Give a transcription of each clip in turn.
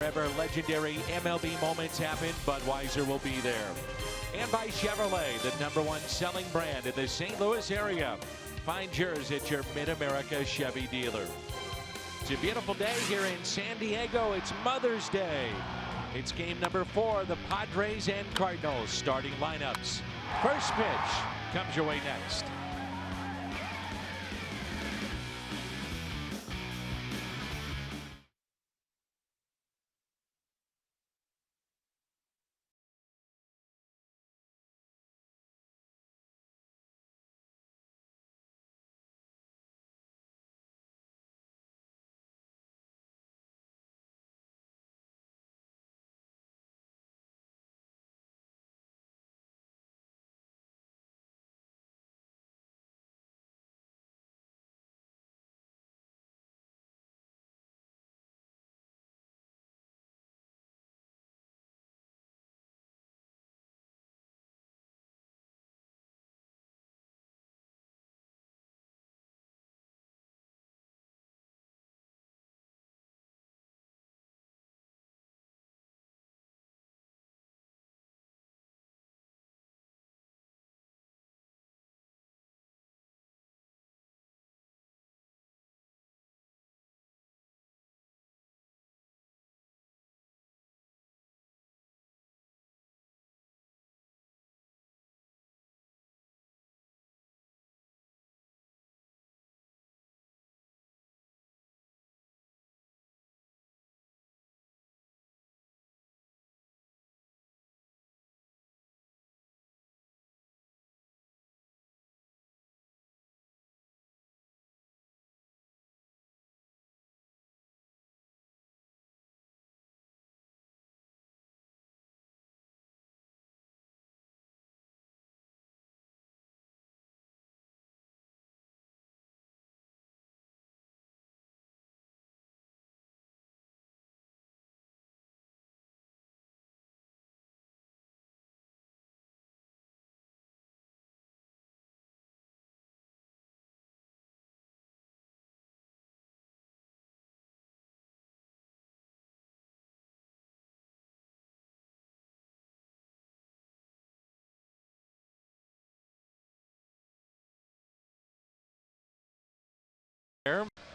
Wherever legendary MLB moments happen, Budweiser will be there. And by Chevrolet, the #1 selling brand in the St. Louis area. Find yours at your Mid-America Chevy dealer. It's a beautiful day here in San Diego. It's Mother's Day. It's game number 4, the Padres and Cardinals starting lineups. First pitch comes your way next.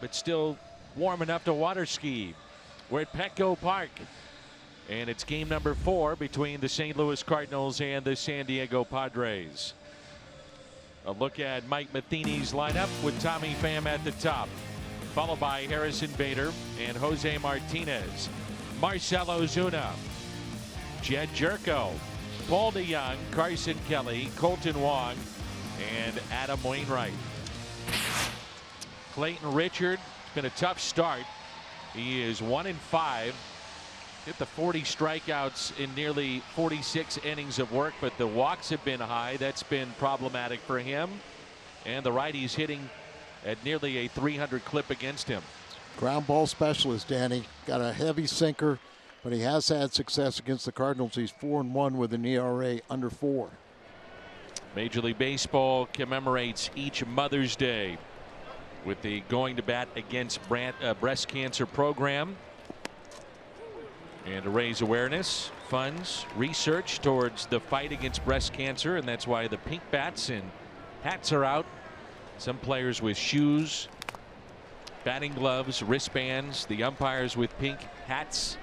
But still warm enough to water ski. We're at Petco Park, and it's game number 4 between the St. Louis Cardinals and the San Diego Padres. A look at Mike Matheny's lineup with Tommy Pham at the top, followed by Harrison Bader and Jose Martinez, Marcell Ozuna, Jed Jerko, Paul DeYoung, Carson Kelly, Colton Wong, and Adam Wainwright. Clayton Richard, it's been a tough start. He is 1-5. Hit the 40 strikeouts in nearly 46 innings of work, but the walks have been high. That's been problematic for him. And the righty's hitting at nearly a 300 clip against him. Ground ball specialist, Danny. Got a heavy sinker, but he has had success against the Cardinals. He's 4-1 with an ERA under 4. Major League Baseball commemorates each Mother's Day with the Going to Bat Against Breast Cancer program, and to raise awareness, funds, research towards the fight against breast cancer. And that's why the pink bats and hats are out. Some players with shoes, batting gloves, wristbands, the umpires with pink hats,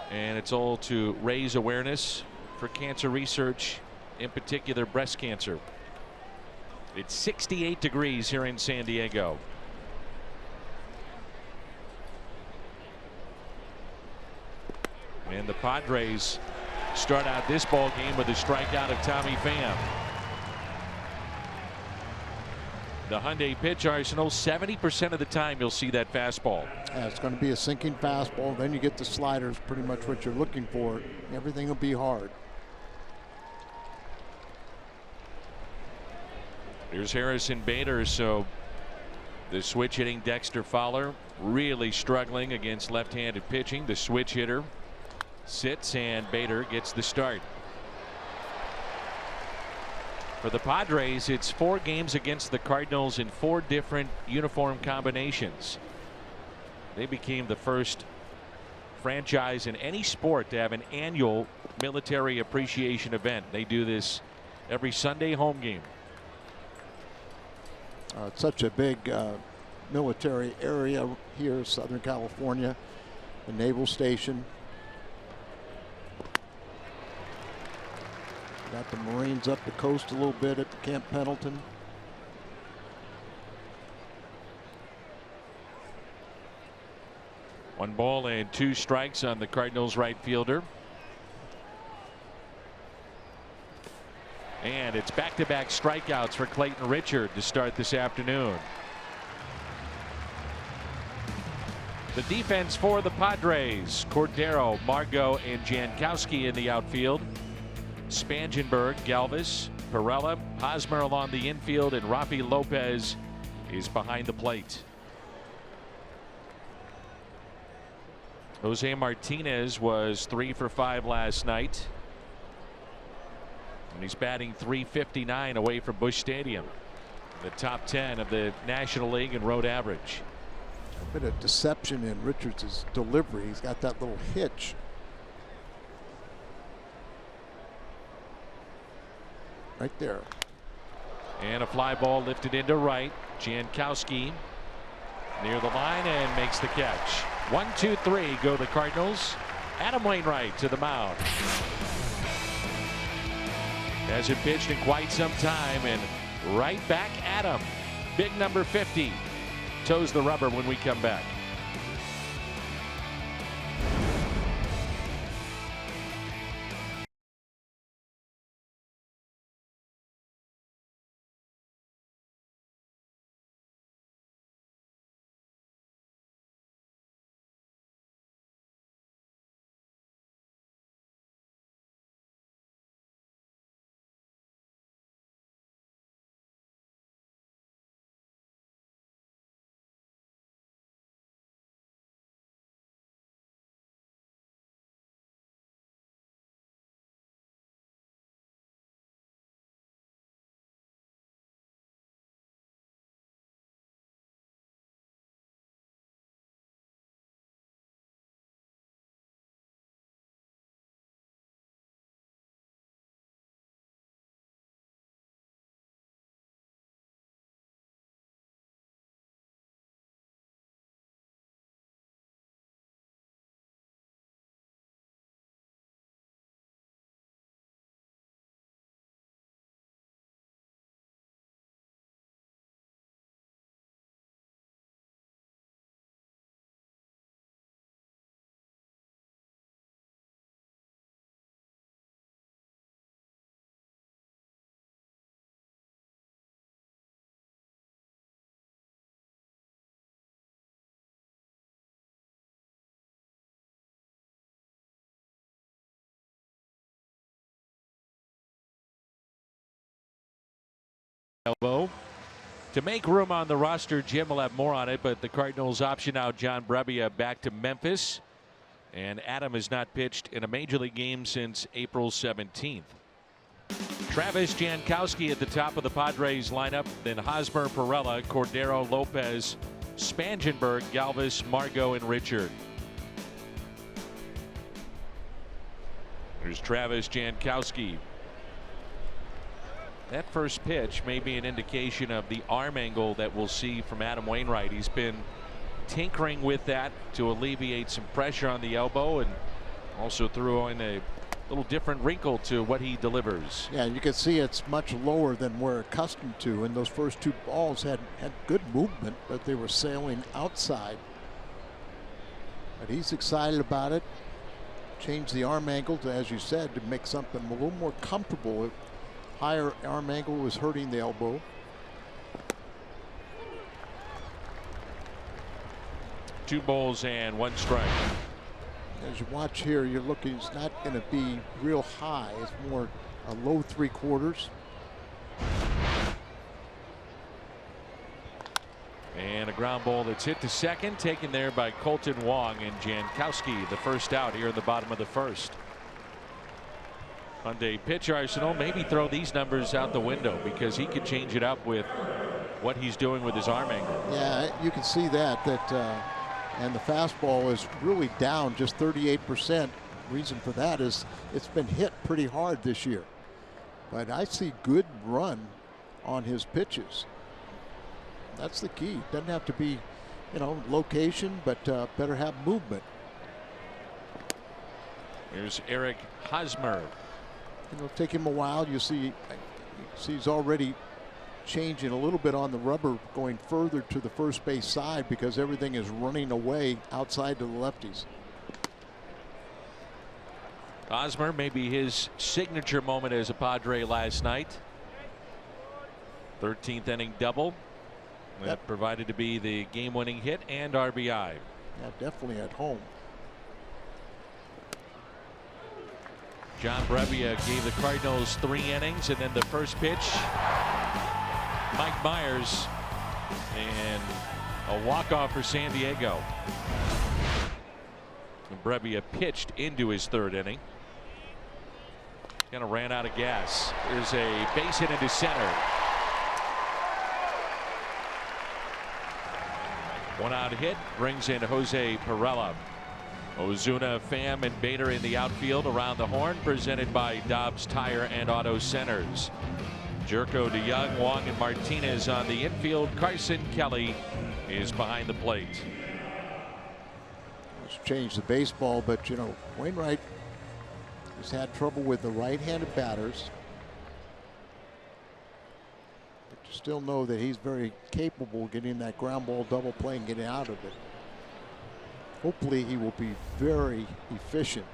and it's all to raise awareness for cancer research, in particular breast cancer. It's 68 degrees here in San Diego. And the Padres start out this ball game with a strikeout of Tommy Pham. The Hyundai pitch arsenal, 70% of the time you'll see that fastball. Yeah, it's going to be a sinking fastball. Then you get the sliders, pretty much what you're looking for. Everything will be hard. Here's Harrison Bader. So the switch hitting Dexter Fowler really struggling against left-handed pitching. The switch hitter sits, and Bader gets the start. For the Padres, it's 4 games against the Cardinals in 4 different uniform combinations. They became the first franchise in any sport to have an annual military appreciation event. They do this every Sunday home game. It's such a big military area here, Southern California, the naval station. Got the Marines up the coast a little bit at Camp Pendleton. One ball and 2 strikes on the Cardinals right fielder. And it's back-to-back strikeouts for Clayton Richard to start this afternoon. The defense for the Padres: Cordero, Margot, and Jankowski in the outfield. Spangenberg, Galvis, Perella, Hosmer along the infield, and Rafi Lopez is behind the plate. Jose Martinez was 3 for 5 last night. And he's batting .359 away from Busch Stadium. The top 10 of the National League in road average. A bit of deception in Richards' delivery. He's got that little hitch. Right there. And a fly ball lifted into right. Jankowski near the line and makes the catch. 1, 2, 3 go the Cardinals. Adam Wainwright to the mound. Hasn't pitched in quite some time, and right back at him. Big number 50 toes the rubber when we come back. Elbow. To make room on the roster, Jim will have more on it, but the Cardinals option out John Brebbia back to Memphis. And Adam has not pitched in a major league game since April 17th. Travis Jankowski at the top of the Padres lineup, then Hosmer, Perella, Cordero, Lopez, Spangenberg, Galvis, Margot, and Richard. There's Travis Jankowski. That first pitch may be an indication of the arm angle that we'll see from Adam Wainwright. He's been tinkering with that to alleviate some pressure on the elbow, and also threw in a little different wrinkle to what he delivers. Yeah, you can see it's much lower than we're accustomed to, and those first 2 balls had good movement, but they were sailing outside. But he's excited about it. Changed the arm angle to, as you said, to make something a little more comfortable. Higher arm angle was hurting the elbow. Two balls and 1 strike. As you watch here, you're looking, it's not going to be real high. It's more a low 3/4. And a ground ball that's hit to second, taken there by Colton Wong, and Jankowski the first out here in the bottom of the first. Hyundai pitch arsenal, maybe throw these numbers out the window because he could change it up with what he's doing with his arm angle. Yeah, you can see that and the fastball is really down just 38%. Reason for that is it's been hit pretty hard this year. But I see good run on his pitches. That's the key. Doesn't have to be, you know, location, but better have movement. Here's Eric Hosmer. It'll take him a while. You see he's already changing a little bit on the rubber, going further to the first base side because everything is running away outside to the lefties. Hosmer, maybe his signature moment as a Padre last night. 13th inning double. That provided to be the game-winning hit and RBI. Yeah, definitely at home. John Brebbia gave the Cardinals 3 innings, and then the first pitch, Mike Myers, and a walk-off for San Diego. And Brebbia pitched into his 3rd inning. Kind of ran out of gas. There's a base hit into center. 1-out hit brings in Jose Pirela. Ozuna, Pham, and Bader in the outfield. Around the horn, presented by Dobbs Tire and Auto Centers. Jerko, DeYoung, Wong, and Martinez on the infield. Carson Kelly is behind the plate. Let's change the baseball, but you know, Wainwright has had trouble with the right-handed batters. But you still know that he's very capable of getting that ground ball double play and getting out of it. Hopefully he will be very efficient,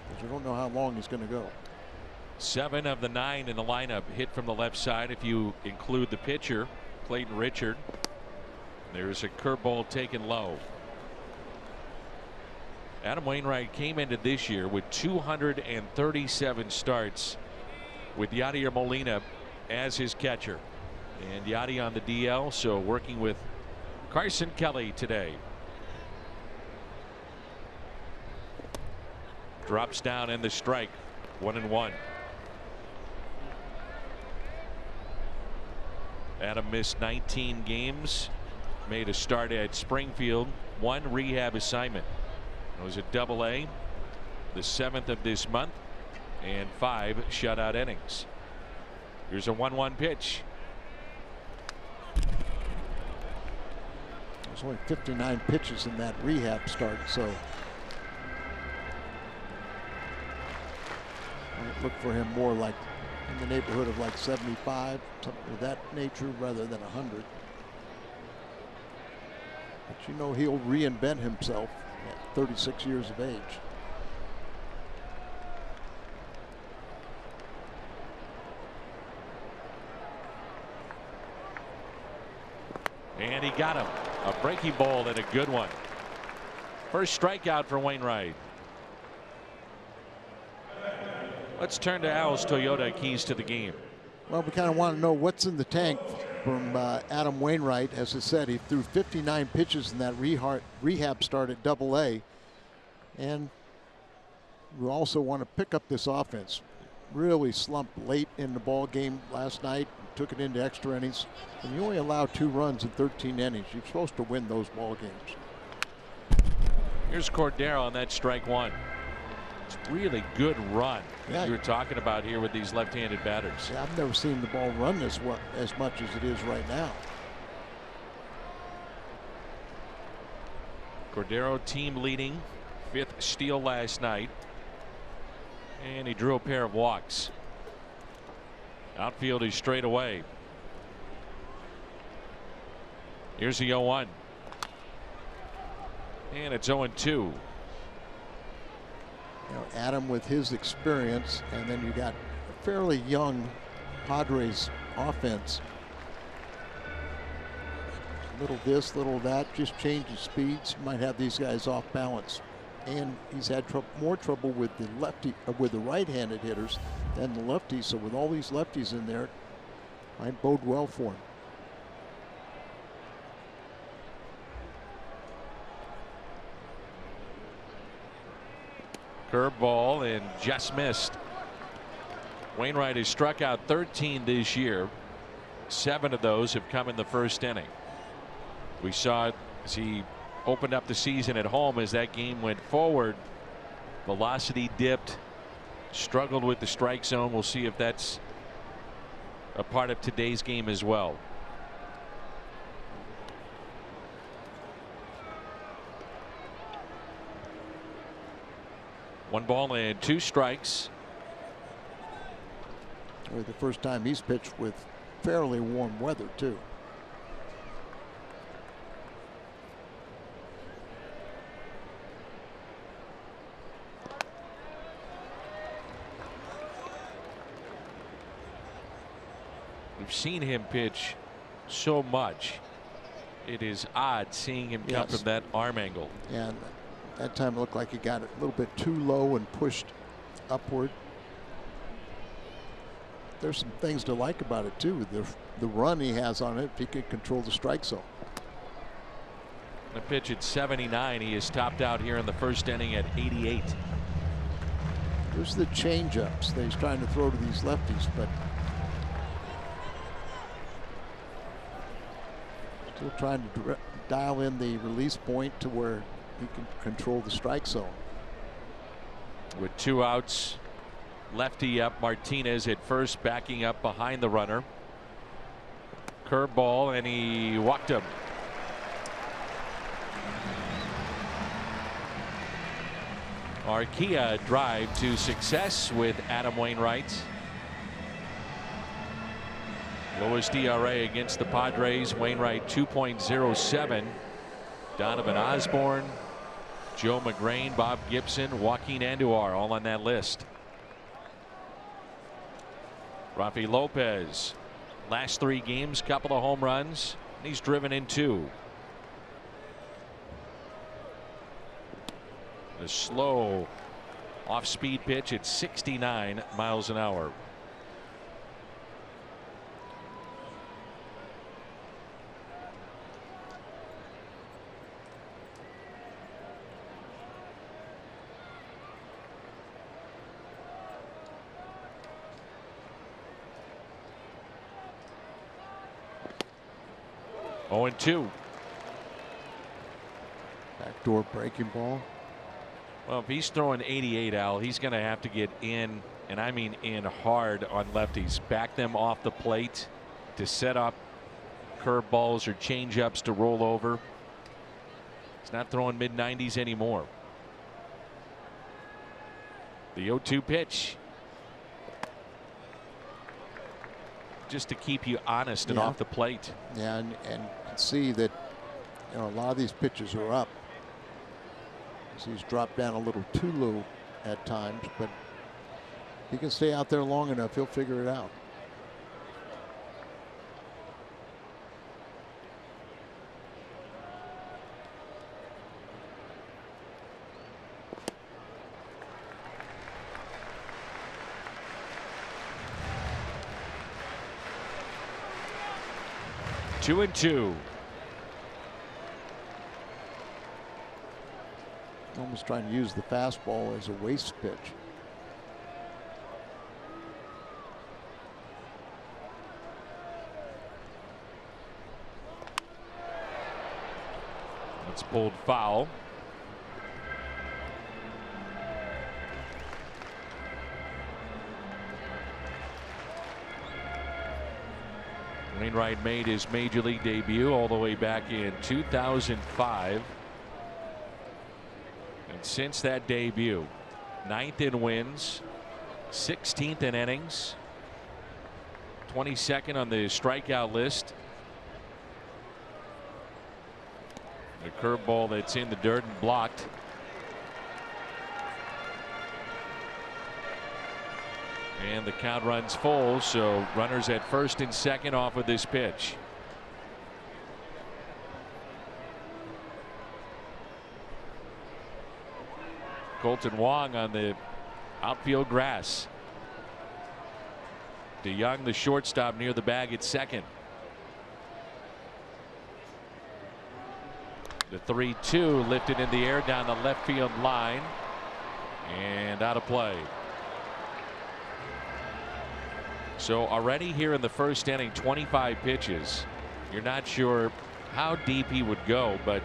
because we don't know how long he's going to go. 7 of the 9 in the lineup hit from the left side if you include the pitcher, Clayton Richard. There's a curveball taken low. Adam Wainwright came into this year with 237 starts with Yadier Molina as his catcher. And Yadi on the DL, so working with Carson Kelly today. Drops down in the strike. 1-1. Adam missed 19 games. Made a start at Springfield. 1 rehab assignment. It was a Double-A, the 7th of this month, and 5 shutout innings. Here's a 1-1 pitch. There's only 59 pitches in that rehab start, so I look for him more like in the neighborhood of like 75, something of that nature, rather than 100. But you know he'll reinvent himself at 36 years of age. And he got him. A breaking ball and a good one. First strikeout for Wainwright. Let's turn to Al's Toyota keys to the game. Well, we kind of want to know what's in the tank from Adam Wainwright. As I said, he threw 59 pitches in that rehab start at Double-A. And we also want to pick up this offense. Really slumped late in the ball game last night. Took it into extra innings. And you only allow 2 runs in 13 innings. You're supposed to win those ball games. Here's Cordero on that strike 1. It's a really good run. Yeah. You were talking about here with these left-handed batters. Yeah, I've never seen the ball run as much as it is right now. Cordero team leading, 5th steal last night. And he drew a pair of walks. Outfield is straight away. Here's the 0-1. And it's 0-2. You know, Adam with his experience, and then you got a fairly young Padres offense. Little this, little that, just changing speeds. Might have these guys off balance. And he's had more trouble with the right-handed hitters than the lefties. So with all these lefties in there, might bode well for him. Curveball and just missed. Wainwright has struck out 13 this year. 7 of those have come in the first inning. We saw it as he opened up the season at home. As that game went forward, velocity dipped, struggled with the strike zone. We'll see if that's a part of today's game as well. One ball and two strikes. The first time he's pitched with fairly warm weather too. We've seen him pitch so much. It is odd seeing him come from that arm angle. And that time it looked like he got it a little bit too low and pushed upward. There's some things to like about it too. The run he has on it, if he can control the strike zone. The pitch at 79. He is topped out here in the first inning at 88. There's the change-ups that he's trying to throw to these lefties, but still trying to dial in the release point to where he can control the strike zone. With two outs, lefty up, Martinez at first, backing up behind the runner. Curveball, and he walked him. Arcia drive to success with Adam Wainwright. Lowest ERA against the Padres. Wainwright 2.07. Donovan Osborne, Joe McGrain, Bob Gibson, Joaquin Andujar all on that list. Rafi Lopez, last three games, couple of home runs, and he's driven in two. The slow off-speed pitch at 69 miles an hour. Oh, and 2. Backdoor breaking ball. Well, if he's throwing 88, Al, he's going to have to get in, and I mean in hard on lefties. Back them off the plate to set up curveballs or changeups to roll over. He's not throwing mid-90s anymore. The 0-2 pitch. Just to keep you honest and off the plate. Yeah, and see that, you know, a lot of these pitches are up. He's dropped down a little too low at times, but if he can stay out there long enough, he'll figure it out. Two and two. Almost trying to use the fastball as a waste pitch. It's pulled foul. Wainwright made his major league debut all the way back in 2005. And since that debut, 9th in wins, 16th in innings, 22nd on the strikeout list. The curveball that's in the dirt and blocked. And the count runs full, so runners at first and second off of this pitch. Colton Wong on the outfield grass. DeYoung, the shortstop, near the bag at second. The 3-2 lifted in the air down the left field line and out of play. So already here in the first inning, 25 pitches. You're not sure how deep he would go, but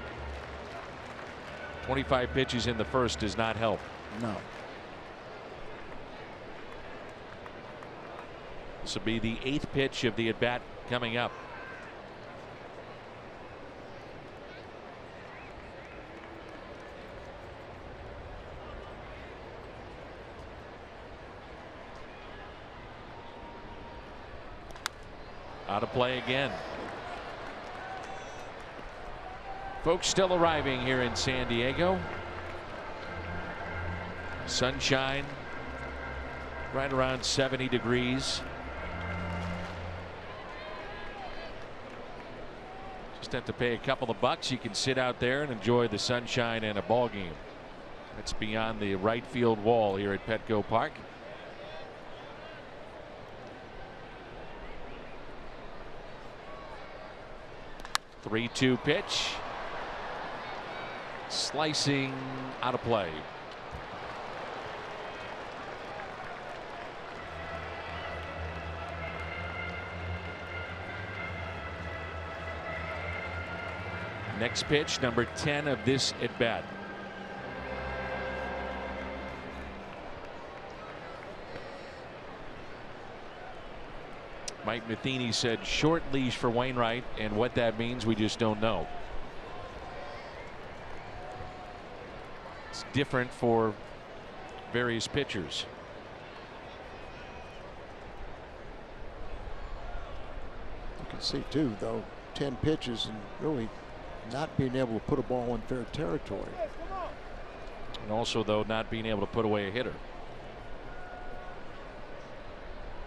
25 pitches in the first does not help. No. This will be the 8th pitch of the at bat coming up. Out of play again. Folks still arriving here in San Diego. Sunshine right around 70 degrees. Just have to pay a couple of bucks. You can sit out there and enjoy the sunshine and a ball game. That's beyond the right field wall here at Petco Park. Three-two pitch. Slicing out of play. Next pitch, number 10 of this at bat. Mike Matheny said short leash for Wainwright, and what that means we just don't know. It's different for various pitchers. You can see too, though, 10 pitches and really not being able to put a ball in fair territory. And also, though, not being able to put away a hitter.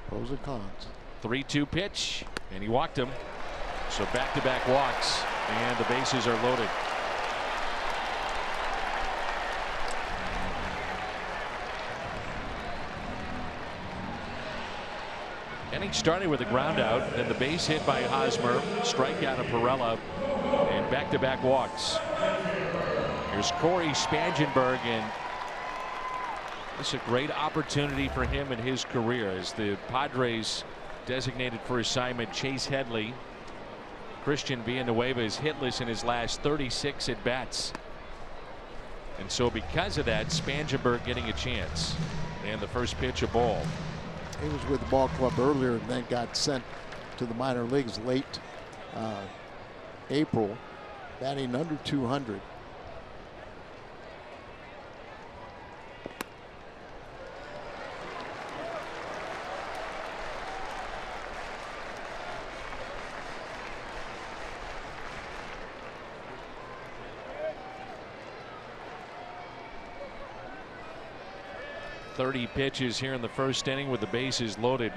Pros and cons. 3-2 pitch, and he walked him. So back-to-back walks, and the bases are loaded. Inning started with a ground out, then the base hit by Hosmer, strikeout of Perella, and back-to-back walks. Here's Corey Spangenberg, and it's a great opportunity for him in his career as the Padres designated for assignment Chase Headley. Christian Villanueva is hitless in his last 36 at bats. And so because of that, Spangenberg getting a chance. And the first pitch, a ball. He was with the ball club earlier and then got sent to the minor leagues late April, batting under 200. .30 pitches here in the first inning with the bases loaded.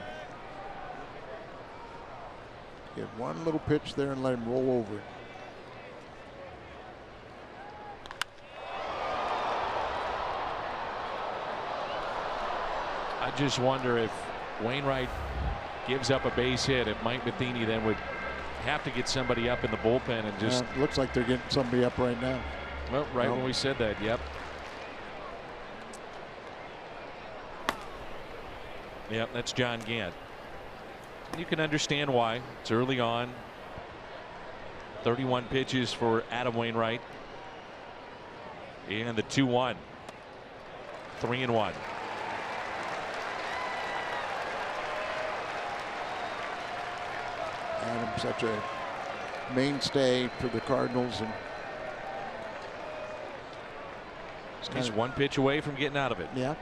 Get one little pitch there and let him roll over. I just wonder if Wainwright gives up a base hit, if Mike Matheny then would have to get somebody up in the bullpen and just. Looks like they're getting somebody up right now. Well, right when we said that, yep. Yep, that's John Gant. You can understand why. It's early on. 31 pitches for Adam Wainwright. And the 2-1. 3-1. Adam, such a mainstay for the Cardinals, and he's one pitch away from getting out of it. Yeah.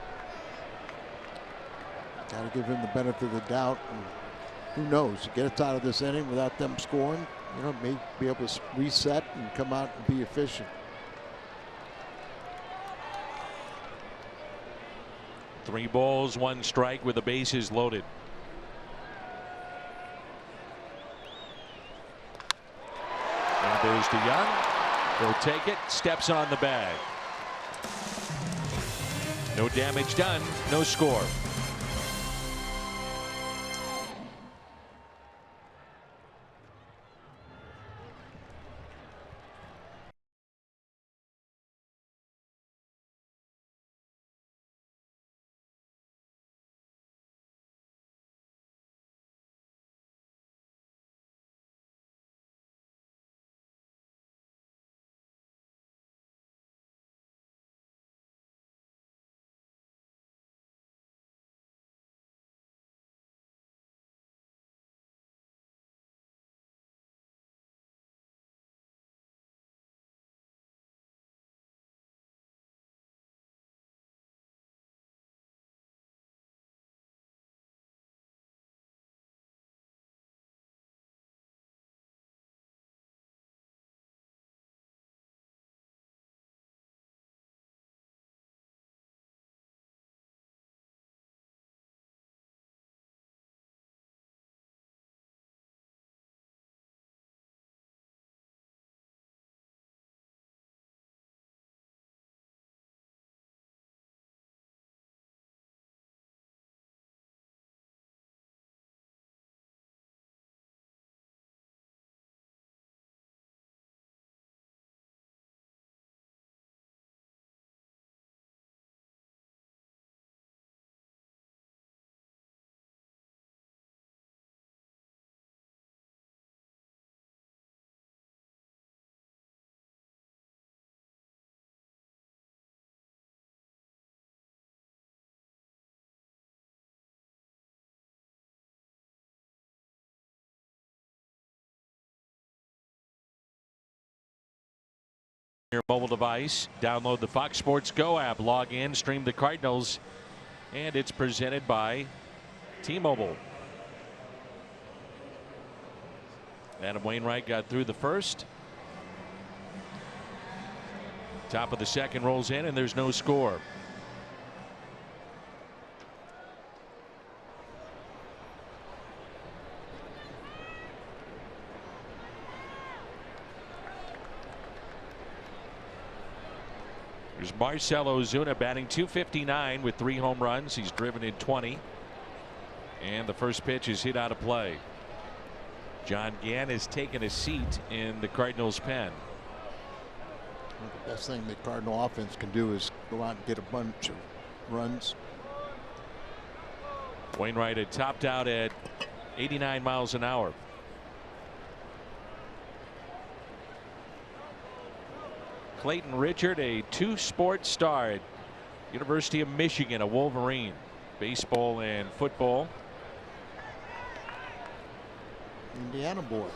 Got to give him the benefit of the doubt. And who knows? You get us out of this inning without them scoring, you know, may be able to reset and come out and be efficient. 3 balls, 1 strike with the bases loaded. And there's DeYoung. He'll take it. Steps on the bag. No damage done. No score. your mobile device. Download the Fox Sports Go app. Log in, stream the Cardinals, and it's presented by T-Mobile. Adam Wainwright got through the first. Top of the second rolls in, and there's no score. There's Marcell Ozuna batting .259 with 3 home runs. He's driven in 20. And the first pitch is hit out of play. John Gant has taken a seat in the Cardinals' pen. Well, the best thing the Cardinal offense can do is go out and get a bunch of runs. Wainwright had topped out at 89 miles an hour. Clayton Richard, a 2-sport star at University of Michigan, a Wolverine, baseball and football. Indiana boy.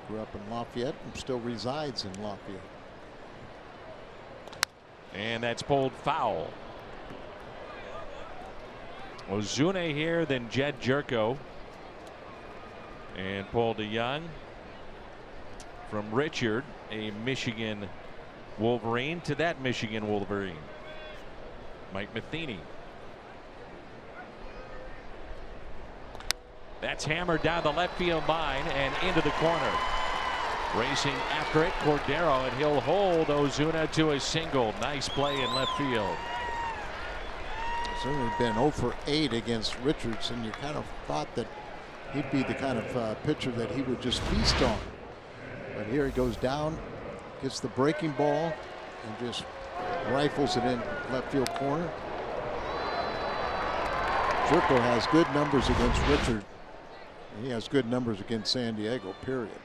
Grew up in Lafayette and still resides in Lafayette. And that's pulled foul. Ozuna here, then Jed Jerko. And pulled a Young from Richard, a Michigan Wolverine, to that Michigan Wolverine, Mike Matheny. That's hammered down the left field line and into the corner. Racing after it, Cordero, and he'll hold Ozuna to a single. Nice play in left field. Ozuna had been 0 for 8 against Richards, and you kind of thought that he'd be the kind of pitcher that he would just feast on. But here he goes down, gets the breaking ball, and just rifles it in left field corner. Jerko has good numbers against Richard. He has good numbers against San Diego, period.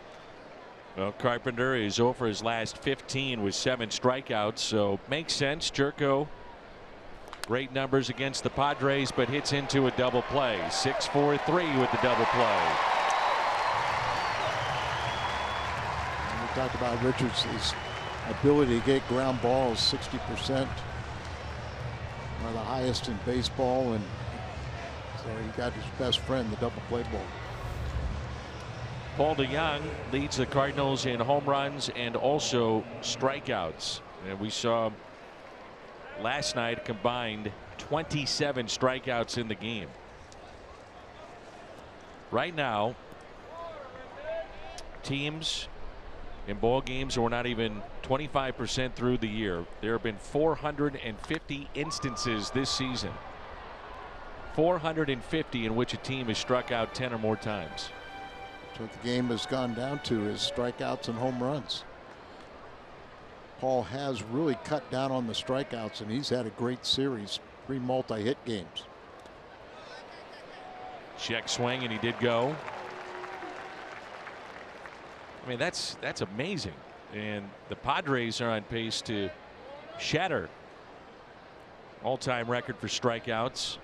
Well, Carpenter is 0 for his last 15 with 7 strikeouts, so makes sense. Jerko, great numbers against the Padres, but hits into a double play. 6-4-3 with the double play. And we talked about Richards' ability to get ground balls, 60%, one of the highest in baseball, and so he got his best friend, the double play ball. Paul DeYoung leads the Cardinals in home runs and also strikeouts. And we saw last night combined 27 strikeouts in the game. Right now, teams in ball games who are not even 25% through the year, there have been 450 instances this season. 450 in which a team has struck out 10 or more times. So what the game has gone down to is strikeouts and home runs. Paul has really cut down on the strikeouts, and he's had a great series, 3 multi-hit games. Check swing, and he did go. I mean, that's amazing. And the Padres are on pace to shatter all-time record for strikeouts.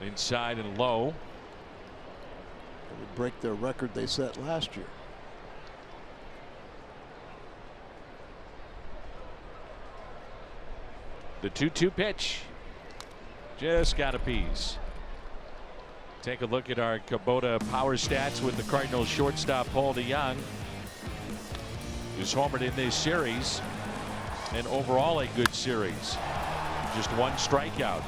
Inside and low. It would break their record they set last year. The 2-2 pitch. Just got a piece. Take a look at our Kubota power stats with the Cardinals shortstop Paul DeYoung, who's homered in this series, and overall a good series. Just 1 strikeout.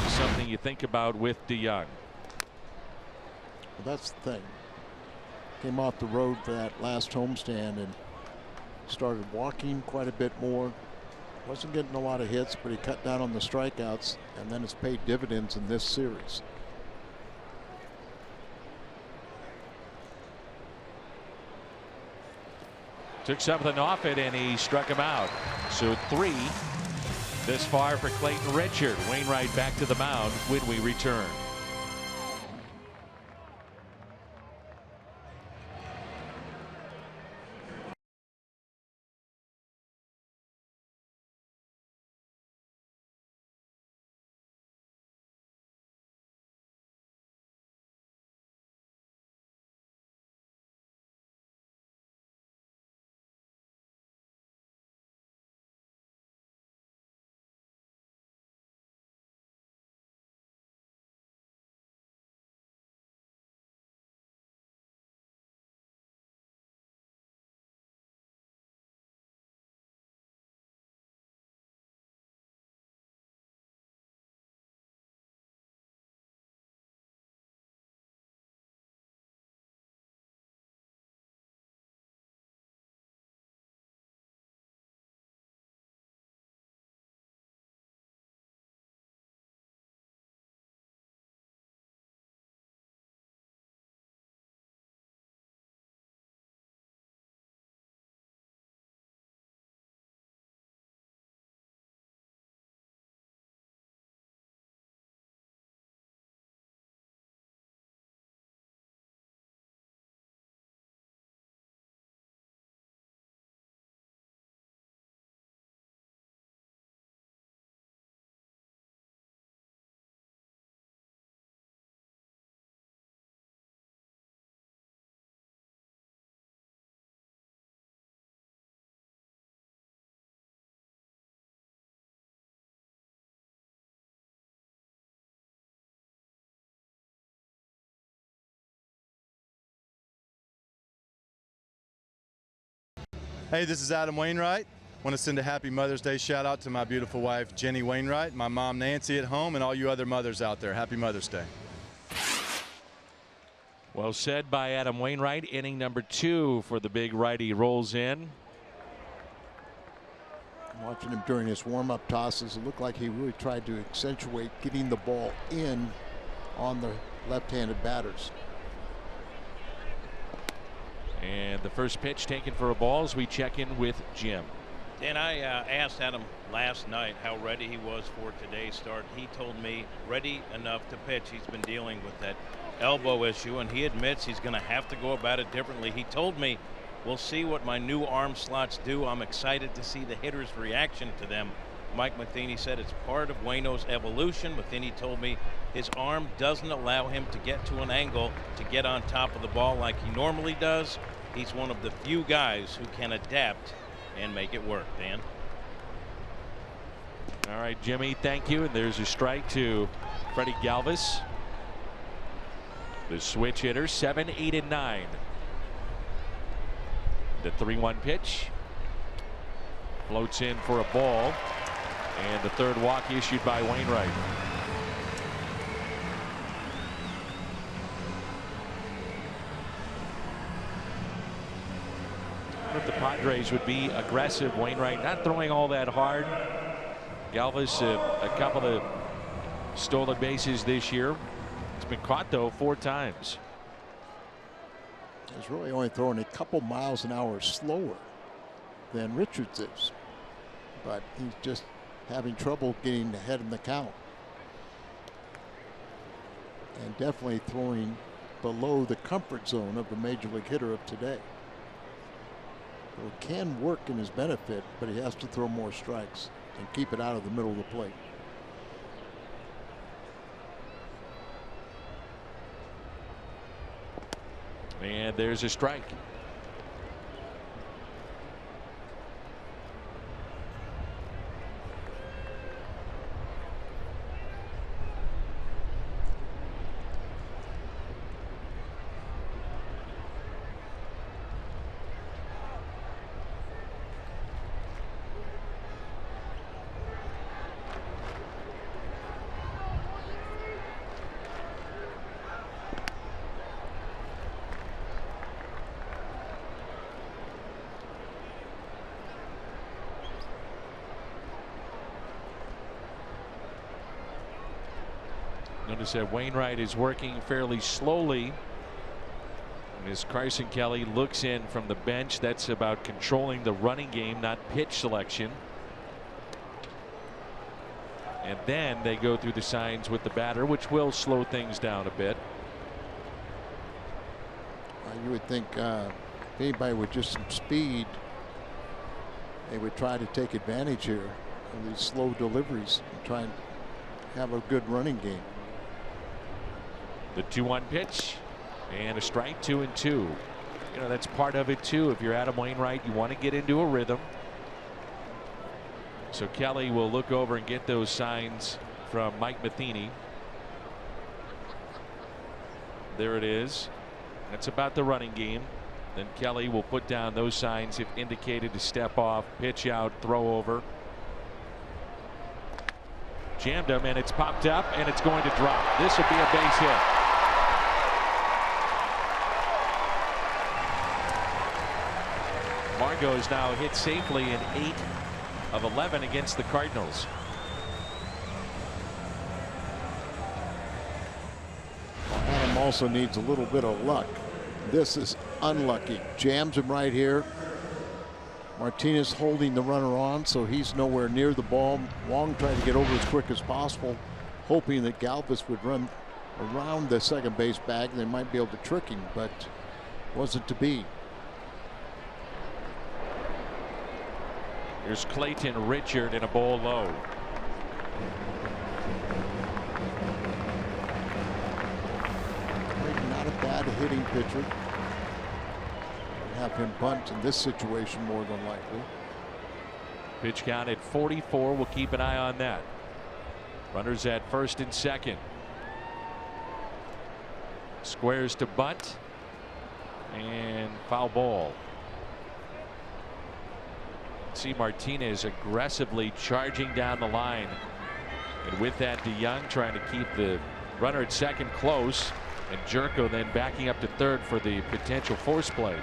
Something you think about with DeYoung. Well, that's the thing. Came off the road for that last homestand and started walking quite a bit more. Wasn't getting a lot of hits, but he cut down on the strikeouts, and then it's paid dividends in this series. Took something off it, and he struck him out. So 3 this far for Clayton Richard. Wainwright back to the mound when we return. Hey, this is Adam Wainwright. Want to send a happy Mother's Day shout out to my beautiful wife, Jenny Wainwright, my mom, Nancy, at home, and all you other mothers out there. Happy Mother's Day. Well said by Adam Wainwright. Inning number 2 for the big righty rolls in. Watching him during his warm-up tosses, it looked like he really tried to accentuate getting the ball in on the left-handed batters. And the first pitch taken for a ball as we check in with Jim. And I asked Adam last night how ready he was for today's start. He told me ready enough to pitch. He's been dealing with that elbow issue, and he admits he's going to have to go about it differently. He told me, we'll see what my new arm slots do. I'm excited to see the hitter's reaction to them. Mike Matheny said it's part of Waino's evolution. Matheny told me his arm doesn't allow him to get to an angle to get on top of the ball like he normally does. He's one of the few guys who can adapt and make it work. Dan. All right, Jimmy, thank you. And there's a strike to Freddie Galvis. The switch hitter, 7, 8, and 9. The 3-1 pitch floats in for a ball, and the third walk issued by Wainwright. If the Padres would be aggressive, Wainwright not throwing all that hard. Galvis a couple of stolen bases this year. It's been caught though 4 times. He's really only throwing a couple miles an hour slower than Richards is, but he's just having trouble getting ahead in the count, and definitely throwing below the comfort zone of the major league hitter of today. So it can work in his benefit, but he has to throw more strikes and keep it out of the middle of the plate. And there's a strike. Notice that Wainwright is working fairly slowly. And as Carson Kelly looks in from the bench, that's about controlling the running game, not pitch selection. And then they go through the signs with the batter, which will slow things down a bit. You would think if anybody with just some speed, they would try to take advantage here of these slow deliveries and try and have a good running game. The 2-1 pitch and a strike, 2-2. You know, that's part of it too. If you're Adam Wainwright, you want to get into a rhythm. So Kelly will look over and get those signs from Mike Matheny. There it is. That's about the running game. Then Kelly will put down those signs if indicated to step off, pitch out, throw over. Jammed him, and it's popped up, and it's going to drop. This will be a base hit. Margot is now hit safely in 8 of 11 against the Cardinals. Adam also needs a little bit of luck. This is unlucky. Jams him right here. Martinez holding the runner on, so he's nowhere near the ball. Wong tried to get over as quick as possible, hoping that Galvis would run around the second base bag and they might be able to trick him, but wasn't to be. Here's Clayton Richard in a ball low. Not a bad hitting pitcher. Have him bunt in this situation more than likely. Pitch count at 44. We'll keep an eye on that. Runners at first and second. Squares to bunt and foul ball. See Martinez aggressively charging down the line. And with that, DeYoung trying to keep the runner at second close. And Jerko then backing up to third for the potential force play.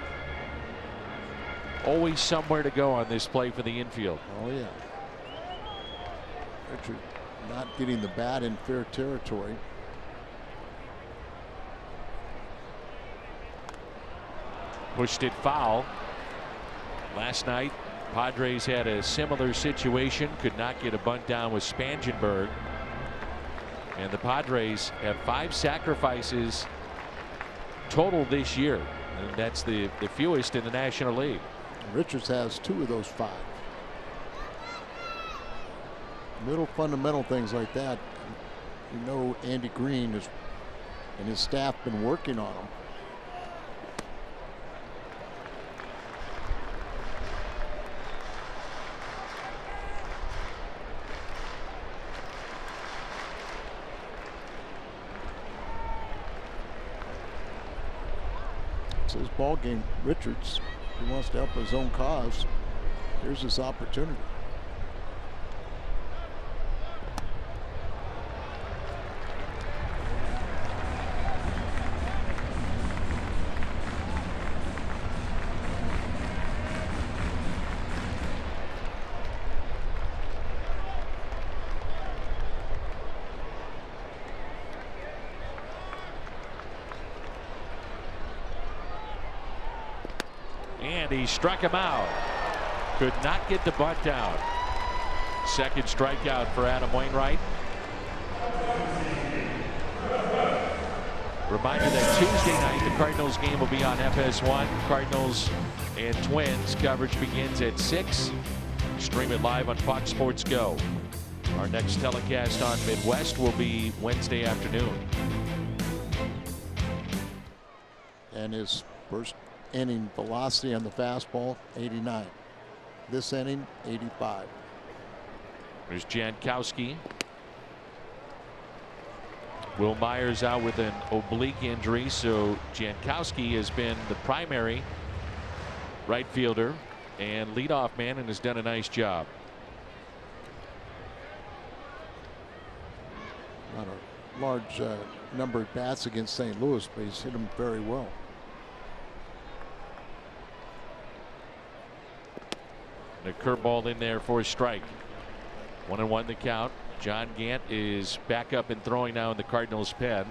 Always somewhere to go on this play for the infield. Oh, yeah. Richard not getting the bat in fair territory. Pushed it foul. Last night, Padres had a similar situation. Could not get a bunt down with Spangenberg. And the Padres have 5 sacrifices total this year. And that's the fewest in the National League. Richards has 2 of those 5. Little fundamental things like that. You know, Andy Green and his staff been working on them. It's his ball game. Richards, he wants to help his own cause. Here's his opportunity. And he struck him out. Could not get the bunt down. Second strikeout for Adam Wainwright. Reminder that Tuesday night the Cardinals game will be on FS1. Cardinals and Twins coverage begins at 6. Stream it live on Fox Sports Go. Our next telecast on Midwest will be Wednesday afternoon. And his first inning velocity on the fastball, 89. This inning, 85. There's Jankowski. Will Myers out with an oblique injury, so Jankowski has been the primary right fielder and leadoff man and has done a nice job. Not a large number of bats against St. Louis, but he's hit them very well. A curveball in there for a strike. 1-1 the count. John Gant is back up and throwing now in the Cardinals pen.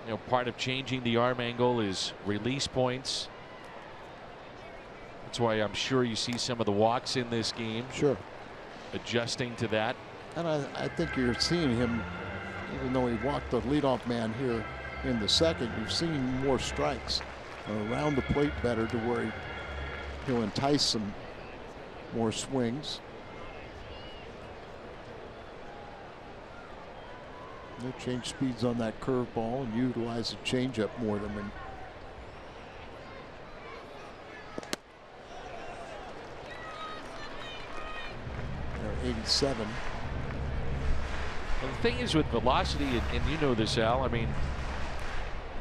You know, part of changing the arm angle is release points. That's why I'm sure you see some of the walks in this game. Sure. Adjusting to that. And I think you're seeing him, even though he walked the leadoff man here in the second, you've seen more strikes around the plate better to where he'll entice some more swings. They change speeds on that curveball and utilize the changeup more than when. 87. Well, the thing is with velocity, and you know this, Al, I mean,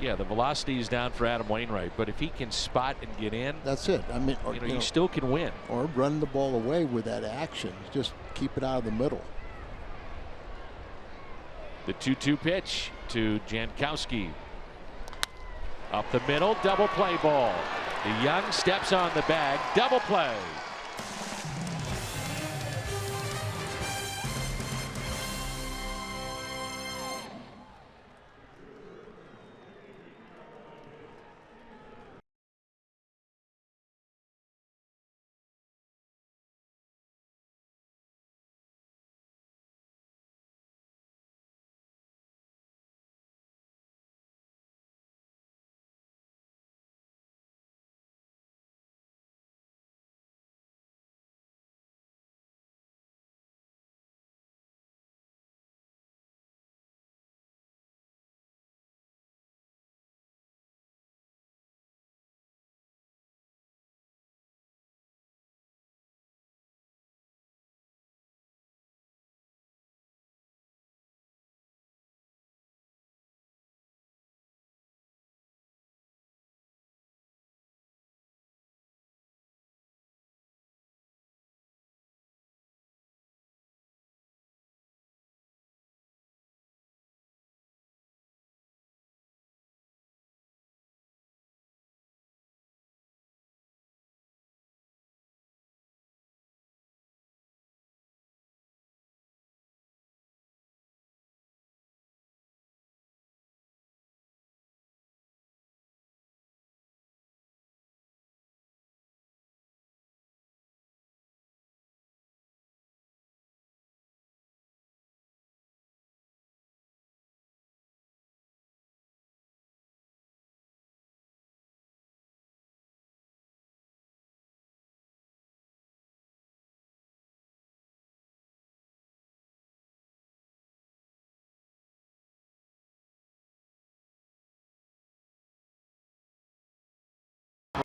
yeah, the velocity is down for Adam Wainwright, but if he can spot and get in, that's it. I mean, you still can win. Or run the ball away with that action. Just keep it out of the middle. The 2-2 pitch to Jankowski. Up the middle, double play ball. DeYoung steps on the bag, double play.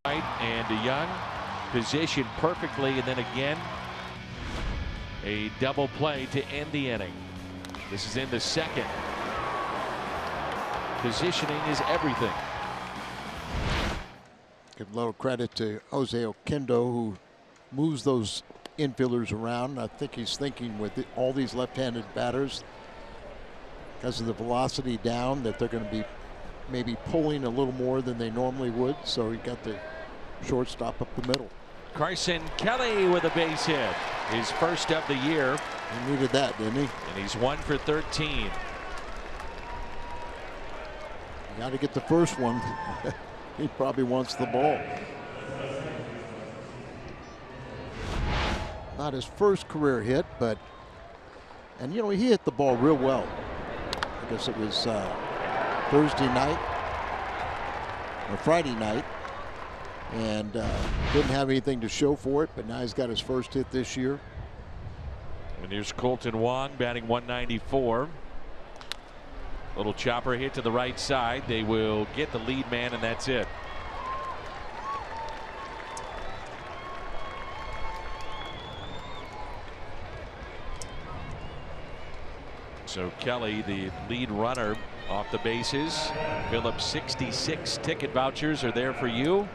Right, and DeYoung positioned perfectly, and then again a double play to end the inning. This is in the second. Positioning is everything. Give a little credit to Jose Oquendo, who moves those infielders around. I think he's thinking with all these left-handed batters, because of the velocity down, that they're going to be maybe pulling a little more than they normally would. So he got the shortstop up the middle. Carson Kelly with a base hit, his first of the year. He needed that, didn't he? And he's 1 for 13. You got to get the first one. He probably wants the ball. Not his first career hit, but, and you know, he hit the ball real well. I guess it was Thursday night or Friday night, and didn't have anything to show for it, but now he's got his first hit this year. And here's Colton Wong batting 194. Little chopper hit to the right side. They will get the lead man, and that's it. So Kelly, the lead runner, off the bases. Phillips 66 ticket vouchers are there for you.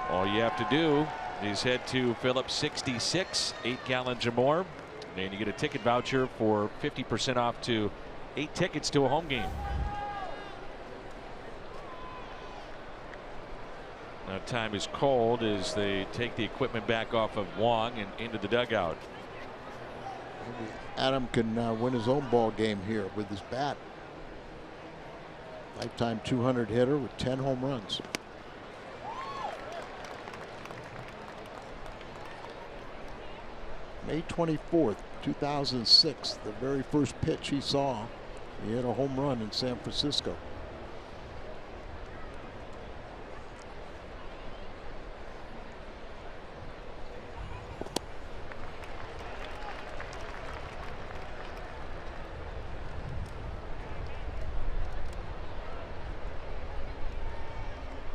All you have to do is head to Phillips 66, 8 gallons or more, and you get a ticket voucher for 50% off to 8 tickets to a home game. Now time is cold as they take the equipment back off of Wong and into the dugout. Maybe Adam can win his own ball game here with his bat. Lifetime 200 hitter with 10 home runs. May 24th, 2006, the very first pitch he saw, he hit a home run in San Francisco.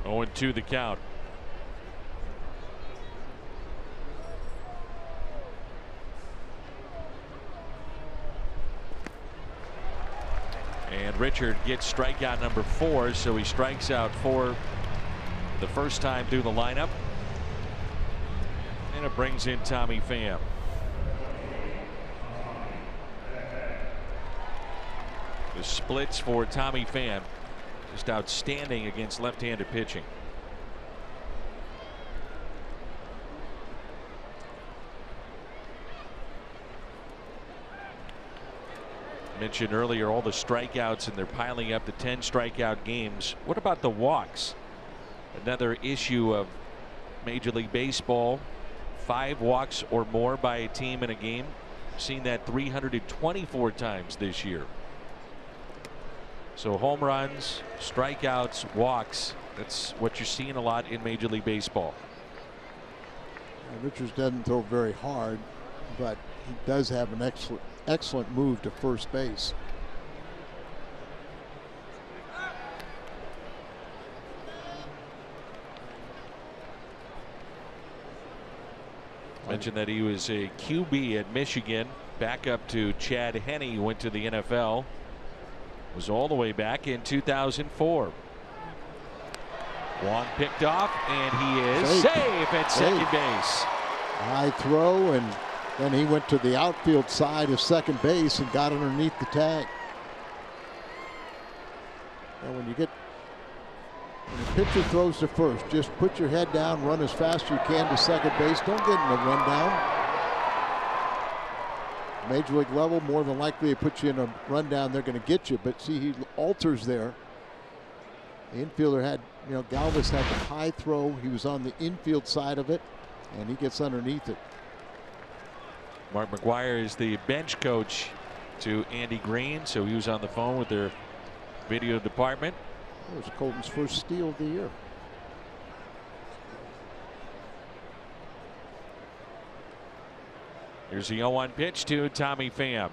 Going to the count. And Richard gets strikeout number 4, so he strikes out 4 the first time through the lineup. And it brings in Tommy Pham. The splits for Tommy Pham, just outstanding against left-handed pitching. Mentioned earlier all the strikeouts, and they're piling up the 10 strikeout games. What about the walks? Another issue of Major League Baseball. 5 walks or more by a team in a game. Seen that 324 times this year. So home runs, strikeouts, walks, that's what you're seeing a lot in Major League Baseball. Richards doesn't throw very hard, but he does have an excellent move to first base. Mentioned that he was a QB at Michigan, back up to Chad Henne, who went to the NFL. Was all the way back in 2004. Wong picked off, and he is safe at second base. High throw, and then he went to the outfield side of second base and got underneath the tag. And when the pitcher throws to first, just put your head down, run as fast as you can to second base. Don't get in a rundown. Major League level, more than likely they put you in a rundown, they're going to get you. But see, he alters there. The infielder had, Galvis had the high throw. He was on the infield side of it, and he gets underneath it. Mark McGuire is the bench coach to Andy Green, so he was on the phone with their video department. It was Colton's first steal of the year. Here's the 0-1 pitch to Tommy Pham.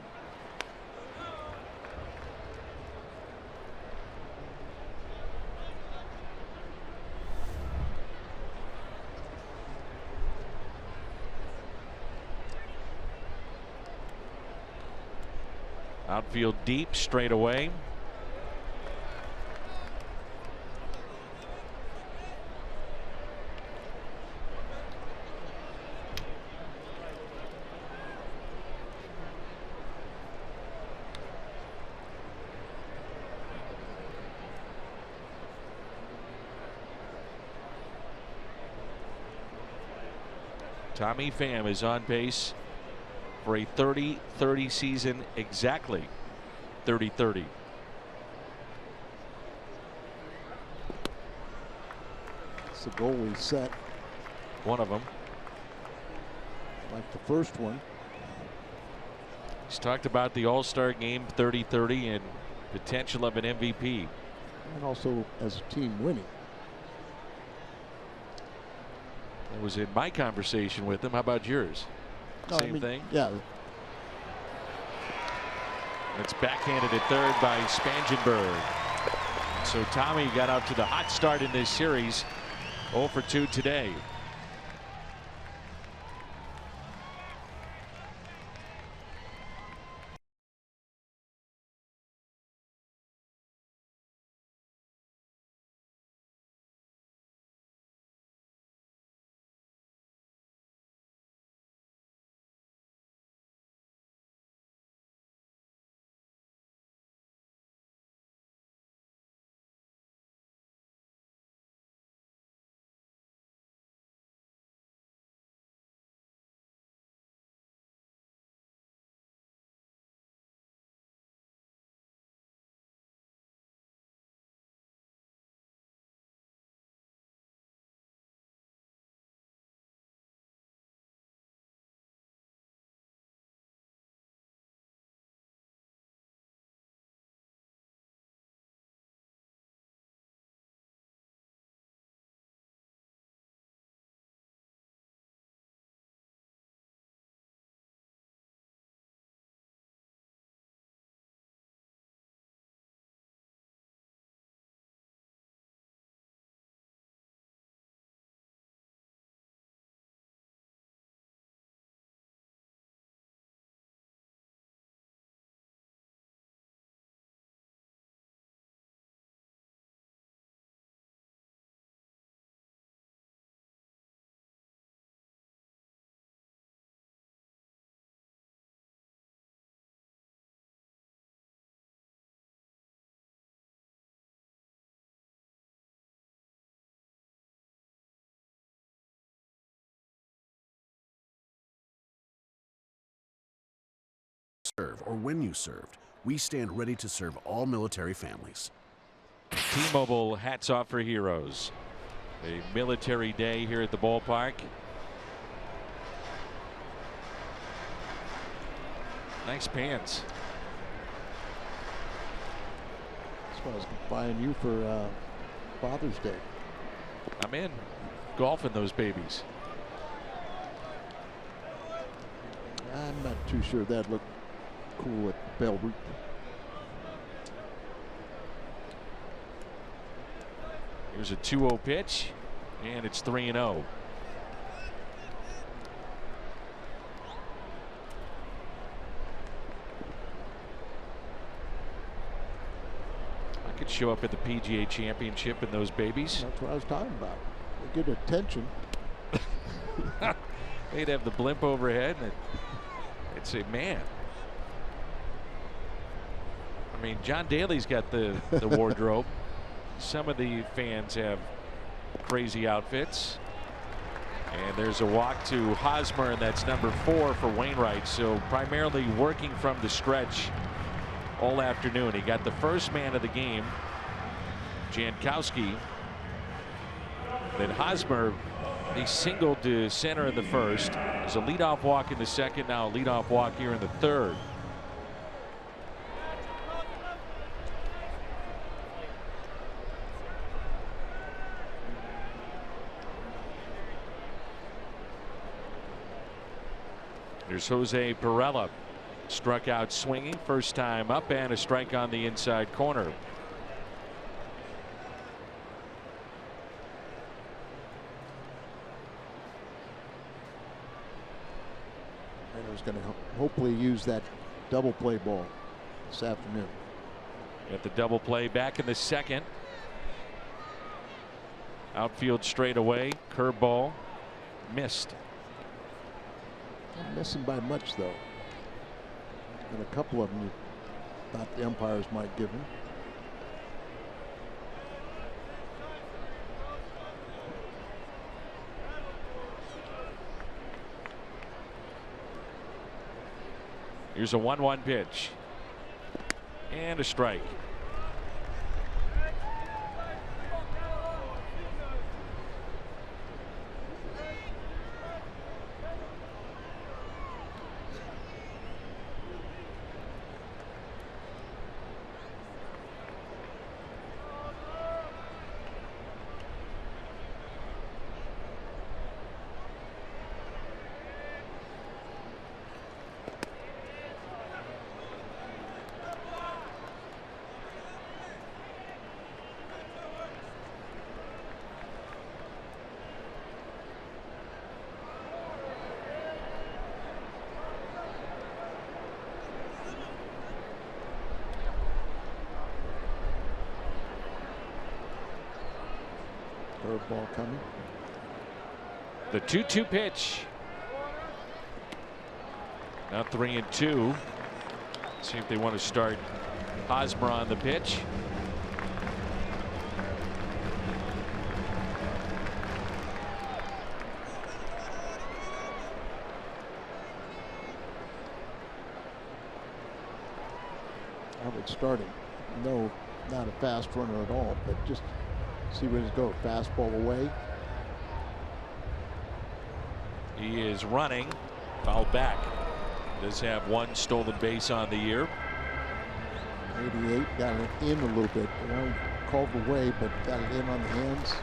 Outfield deep, straight away. Tommy Pham is on pace for a 30-30 season, exactly 30-30. It's the goal he set, One of them. like the first one. He's talked about the All-Star game 30-30 and potential of an MVP. And also as a team winning. That was in my conversation with him. How about yours? No, Same thing? Yeah. It's backhanded at third by Spangenberg. So Tommy got out to the hot start in this series. 0 for 2 today. Serve or when you served, we stand ready to serve all military families. T-Mobile, hats off for heroes. A military day here at the ballpark. Nice pants. That's why I was buying you for Father's Day. I'm in. Golfing those babies. I'm not too sure that looked cool at Bell Route. Here's a 2-0 pitch, and it's 3-0. I could show up at the PGA Championship in those babies. That's what I was talking about. They get attention. They'd have the blimp overhead, and I'd say, man. I mean, John Daly's got the wardrobe. Some of the fans have crazy outfits. And there's a walk to Hosmer, and that's number 4 for Wainwright. So primarily working from the stretch all afternoon. He got the first man of the game, Jankowski. Then Hosmer, he singled to center in the first. There's a leadoff walk in the second, now a leadoff walk here in the third. Here's Jose Pirela, struck out swinging, first time up, and a strike on the inside corner. And was going to hopefully use that double play ball. this afternoon. At the double play back in the second. Outfield straight away. Curveball missed. Not missing by much though. And a couple of them you thought the umpires might give him. Here's a 1-1 pitch. And a strike. Curveball coming. The 2-2 pitch. Now 3-2. See if they want to start Hosmer on the pitch. I would start him. No, not a fast runner at all, but just see where he's go. Fastball away. He is running. Fouled back. Does have one stolen base on the year. 88 got it in a little bit. Well, called away, but got it in on the hands.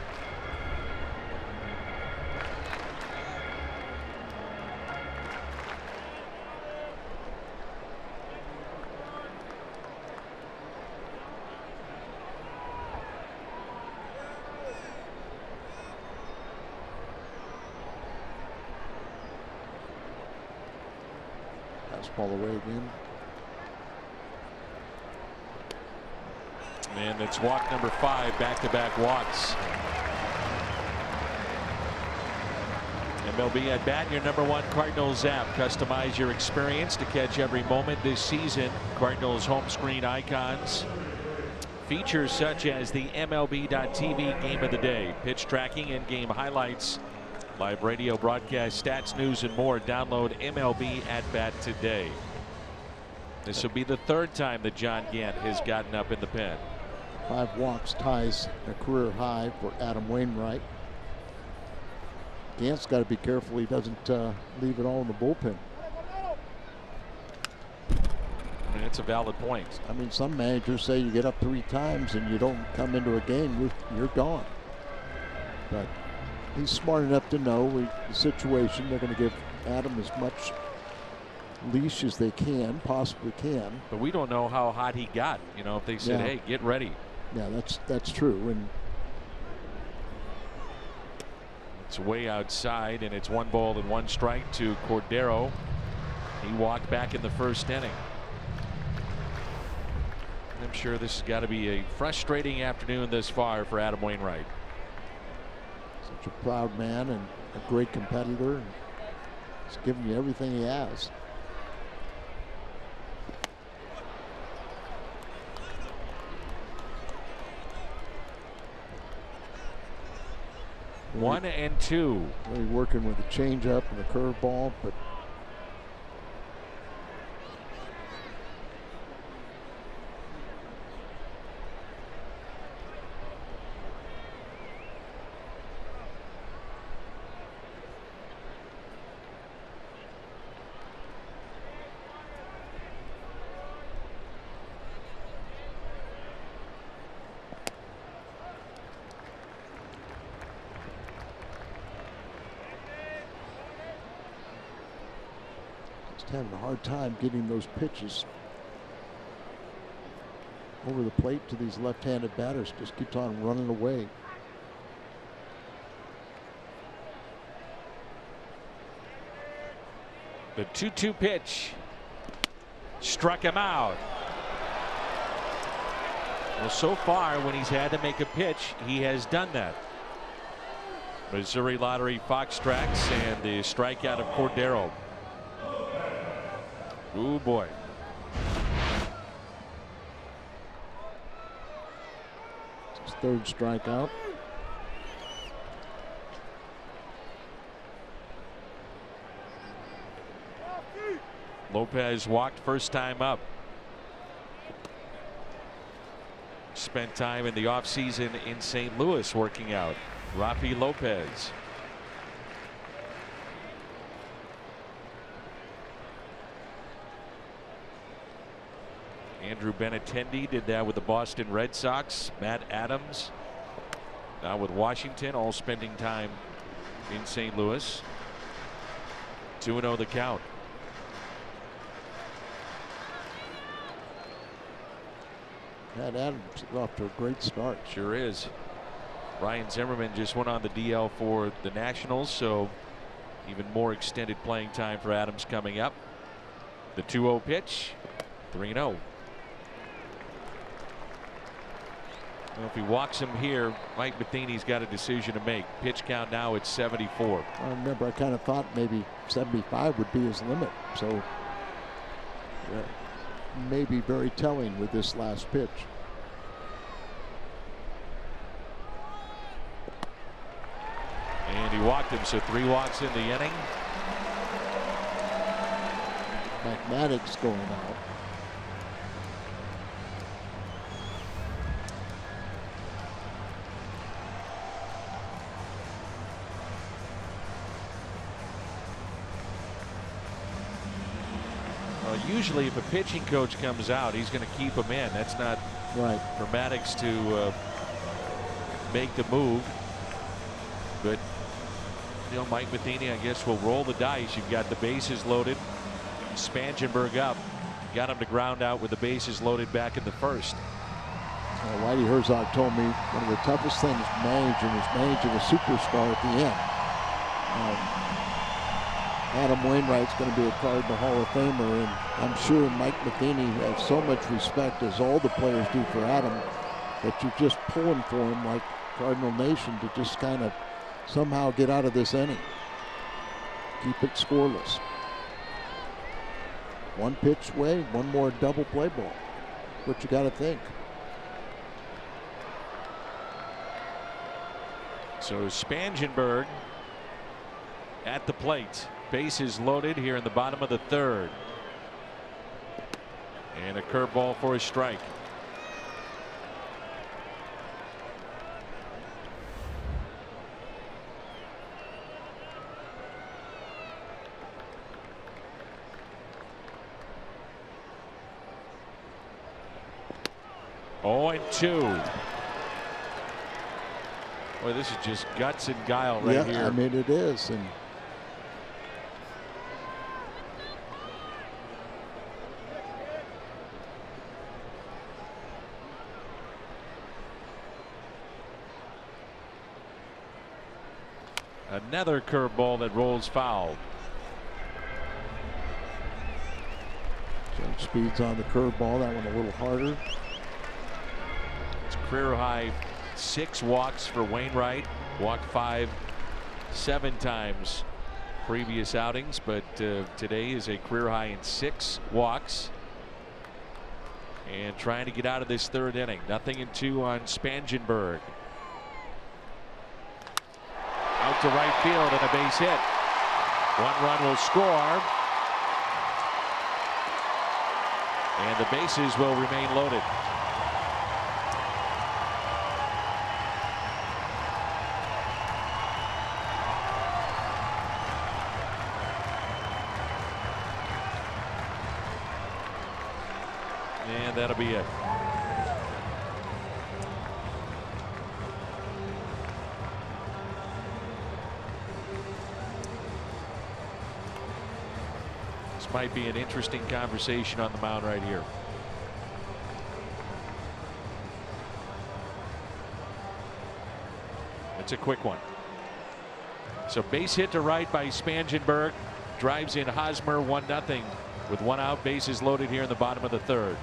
Fastball away again. And it's walk number 5, back-to-back walks. MLB at bat, your #1 Cardinals app. Customize your experience to catch every moment this season. Cardinals home screen icons. Features such as the MLB.TV Game of the Day, pitch tracking, in-game highlights, live radio broadcast, stats, news, and more. Download MLB at bat today. This will be the 3rd time that John Gant has gotten up in the pen. 5 walks ties a career high for Adam Wainwright. Gant's got to be careful he doesn't leave it all in the bullpen. I mean, it's a valid point. I mean, some managers say you get up 3 times and you don't come into a game, you're gone. But he's smart enough to know the situation. They're going to give Adam as much leash as they possibly can. But we don't know how hot he got. You know, if they said, hey, get ready. Yeah, that's true. And it's way outside, and it's 1 ball and 1 strike to Cordero. He walked back in the 1st inning. I'm sure this has got to be a frustrating afternoon this far for Adam Wainwright. Such a proud man and a great competitor. And he's giving you everything he has. One and two. Really working with a changeup and a curveball, but having a hard time getting those pitches over the plate to these left-handed batters. Just keeps on running away. The 2-2 pitch struck him out. Well, so far, when he's had to make a pitch, he has done that. Missouri Lottery Fox Tracks and the strikeout of Cordero. Oh boy. His third strikeout. Lopez walked first time up. Spent time in the offseason in St. Louis working out. Rafi Lopez. Andrew Benintendi did that with the Boston Red Sox. Matt Adams now with Washington, all spending time in St. Louis. 2-0 the count. Matt Adams is off to a great start. Sure is. Ryan Zimmerman just went on the DL for the Nationals, so even more extended playing time for Adams coming up. The 2-0 pitch, 3-0. Well, if he walks him here, Mike Matheny's got a decision to make. Pitch count now at 74. I remember I kind of thought maybe 75 would be his limit. So maybe very telling with this last pitch. And he walked him, so 3 walks in the inning. Mathematics going out. Usually if a pitching coach comes out, he's going to keep him in. That's not right for Maddox to make the move. But you know, Mike Matheny, I guess, will roll the dice. You've got the bases loaded. Spangenberg up. Got him to ground out with the bases loaded back in the first. Whitey Herzog told me one of the toughest things managing is managing a superstar at the end. Adam Wainwright's going to be a Cardinal Hall of Famer, and I'm sure Mike Matheny has so much respect, as all the players do, for Adam, that you're just pulling for him like Cardinal Nation to just kind of somehow get out of this inning. Keep it scoreless. One pitch away, one more double play ball. What you got to think. So Spangenberg at the plate. Bases loaded here in the bottom of the third. And a curveball for a strike. Oh, and 2. Boy, this is just guts and guile right here. I mean, it is. And another curveball that rolls foul. Change speeds on the curveball. That one a little harder. It's career high 6 walks for Wainwright. Walked 5, 7 times previous outings, but today is a career high in 6 walks. And trying to get out of this third inning. 0-2 on Spangenberg. Out to right field and a base hit. 1 run will score. And the bases will remain loaded. And that'll be it. This might be an interesting conversation on the mound right here. It's a quick one. So base hit to right by Spangenberg. Drives in Hosmer, 1-0 with 1 out, bases loaded here in the bottom of the third.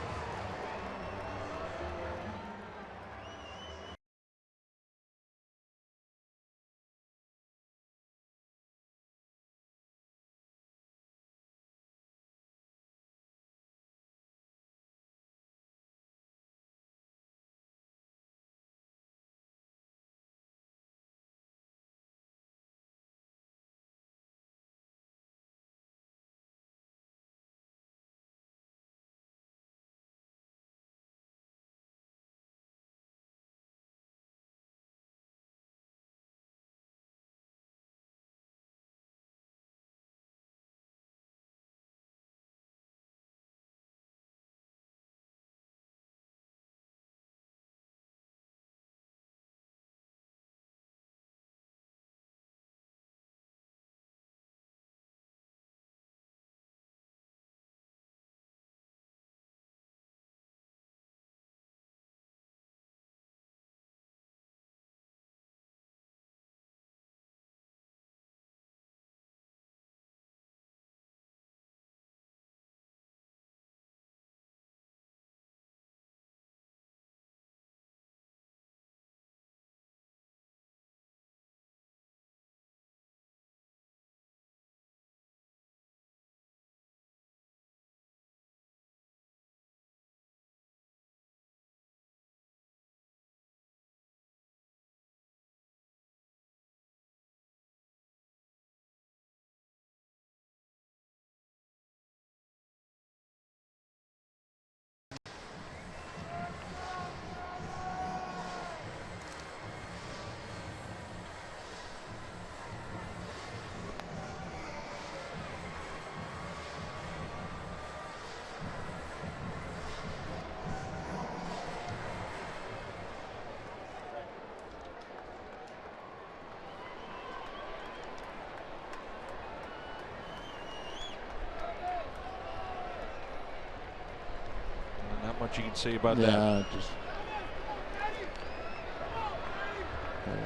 much you can say about that. Yeah, just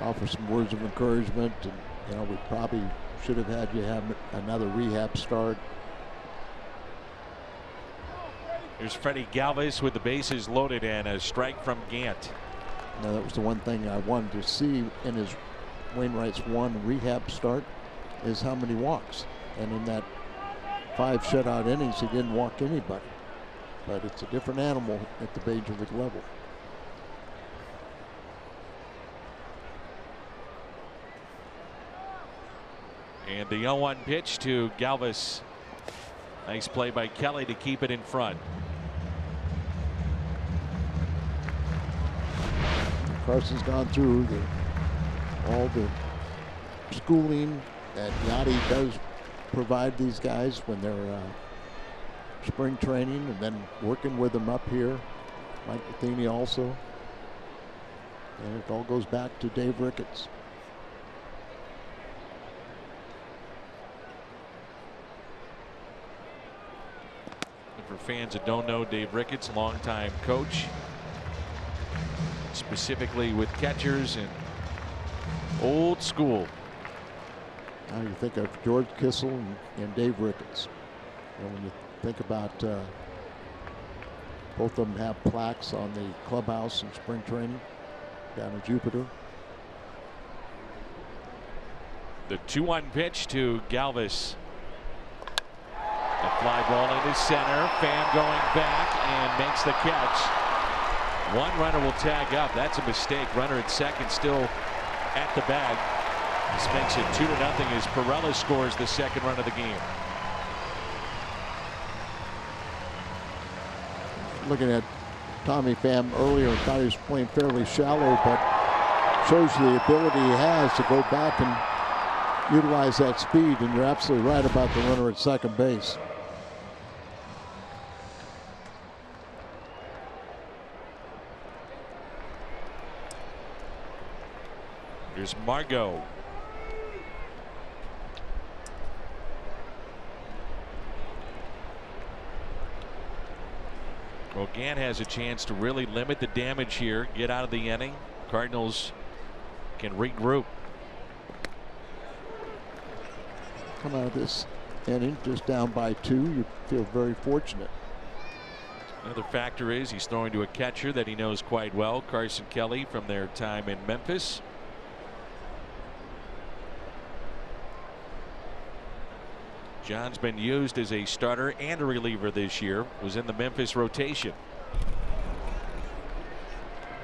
offer some words of encouragement, and you know, we probably should have had you have another rehab start. Here's Freddie Galvis with the bases loaded and a strike from Gant. Now, that was the one thing I wanted to see in his Wainwright's one rehab start, is how many walks. And in that 5 shutout innings, he didn't walk anybody. But it's a different animal at the major league level. And the 0-1 pitch to Galvis. Nice play by Kelly to keep it in front. Carson's gone through all the schooling that Yachty does provide these guys when they're spring training, and then working with them up here. Mike Matheny also. And it all goes back to Dave Ricketts. For fans that don't know, Dave Ricketts, longtime coach, specifically with catchers and old school. Now you think of George Kissel and Dave Ricketts. You know, when you think about both of them have plaques on the clubhouse in spring training down in Jupiter. The 2-1 pitch to Galvis. A fly ball into center. Pham going back and makes the catch. One runner will tag up. That's a mistake. Runner at second still at the bag. This makes it 2-0 as Pirela scores the second run of the game. Looking at Tommy Pham earlier, I thought he was playing fairly shallow, but shows you the ability he has to go back and utilize that speed. And you're absolutely right about the runner at second base. Here's Margot. Well, Gant has a chance to really limit the damage here, get out of the inning. Cardinals can regroup. Come out of this inning just down by 2. You feel very fortunate. Another factor is he's throwing to a catcher that he knows quite well, Carson Kelly, from their time in Memphis. John's been used as a starter and a reliever this year, was in the Memphis rotation.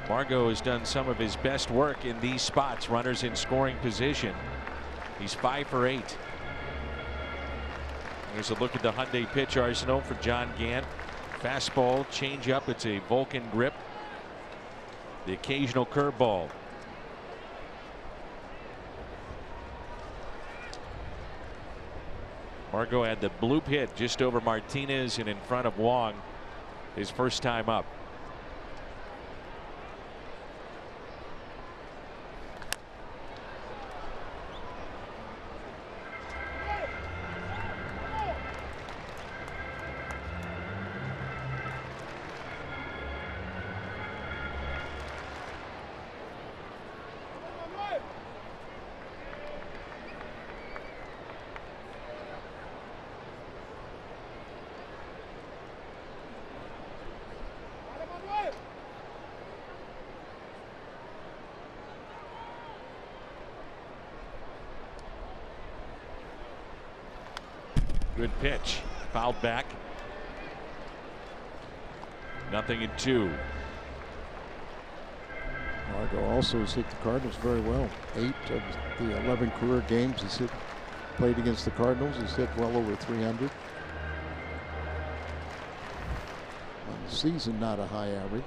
Margot has done some of his best work in these spots, runners in scoring position. He's 5 for 8. Here's a look at the Hyundai pitch arsenal for John Gant. Fastball, changeup, it's a Vulcan grip. The occasional curveball. Margot had the bloop hit just over Martinez and in front of Wong his first time up. Good pitch. Fouled back. 0-2. Margot also has hit the Cardinals very well. 8 of the 11 career games he's played against the Cardinals. He's hit well over 300. On the season, not a high average.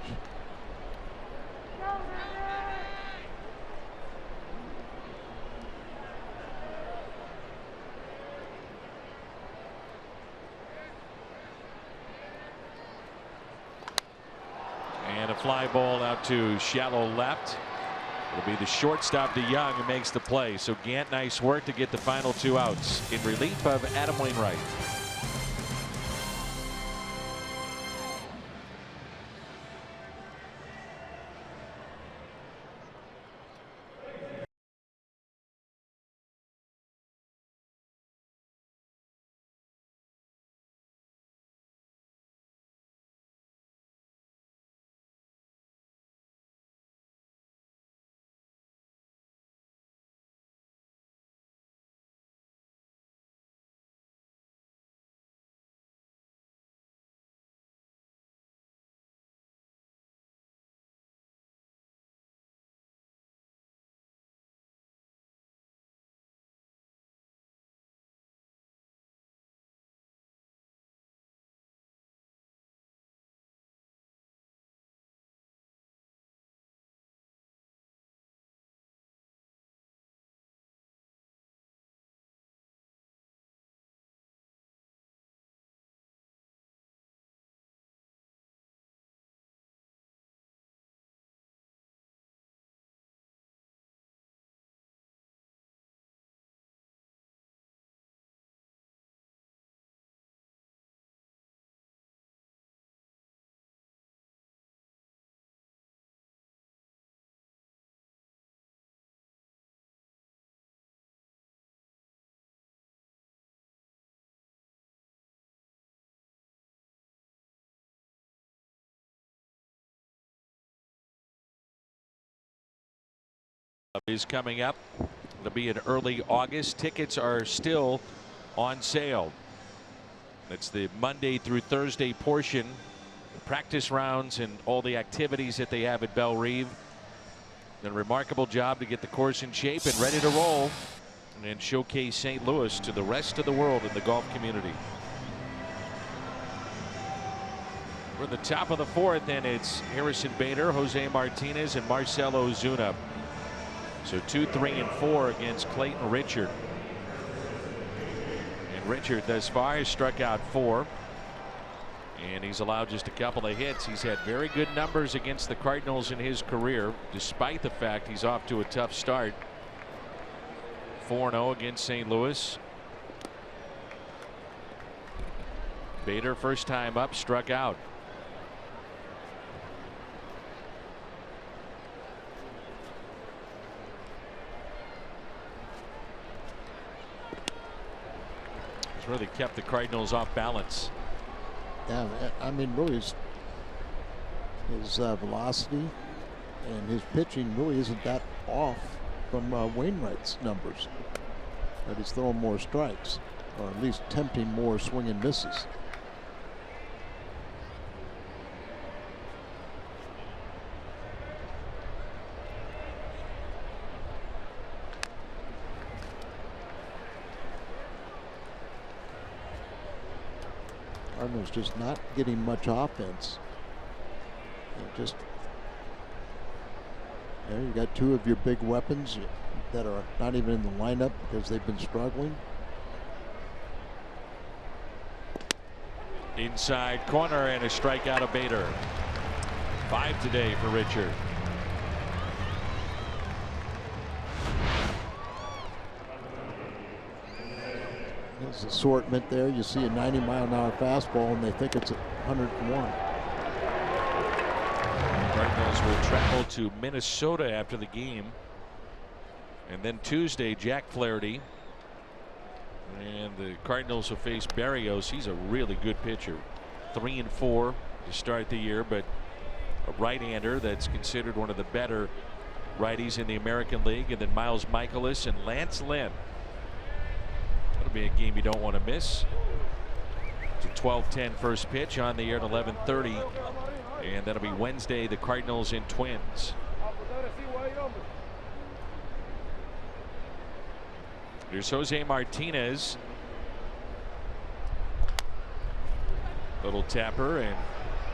Fly ball out to shallow left. It'll be the shortstop DeYoung who makes the play. So Gant, nice work to get the final 2 outs in relief of Adam Wainwright. is coming up. It'll be in early August. Tickets are still on sale. It's the Monday through Thursday portion. The practice rounds and all the activities that they have at Belle Reve. Done a remarkable job to get the course in shape and ready to roll and showcase St. Louis to the rest of the world in the golf community. We're at the top of the fourth, and it's Harrison Bader, Jose Martinez, and Marcell Ozuna. So 2, 3, and 4 against Clayton Richard. And Richard thus far has struck out 4. And he's allowed just a couple of hits. He's had very good numbers against the Cardinals in his career, despite the fact he's off to a tough start. 4-0 against St. Louis. Bader, first time up, struck out. He's really kept the Cardinals off balance. Yeah, I mean, really, his velocity and his pitching really isn't that off from Wainwright's numbers. But he's throwing more strikes, or at least attempting more swing and misses. Cardinals just not getting much offense. Just there, you got 2 of your big weapons that are not even in the lineup because they've been struggling. Inside corner and a strikeout of Bader. 5 today for Richard. His assortment there. You see a 90-mile-an-hour fastball, and they think it's 101. Cardinals will travel to Minnesota after the game. And then Tuesday, Jack Flaherty. And the Cardinals will face Berrios. He's a really good pitcher. 3 and 4 to start the year, but a right-hander that's considered one of the better righties in the American League. And then Miles Michaelis and Lance Lynn. That'll be a game you don't want to miss. It's a 12:10 first pitch on the air at 11:30. And that'll be Wednesday, the Cardinals and Twins. Here's Jose Martinez. Little tapper, and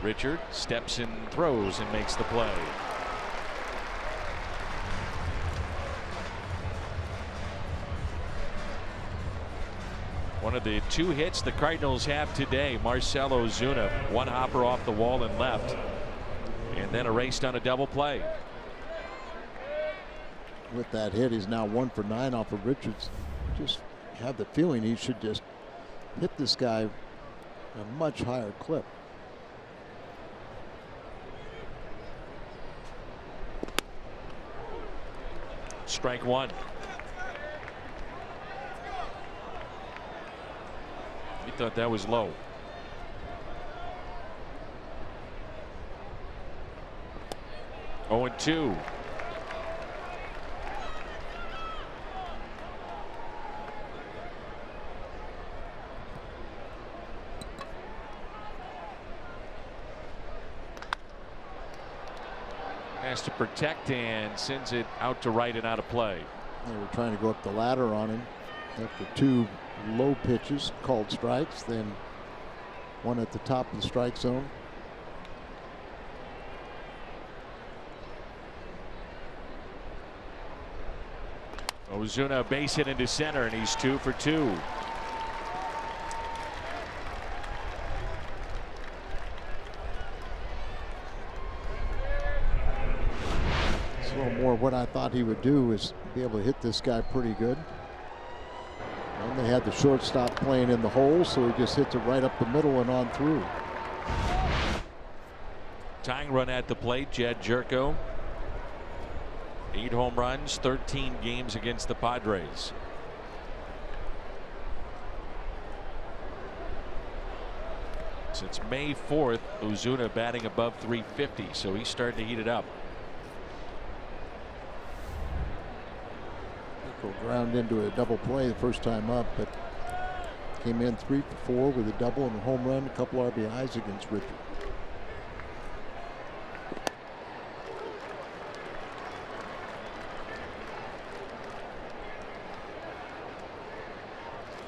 Richard steps and throws and makes the play. One of the 2 hits the Cardinals have today, Marcell Ozuna, 1 hopper off the wall and left, and then erased on a double play. With that hit, he's now 1 for 9 off of Richards. Just have the feeling he should just hit this guy at a much higher clip. Strike 1. He thought that was low. Oh, and 2. Has to protect and sends it out to right and out of play. They were trying to go up the ladder on him after 2 low pitches called strikes, then 1 at the top of the strike zone. Ozuna base hit into center, and he's 2 for 2. It's a little more what I thought he would do is be able to hit this guy pretty good. And they had the shortstop playing in the hole, so he just hits it right up the middle and on through. Tying run at the plate, Jed Jerko. 8 home runs, 13 games against the Padres. Since May 4th, Ozuna batting above 350, so he's starting to heat it up. Go ground into a double play the first time up, but came in 3 for 4 with a double and a home run, a couple RBIs against Richard.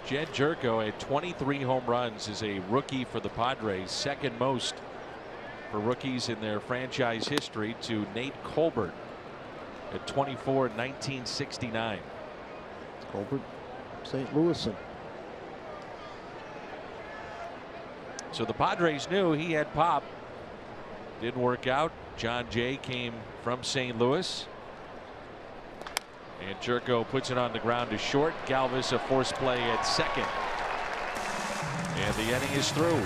Jed Jerko at 23 home runs is a rookie for the Padres, second most for rookies in their franchise history to Nate Colbert at 24 in 1969. Colbert, St. Louisan. So the Padres knew he had pop. Didn't work out. John Jay came from St. Louis. And Jerko puts it on the ground to short. Galvis a force play at second. And the inning is through.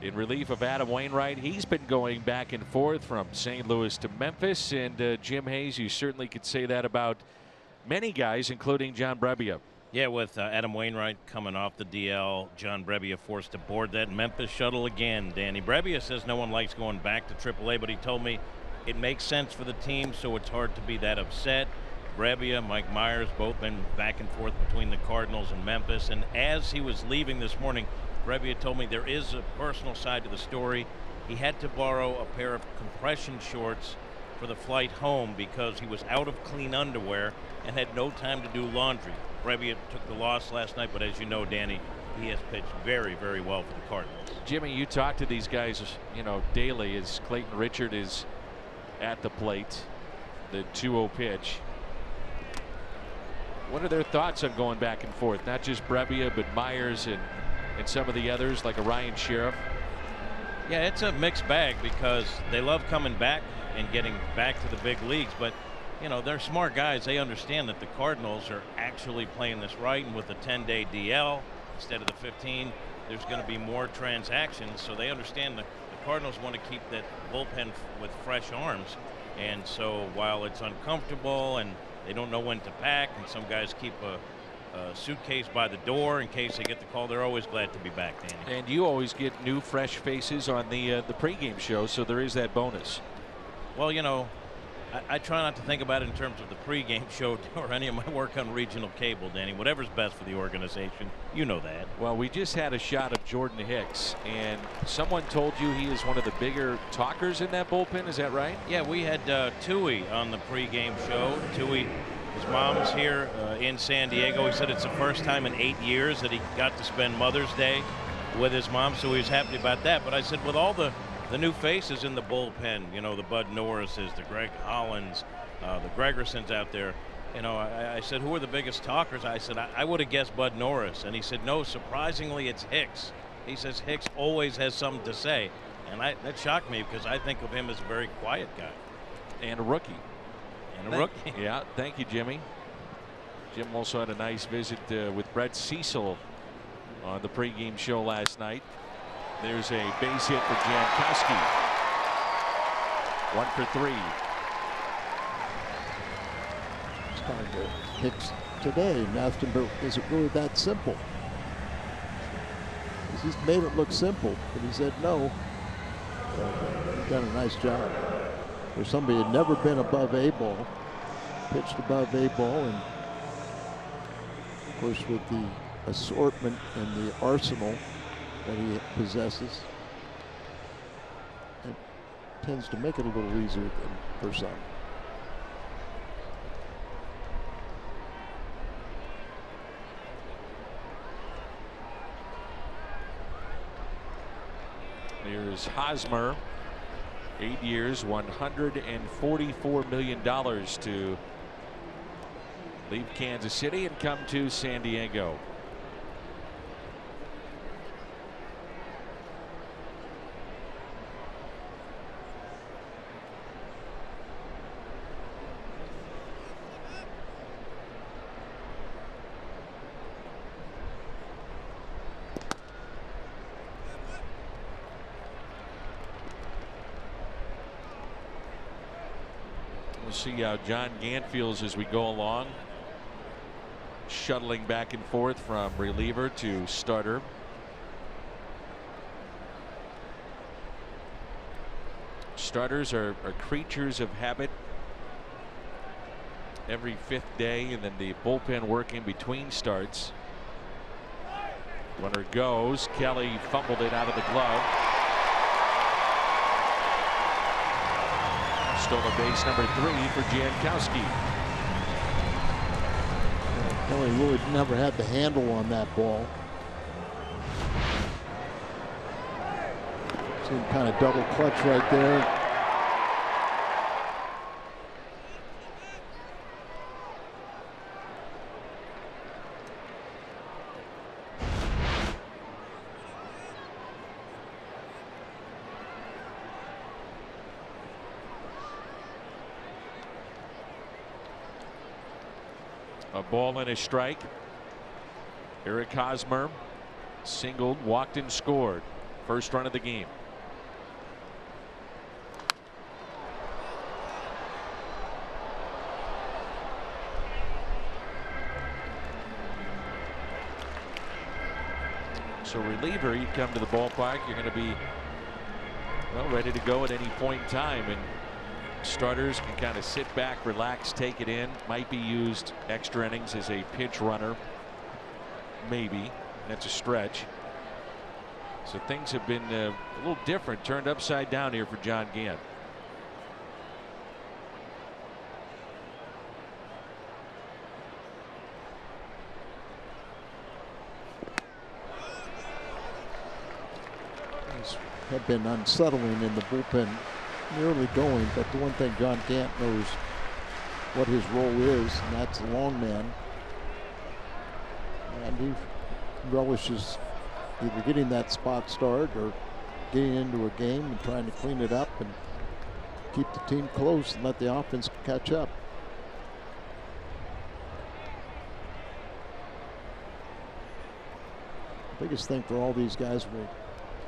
In relief of Adam Wainwright, he's been going back and forth from St. Louis to Memphis. And Jim Hayes, you certainly could say that about many guys, including John Brebbia. Yeah, with Adam Wainwright coming off the DL, John Brebbia forced to board that Memphis shuttle again. Danny Brebbia says no one likes going back to AAA, but he told me it makes sense for the team, so it's hard to be that upset. Brebbia, Mike Myers, both been back and forth between the Cardinals and Memphis. And as he was leaving this morning, Brebbia told me there is a personal side to the story. He had to borrow a pair of compression shorts for the flight home because he was out of clean underwear and had no time to do laundry. Brebbia took the loss last night, but as you know, Danny, he has pitched very, very well for the Cardinals. Jimmy, you talk to these guys, daily as Clayton Richard is at the plate. The 2-0 pitch. What are their thoughts on going back and forth? Not just Brebbia, but Myers and some of the others like a Ryan Sheriff. Yeah, it's a mixed bag because they love coming back and getting back to the big leagues, but they're smart guys. They understand that the Cardinals are actually playing this right, and with a 10-day DL instead of the 15, there's going to be more transactions. So they understand the Cardinals want to keep that bullpen with fresh arms. And so while it's uncomfortable and they don't know when to pack, and some guys keep a suitcase by the door in case they get the call, they're always glad to be back, Danny. And you always get new, fresh faces on the pregame show, so there is that bonus. Well, I try not to think about it in terms of the pregame show or any of my work on regional cable, Danny. Whatever's best for the organization, you know that. Well, we just had a shot of Jordan Hicks, and someone told you he is one of the bigger talkers in that bullpen. Is that right? Yeah, we had Tui on the pregame show. Tui, his mom's here in San Diego. He said it's the first time in 8 years that he got to spend Mother's Day with his mom, so he was happy about that. But I said, with all the new faces in the bullpen, the Bud Norrises, the Greg Hollands, the Gregersons out there, I said, who are the biggest talkers? I said, I would have guessed Bud Norris. And he said, no, surprisingly, it's Hicks. He says Hicks always has something to say. And that shocked me because I think of him as a very quiet guy. And a rookie. And a rookie. Yeah, thank you, Jimmy. Jim also had a nice visit with Brett Cecil on the pregame show last night. There's a base hit for Jankowski. 1 for 3. Starting to hits today and asked him, but is it really that simple? He's made it look simple, but he said no. He's done a nice job. For somebody who had never been above A ball, pitched above A ball, and of course with the assortment and the arsenal that he possesses, it tends to make it a little easier than for some. Here's Hosmer, 8 years, $144 million to leave Kansas City and come to San Diego. We'll see how John Gant feels as we go along, shuttling back and forth from reliever to starter. Starters are creatures of habit. Every 5th day, and then the bullpen working between starts. Runner goes. Kelly fumbled it out of the glove. Stolen base number 3 for Jankowski. Kelly really never had the handle on that ball. Seemed kind of double clutch right there. A ball and a strike. Eric Hosmer singled, walked, and scored. First run of the game. So reliever, you come to the ballpark, you're going to be ready to go at any point in time, and starters can kind of sit back, relax, take it in. Might be used extra innings as a pinch runner, maybe. That's a stretch. So things have been a little different, turned upside down here for John Gant. Have been unsettling in the bullpen nearly going, but the one thing John Gant knows what his role is, and that's the long man, and he relishes either getting that spot start or getting into a game and trying to clean it up and keep the team close and let the offense catch up. The biggest thing for all these guys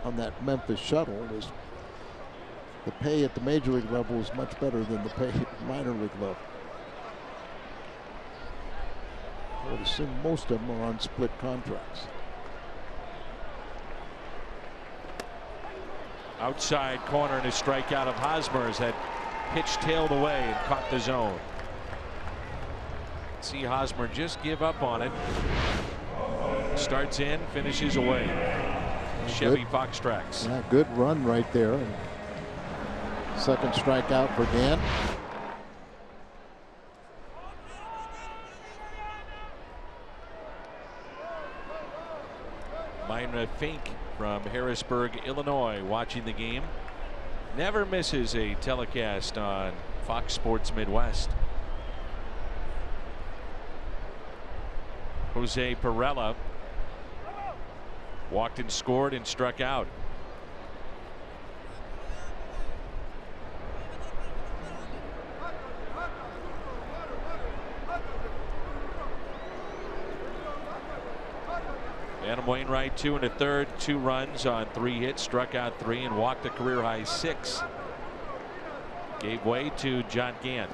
on that Memphis shuttle is the pay at the major league level is much better than the pay at minor league level. I would assume most of them are on split contracts. Outside corner and a strikeout of Hosmer as that pitch tailed away and caught the zone. See Hosmer just give up on it. Starts in, finishes away. Chevy Fox tracks. Yeah, good run right there. And second strikeout for Gant. Myra Fink from Harrisburg, Illinois, watching the game. Never misses a telecast on Fox Sports Midwest. Jose Perella walked and scored and struck out. Adam Wainwright 2 1/3, 2 runs on 3 hits, struck out 3 and walked a career high 6. Gave way to John Gant.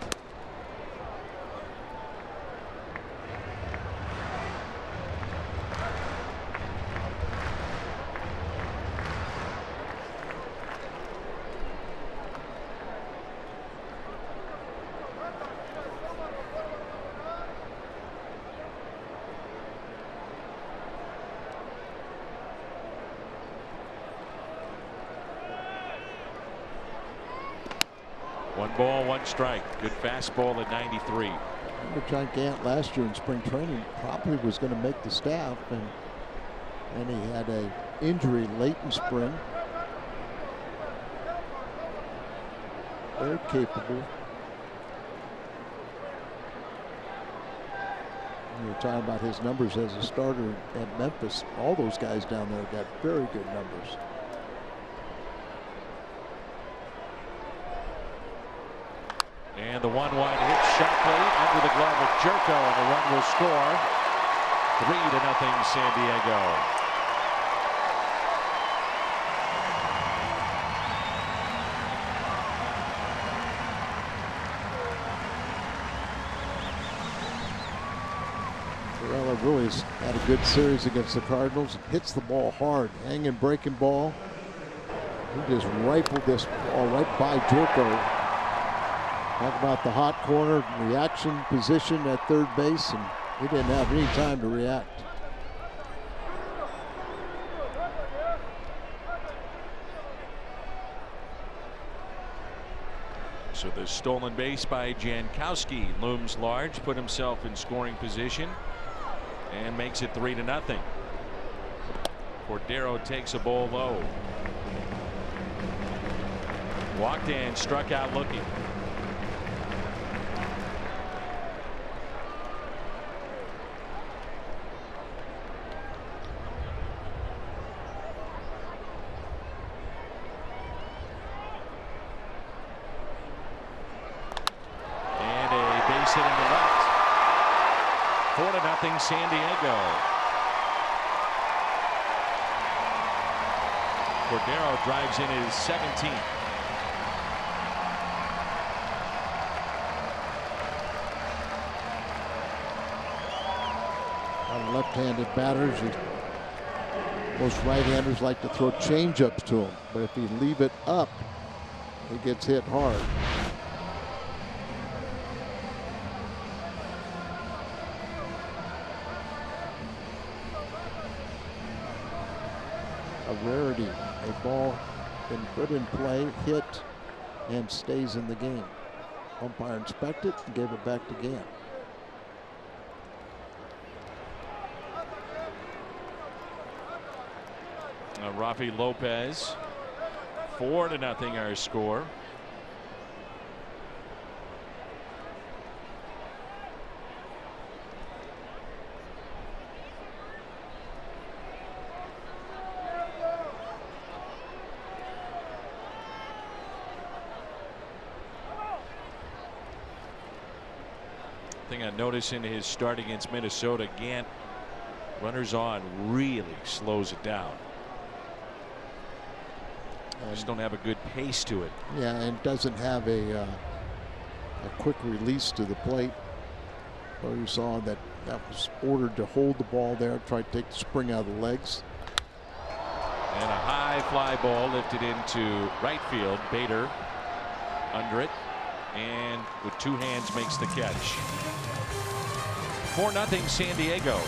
One ball, 1 strike. Good fastball at 93. Remember John Gant last year in spring training probably was going to make the staff, and he had a injury late in spring. Very capable. You were talking about his numbers as a starter at Memphis. All those guys down there got very good numbers. And the 1 wide hit sharply under the glove of Jerko, and the run will score. 3-0 San Diego. Varela really has had a good series against the Cardinals. Hits the ball hard, hanging, breaking ball. He just rifled this ball right by Jerko. Talk about the hot corner reaction position at third base, and he didn't have any time to react. So the stolen base by Jankowski looms large, put himself in scoring position, and makes it 3-0. Cordero takes a ball low. Walked in, struck out looking. Hit in the left. 4-0 San Diego. Cordero drives in his 17th. On left-handed batters, most right-handers like to throw change-ups to him, but if you leave it up, he gets hit hard. A rarity. A ball been put in play, hit, and stays in the game. Umpire inspected and gave it back to Gant. Rafi Lopez, 4-0 our score. Thing I noticed in his start against Minnesota, Gant, runners on, really slows it down. Just don't have a good pace to it. Yeah, and doesn't have a quick release to the plate. So you saw that was ordered to hold the ball there, try to take the spring out of the legs. And a high fly ball lifted into right field. Bader under it, and with 2 hands makes the catch. 4-0 San Diego.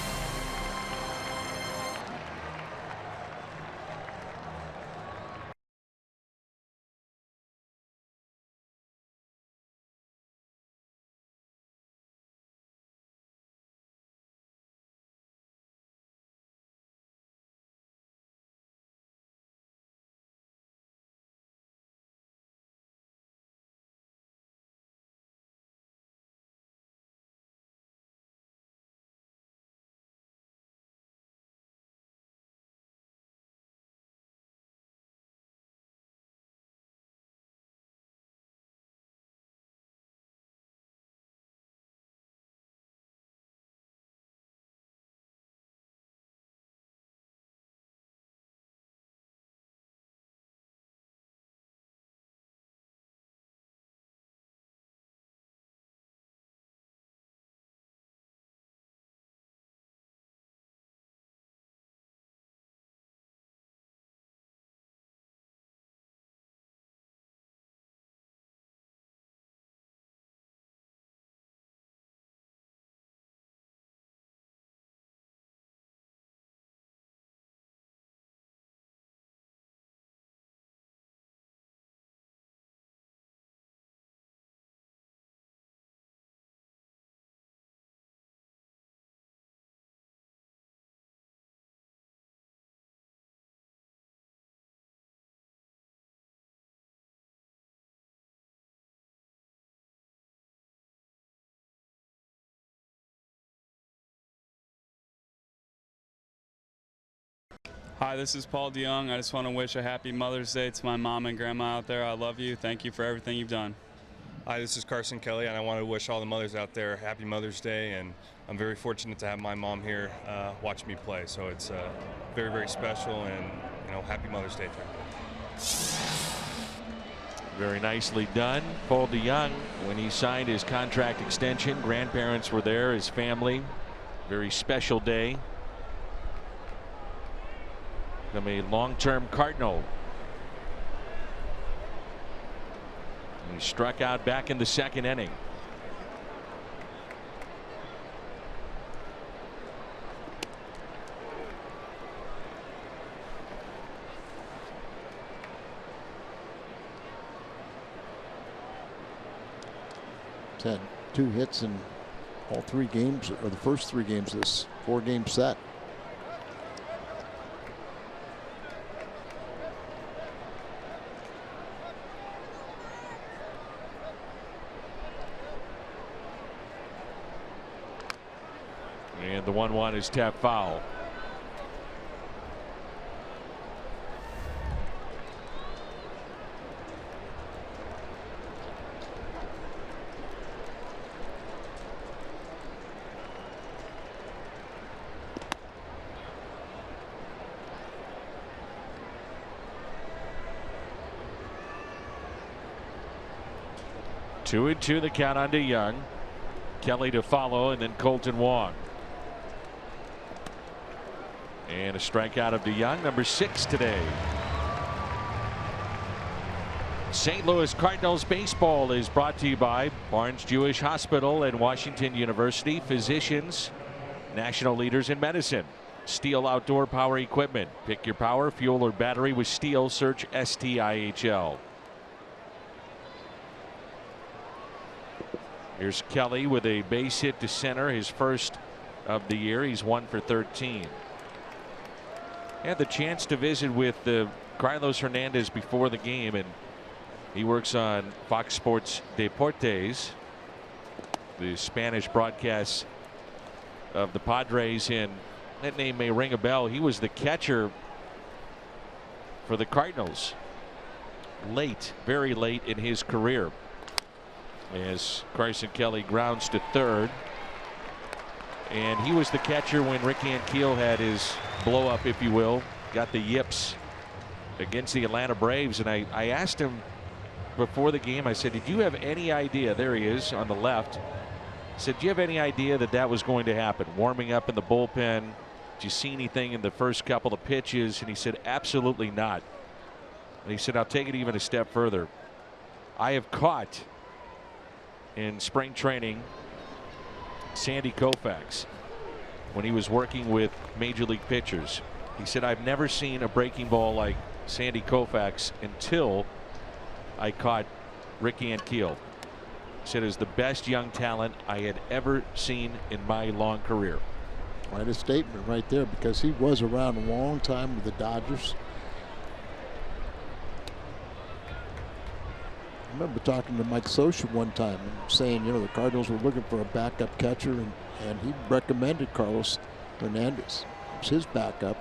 Hi, this is Paul DeYoung. I just want to wish a happy Mother's Day to my mom and grandma out there. I love you. Thank you for everything you've done. Hi, this is Carson Kelly, and I want to wish all the mothers out there happy Mother's Day. And I'm very fortunate to have my mom here watch me play. So it's very, very special, and happy Mother's Day to her. Very nicely done. Paul DeYoung, when he signed his contract extension, grandparents were there, his family. Very special day. Become a long-term Cardinal. He struck out back in the second inning. He's had 2 hits in all 3 games, or the first 3 games of this 4-game set. And the 1-1 is tapped foul. Two and two, the count on DeYoung. Kelly to follow, and then Colton Wong. And a strikeout of DeYoung, number 6 today. St. Louis Cardinals baseball is brought to you by Barnes Jewish Hospital and Washington University. Physicians, national leaders in medicine. Steel outdoor power equipment. Pick your power, fuel, or battery with Steel. Search STIHL. Here's Kelly with a base hit to center, his first of the year. He's 1 for 13. Had the chance to visit with Carlos Hernandez before the game, and he works on Fox Sports Deportes, the Spanish broadcast of the Padres, and that name may ring a bell. He was the catcher for the Cardinals late, very late in his career, as Carson Kelly grounds to third. And he was the catcher when Rick Ankiel had his blow up, if you will, got the yips against the Atlanta Braves. And I asked him before the game, I said, did you have any idea? There he is on the left. I said, do you have any idea that that was going to happen? Warming up in the bullpen. Did you see anything in the first couple of pitches? And he said, absolutely not. And he said, I'll take it even a step further. I have caught in spring training Sandy Koufax when he was working with major league pitchers. He said, I've never seen a breaking ball like Sandy Koufax until I caught Rick Ankiel. He said it was the best young talent I had ever seen in my long career. Quite a statement right there, because he was around a long time with the Dodgers. I remember talking to Mike Scioscia one time and saying, the Cardinals were looking for a backup catcher, and he recommended Carlos Hernandez. It was his backup.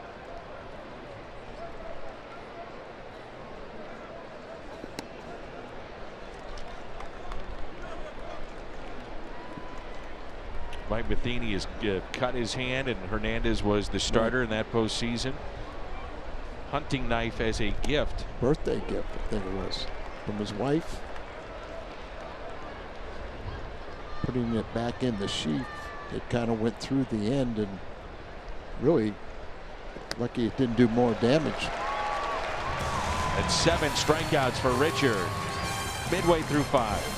Mike Matheny has cut his hand, and Hernandez was the starter in that postseason. Hunting knife as a gift. Birthday gift, I think it was, from his wife. Putting it back in the sheath, it kind of went through the end, and really lucky it didn't do more damage. And 7 strikeouts for Richard midway through 5.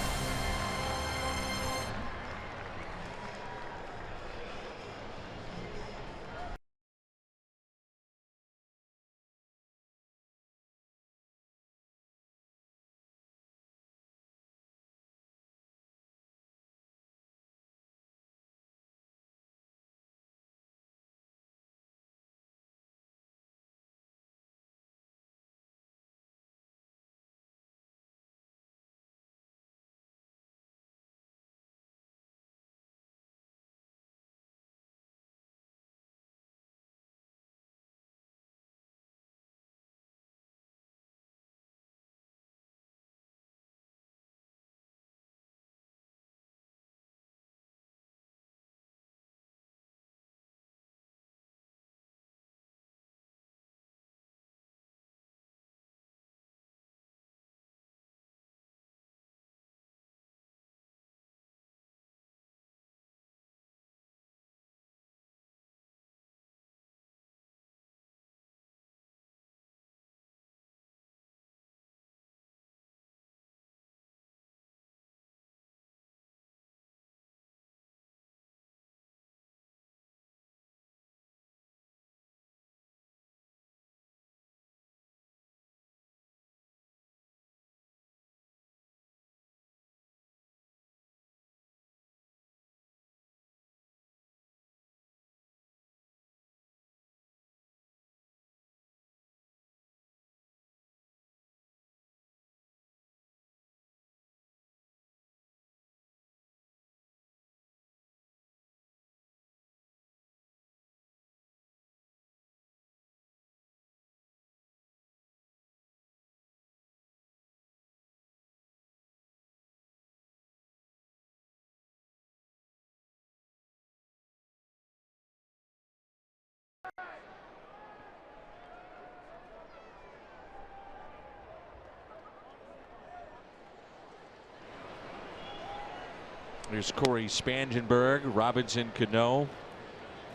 There's Corey Spangenberg, Robinson Cano,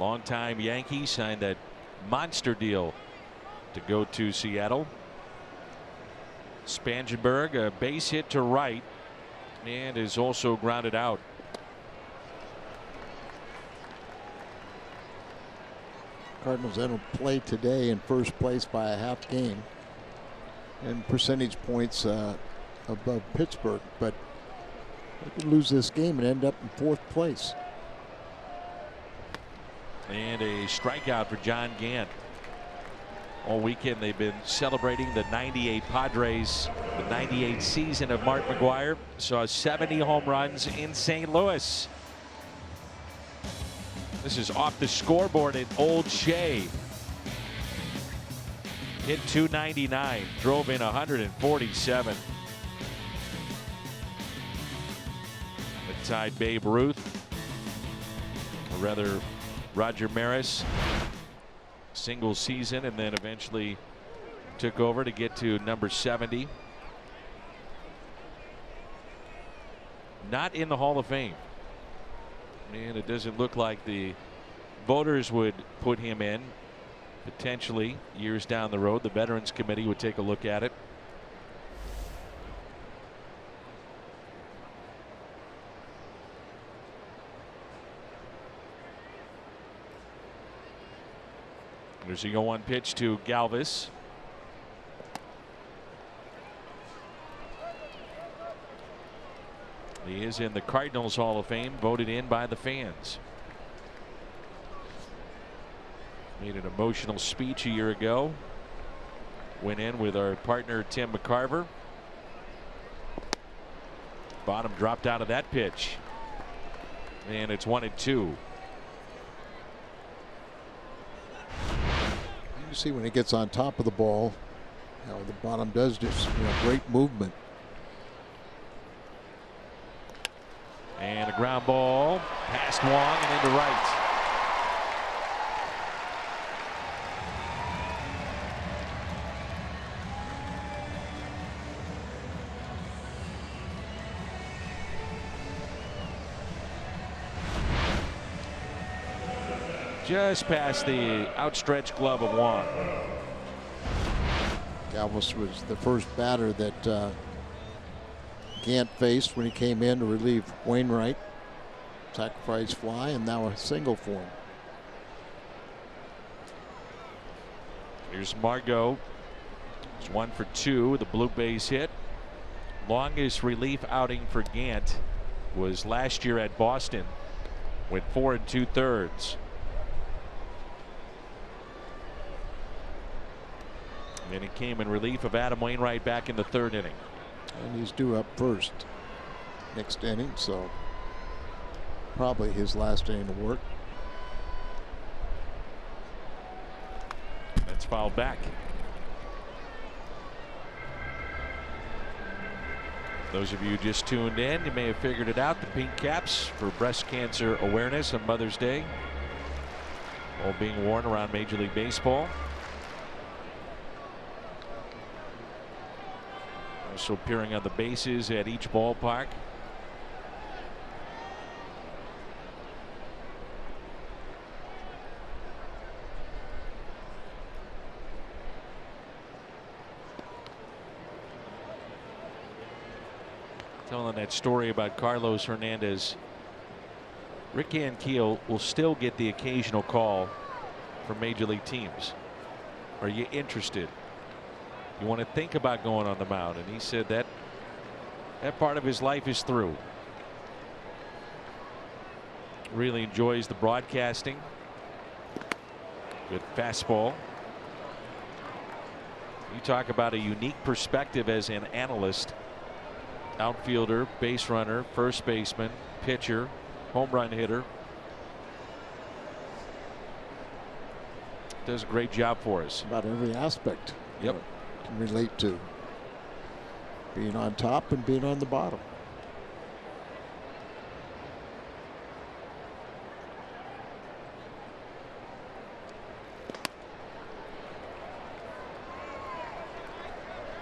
longtime Yankee, signed that monster deal to go to Seattle. Spangenberg, a base hit to right, and is also grounded out. Cardinals enter play today in first place by a half game and percentage points above Pittsburgh, but they could lose this game and end up in fourth place. And a strikeout for John Gant. All weekend they've been celebrating the '98 Padres, the '98 season of Mark McGwire. Saw 70 home runs in St. Louis. This is off the scoreboard at Old Shea. Hit 299, drove in 147. It tied Babe Ruth, or rather Roger Maris, single season, and then eventually took over to get to number 70. Not in the Hall of Fame. And it doesn't look like the voters would put him in. Potentially years down the road, the Veterans Committee would take a look at it. There's a 0-1 pitch to Galvis. He is in the Cardinals Hall of Fame, voted in by the fans. Made an emotional speech a year ago. Went in with our partner Tim McCarver. Bottom dropped out of that pitch. And it's 1-2. You see when he gets on top of the ball, the bottom does just great movement. And a ground ball past Wong and into right. Just past the outstretched glove of Wong. Galvis was the first batter that Gant faced when he came in to relieve Wainwright. Sacrifice fly, and now a single for him. Here's Margot. It's 1 for 2 with a blue base hit. Longest relief outing for Gant was last year at Boston. Went 4 2/3. And he came in relief of Adam Wainwright back in the 3rd inning. And he's due up first next inning, so probably his last inning of work. That's fouled back. Those of you just tuned in, you may have figured it out. The pink caps for breast cancer awareness on Mother's Day, all being worn around Major League Baseball. Also appearing on the bases at each ballpark. Telling that story about Carlos Hernandez. Rick Ankiel will still get the occasional call from major league teams. Are you interested? You want to think about going on the mound? And he said that part of his life is through. Really enjoys the broadcasting. Good fastball. You talk about a unique perspective as an analyst. Outfielder, base runner, first baseman, pitcher, home run hitter. Does a great job for us. About every aspect. Yep. Can relate to being on top and being on the bottom.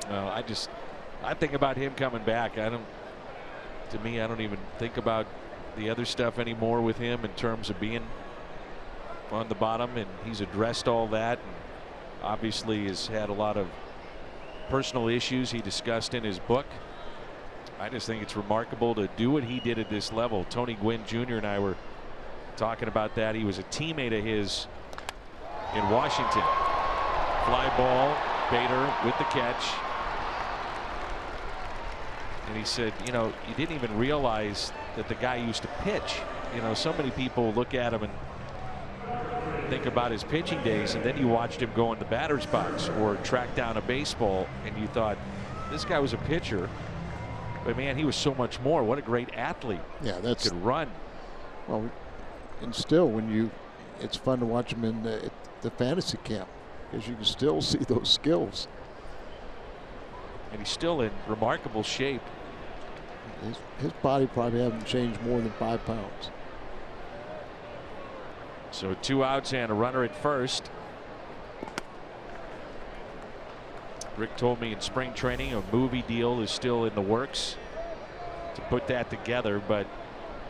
Well, I think about him coming back. To me, I don't even think about the other stuff anymore with him in terms of being on the bottom, and he's addressed all that, and obviously has had a lot of personal issues he discussed in his book. I just think it's remarkable to do what he did at this level. Tony Gwynn Jr. and I were talking about that. He was a teammate of his in Washington. Fly ball, Bader with the catch. And he said, you know, you didn't even realize that the guy used to pitch. You know, so many people look at him and think about his pitching days, and then you watched him go in the batter's box or track down a baseball, and you thought, this guy was a pitcher. But man, he was so much more. What a great athlete. Yeah, that's could run. Well, and still, it's fun to watch him in the fantasy camp, because you can still see those skills. And he's still in remarkable shape. His body probably hasn't changed more than 5 pounds. So 2 outs and a runner at first. Rick told me in spring training a movie deal is still in the works to put that together, but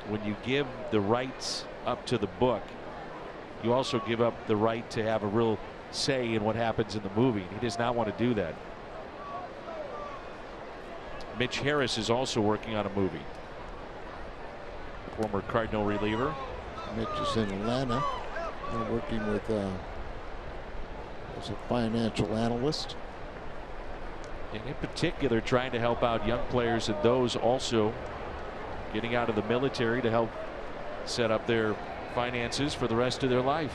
when you give the rights up to the book, you also give up the right to have a real say in what happens in the movie. He does not want to do that. Mitch Harris is also working on a movie. Former Cardinal reliever. Mitch is in Atlanta and working with as a financial analyst. And in particular, trying to help out young players and those also getting out of the military to help set up their finances for the rest of their life.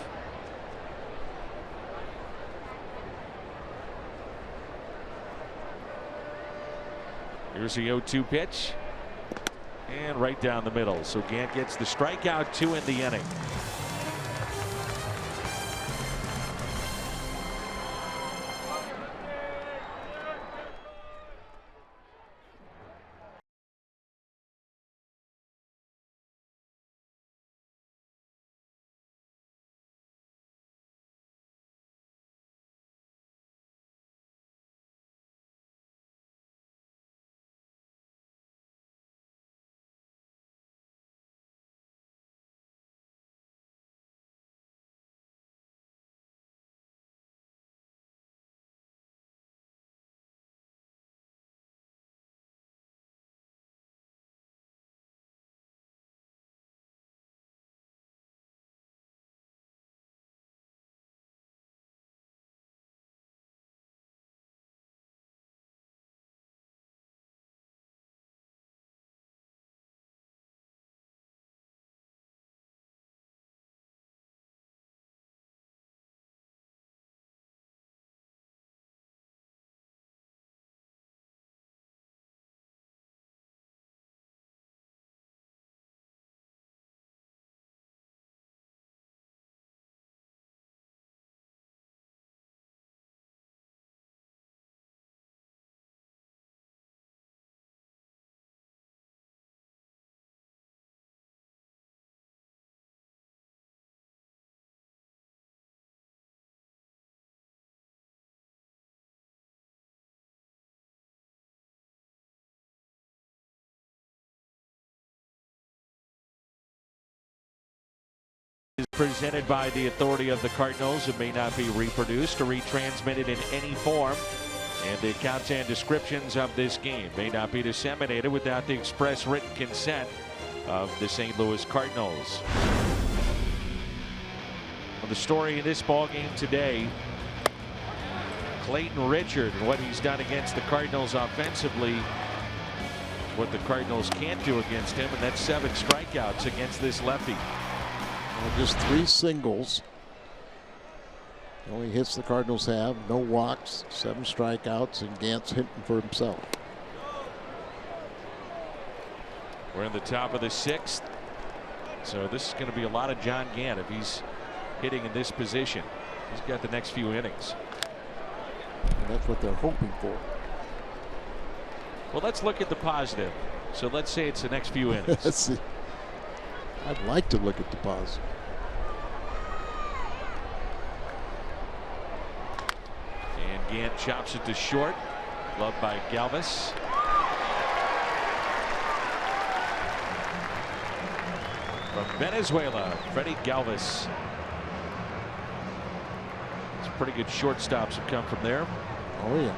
Here's the 0-2 pitch. And right down the middle. So Gant gets the strikeout, 2 in the inning. Is presented by the authority of the Cardinals. It may not be reproduced or retransmitted in any form, and the accounts and descriptions of this game may not be disseminated without the express written consent of the St. Louis Cardinals. Well, the story in this ball game today, Clayton Richard and what he's done against the Cardinals offensively, what the Cardinals can't do against him, and that's 7 strikeouts against this lefty. Well, just 3 singles. The only hits the Cardinals have, no walks, 7 strikeouts, and Gant's hitting for himself. We're in the top of the 6th, so this is going to be a lot of John Gant if he's hitting in this position. He's got the next few innings. And that's what they're hoping for. Well, let's look at the positive. So let's say it's the next few innings. Let's see. I'd like to look at the positive. And Gant chops it to short. Gloved by Galvis. Venezuela, Freddie Galvis. Some pretty good shortstops have come from there. Oh, yeah.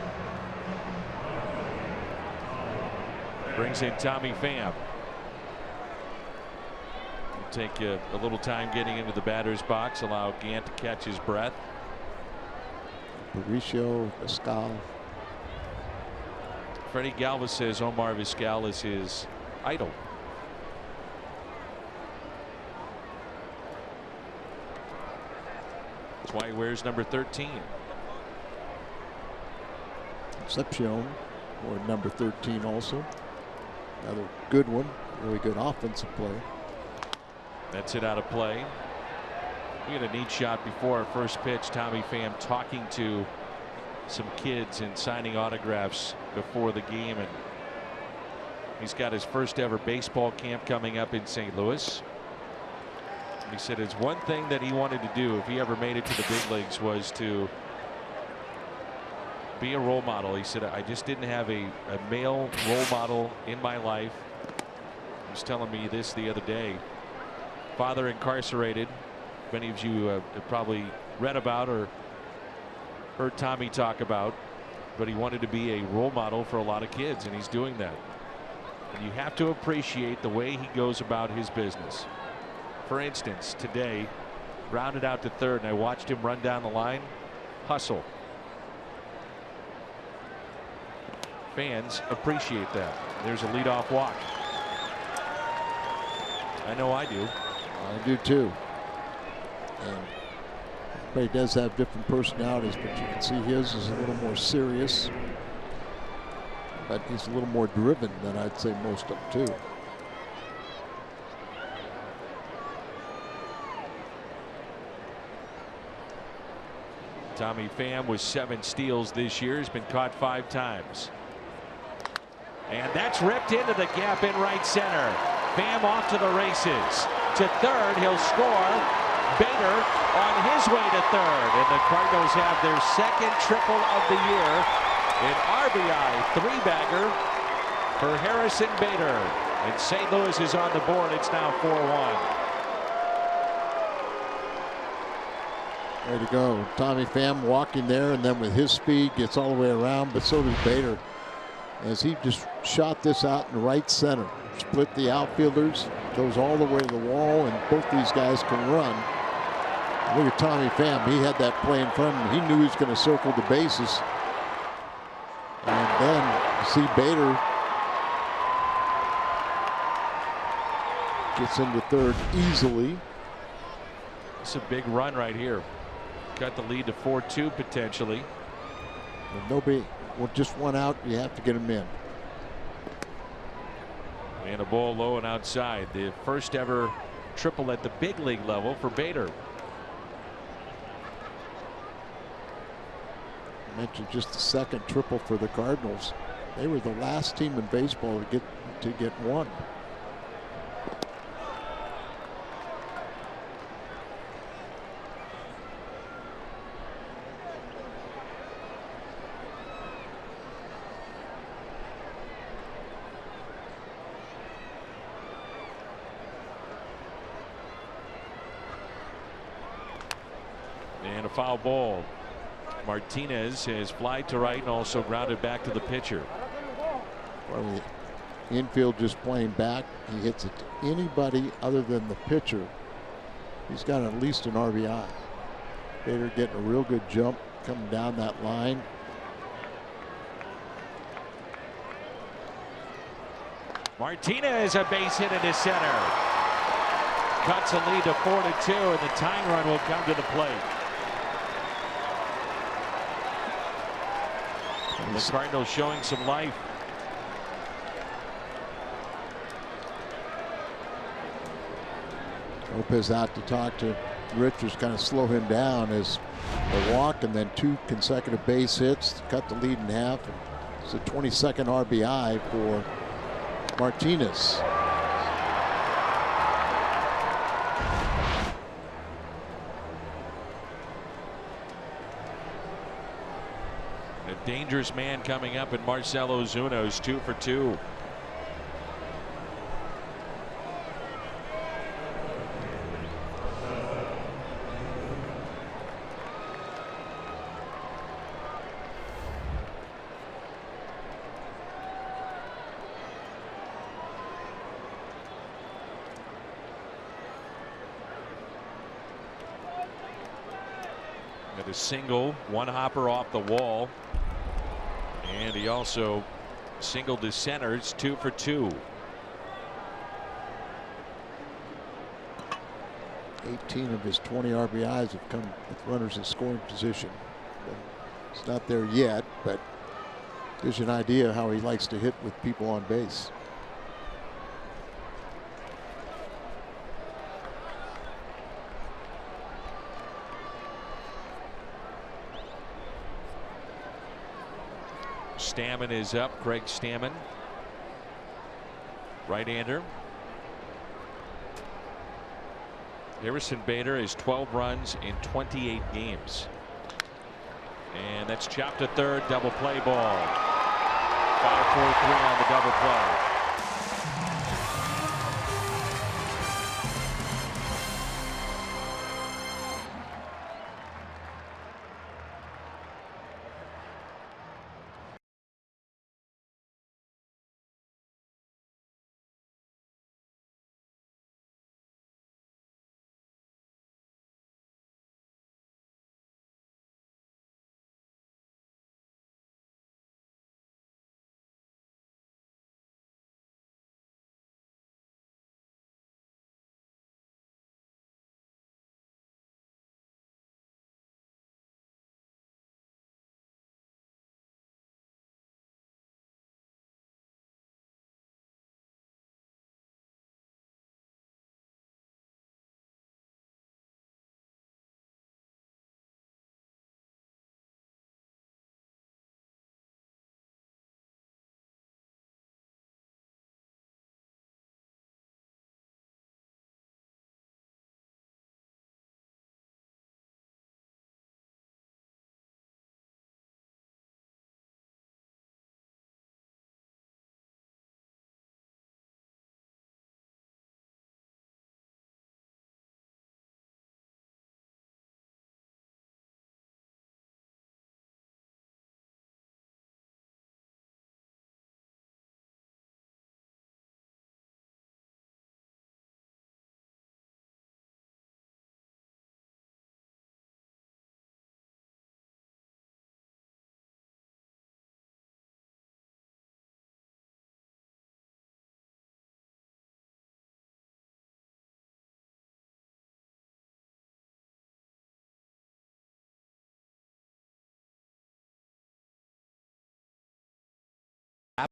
Brings in Tommy Pham. Take a little time getting into the batter's box, allow Gant to catch his breath. Mauricio Vizcal. Freddie Galvis says Omar Vizcal is his idol. That's why he wears number 13. Concepcion wore number 13 also. Another good one. Really good offensive play. That's it out of play. We had a neat shot before our first pitch. Tommy Pham talking to some kids and signing autographs before the game, and he's got his first ever baseball camp coming up in St. Louis. He said it's one thing that he wanted to do if he ever made it to the big leagues was to be a role model. He said, I just didn't have a male role model in my life. He was telling me this the other day. Father incarcerated. Many of you have probably read about or heard Tommy talk about, but he wanted to be a role model for a lot of kids, and he's doing that. And you have to appreciate the way he goes about his business. For instance, today, rounded out to third, and I watched him run down the line. Hustle. Fans appreciate that. There's a leadoff walk. I know I do. I do too. And everybody does have different personalities, but you can see his is a little more serious. But he's a little more driven than I'd say most of them too. Tommy Pham with 7 steals this year. He's been caught 5 times. And that's ripped into the gap in right center. Pham off to the races. To third, he'll score. Bader on his way to third. And the Cardinals have their second triple of the year. An RBI 3-bagger for Harrison Bader. And St. Louis is on the board. It's now 4-1. Way to go. Tommy Pham walking there, and then with his speed gets all the way around, but so does Bader. As he just shot this out in right center. Split the outfielders, goes all the way to the wall, and both these guys can run. Look at Tommy Pham. He had that play in front of him. He knew he was going to circle the bases. And then you see Bader gets into third easily. It's a big run right here. Got the lead to 4-2 potentially. And nobody, well, just one out, you have to get him in. And a ball low and outside. The first ever triple at the big league level for Bader. I mentioned just the second triple for the Cardinals. They were the last team in baseball to get one. And a foul ball. Martinez has flied to right and also grounded back to the pitcher. Well, the infield just playing back. He hits it to anybody other than the pitcher. He's got at least an RBI. Bader getting a real good jump coming down that line. Martinez, a base hit into center. Cuts a lead to 4-2, and the tying run will come to the plate. And the Cardinals showing some life. Lopez out to talk to Richards, kind of slow him down as a walk and then 2 consecutive base hits to cut the lead in half. It's a 22nd RBI for Martinez. A dangerous man coming up in Marcell Ozuna, who's 2 for 2. Got a single, one hopper off the wall. And he also singled his centers, 2 for 2. 18 of his 20 RBIs have come with runners in scoring position. It's not there yet, but gives you an idea how he likes to hit with people on base. Stammen is up. Craig Stammen, right-hander. Harrison Bader is 12 runs in 28 games. And that's chopped to third. Double play ball. 5-4-3 on the double play.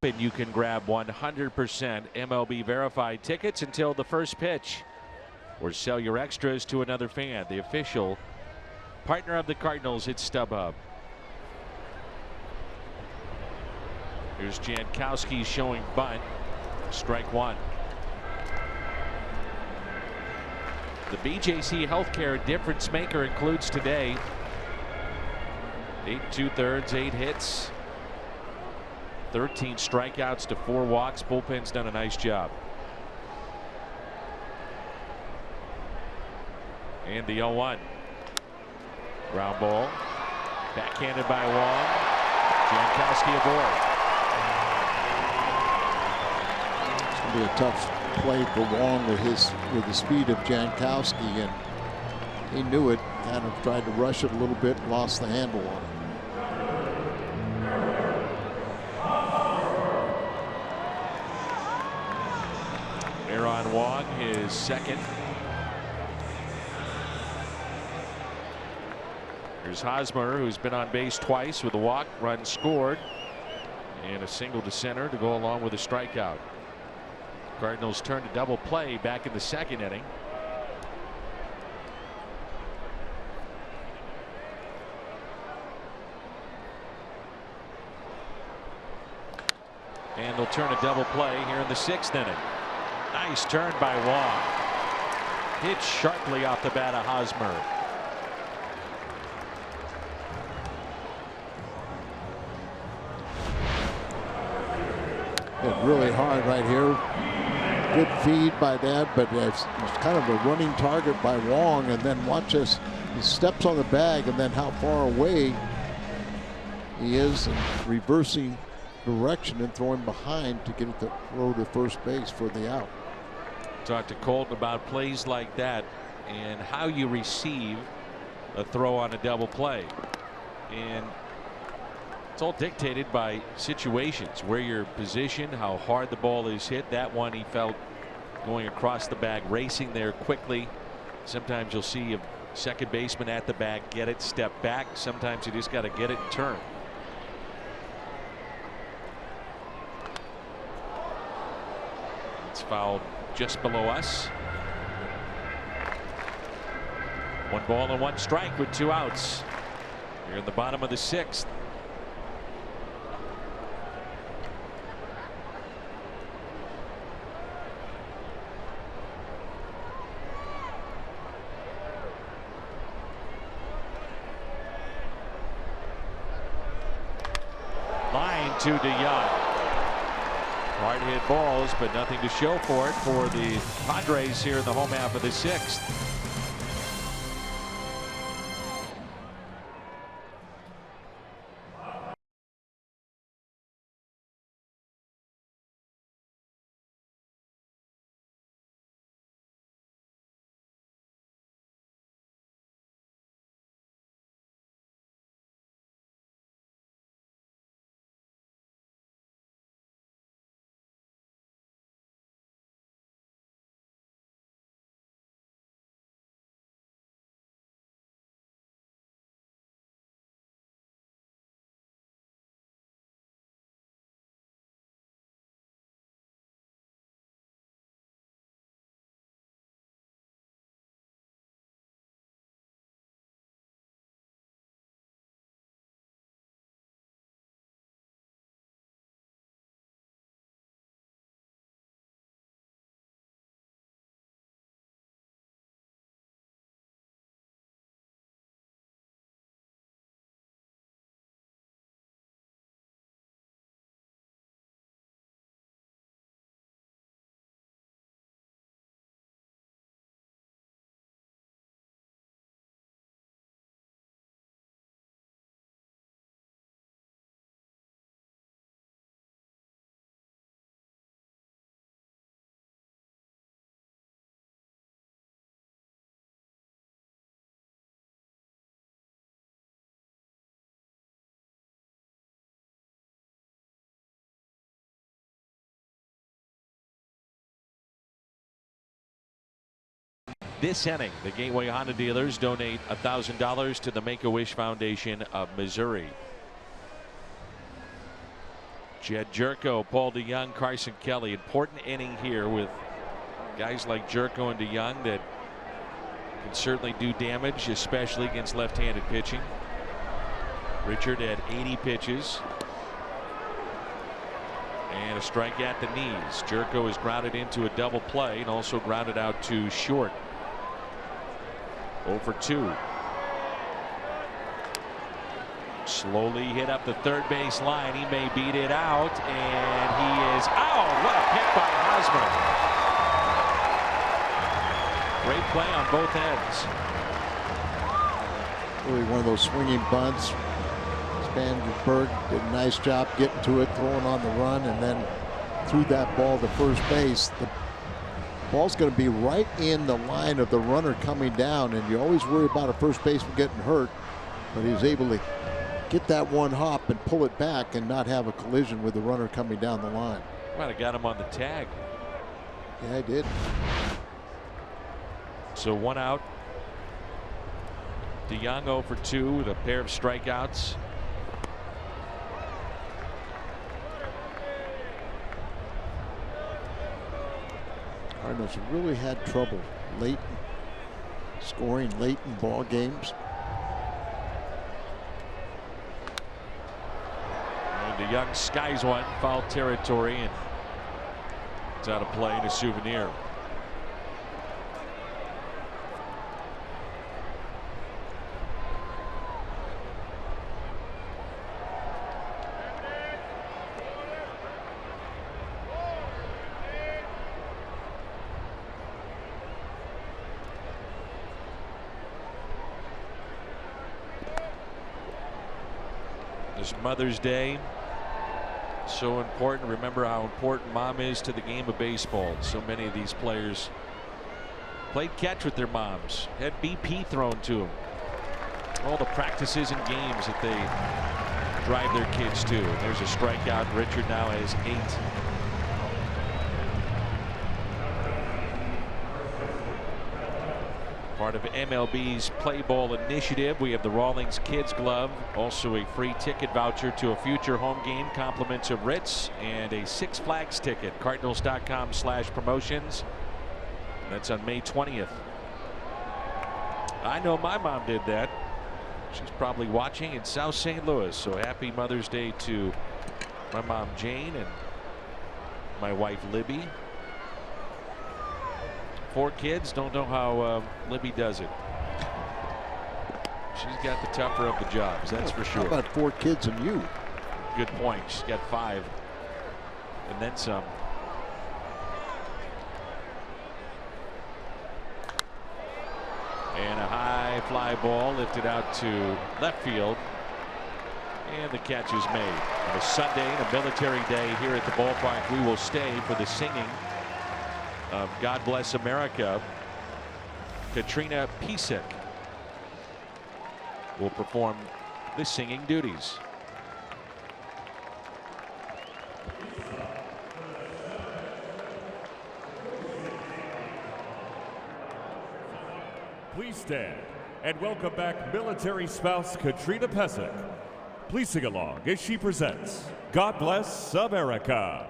And you can grab 100% MLB verified tickets until the first pitch, or sell your extras to another fan. The official partner of the Cardinals at StubHub. Here's Jankowski showing bunt. Strike one. The BJC Healthcare difference maker includes today 8 2/3, 8 hits, 13 strikeouts to 4 walks. Bullpen's done a nice job. And the 0-1. Ground ball. Backhanded by Wong. Jankowski aboard. It's going to be a tough play for Wong with the speed of Jankowski, and he knew it. Kind of tried to rush it a little bit, lost the handle on it. Aaron Wong, his second. Here's Hosmer, who's been on base twice with a walk, run scored, and a single to center to go along with a strikeout. Cardinals turn to double play back in the second inning. And they'll turn to double play here in the sixth inning. Nice turn by Wong. Hit sharply off the bat of Hosmer. Hit really hard right here. Good feed by that, but it's kind of a running target by Wong, and then watch this. He steps on the bag, and then how far away he is, and reversing direction and throwing behind to get it to throw to first base for the out. Talked to Colton about plays like that and how you receive a throw on a double play. And it's all dictated by situations, where you're positioned, how hard the ball is hit. That one he felt going across the bag, racing there quickly. Sometimes you'll see a second baseman at the bag, get it, step back. Sometimes you just got to get it and turn. It's fouled just below us. 1 ball and 1 strike with 2 outs. Here in the bottom of the 6th. Line to DeYoung. Hard hit balls, but nothing to show for it for the Padres here in the home half of the 6th. This inning, the Gateway Honda dealers donate $1,000 to the Make-A-Wish Foundation of Missouri. Jed Jerko, Paul DeYoung, Carson Kelly. Important inning here with guys like Jerko and DeYoung that can certainly do damage, especially against left-handed pitching. Richard had 80 pitches. And a strike at the knees. Jerko is grounded into a double play and also grounded out to short. 0 for 2. Slowly hit up the third base line. He may beat it out, and he is out. What a pick by Hosmer. Great play on both ends. Really one of those swinging bunts. Spangenberg did a nice job getting to it, throwing on the run, and then threw that ball to first base. The ball's going to be right in the line of the runner coming down, and you always worry about a first baseman getting hurt, but he was able to get that one hop and pull it back and not have a collision with the runner coming down the line. Might have got him on the tag. Yeah, I did. So 1 out. DeYoung 0 for 2 with a pair of strikeouts. Cardinals have really had trouble late scoring late in ball games. DeYoung skies one, foul territory, and it's out of play and a souvenir. This Mother's Day, so important. Remember how important mom is to the game of baseball. So many of these players played catch with their moms, had BP thrown to them. all the practices and games that they drive their kids to. And there's a strikeout. Richard now has 8. Part of MLB's Play Ball initiative, we have the Rawlings Kids Glove, also a free ticket voucher to a future home game, compliments of Ritz, and a Six Flags ticket. Cardinals.com/promotions. That's on May 20th. I know my mom did that. She's probably watching in South St. Louis. So happy Mother's Day to my mom Jane and my wife Libby. 4 kids. Don't know how Libby does it. She's got the tougher of the jobs, that's for sure. How about 4 kids and you? Good point. She's got 5 and then some. And a high fly ball lifted out to left field. And the catch is made. On a Sunday and a military day here at the ballpark, we will stay for the singing of God Bless America. Katrina Pisek will perform the singing duties. Please stand and welcome back military spouse Katrina Pisek. Please sing along as she presents God Bless America.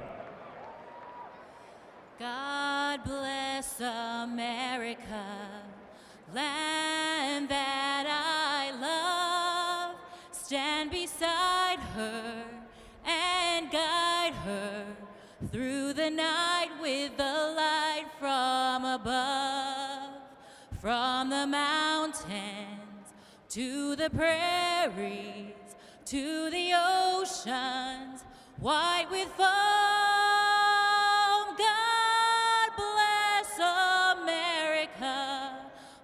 God bless America, land that I love. Stand beside her and guide her through the night with the light from above. From the mountains to the prairies to the oceans white with foam. God bless America,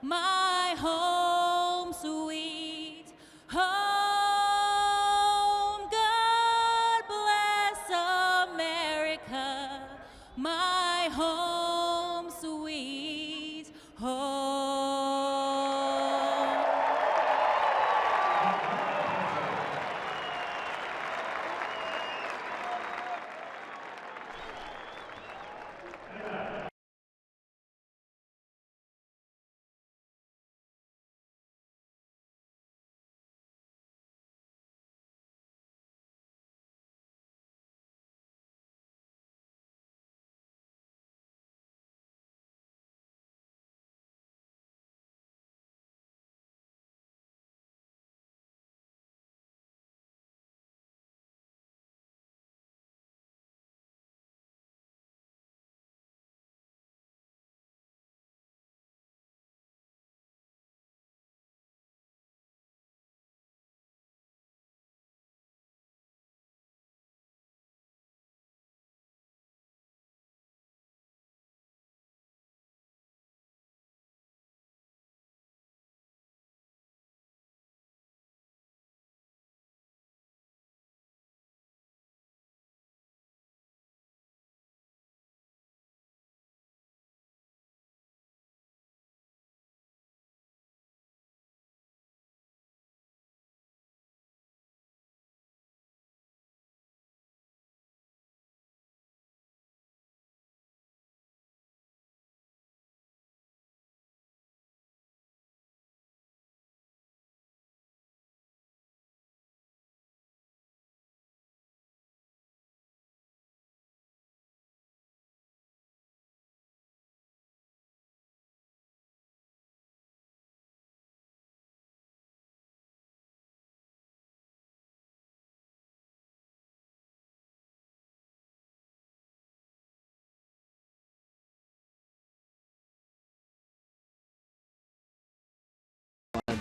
my home sweet home. God bless America, my home sweet home.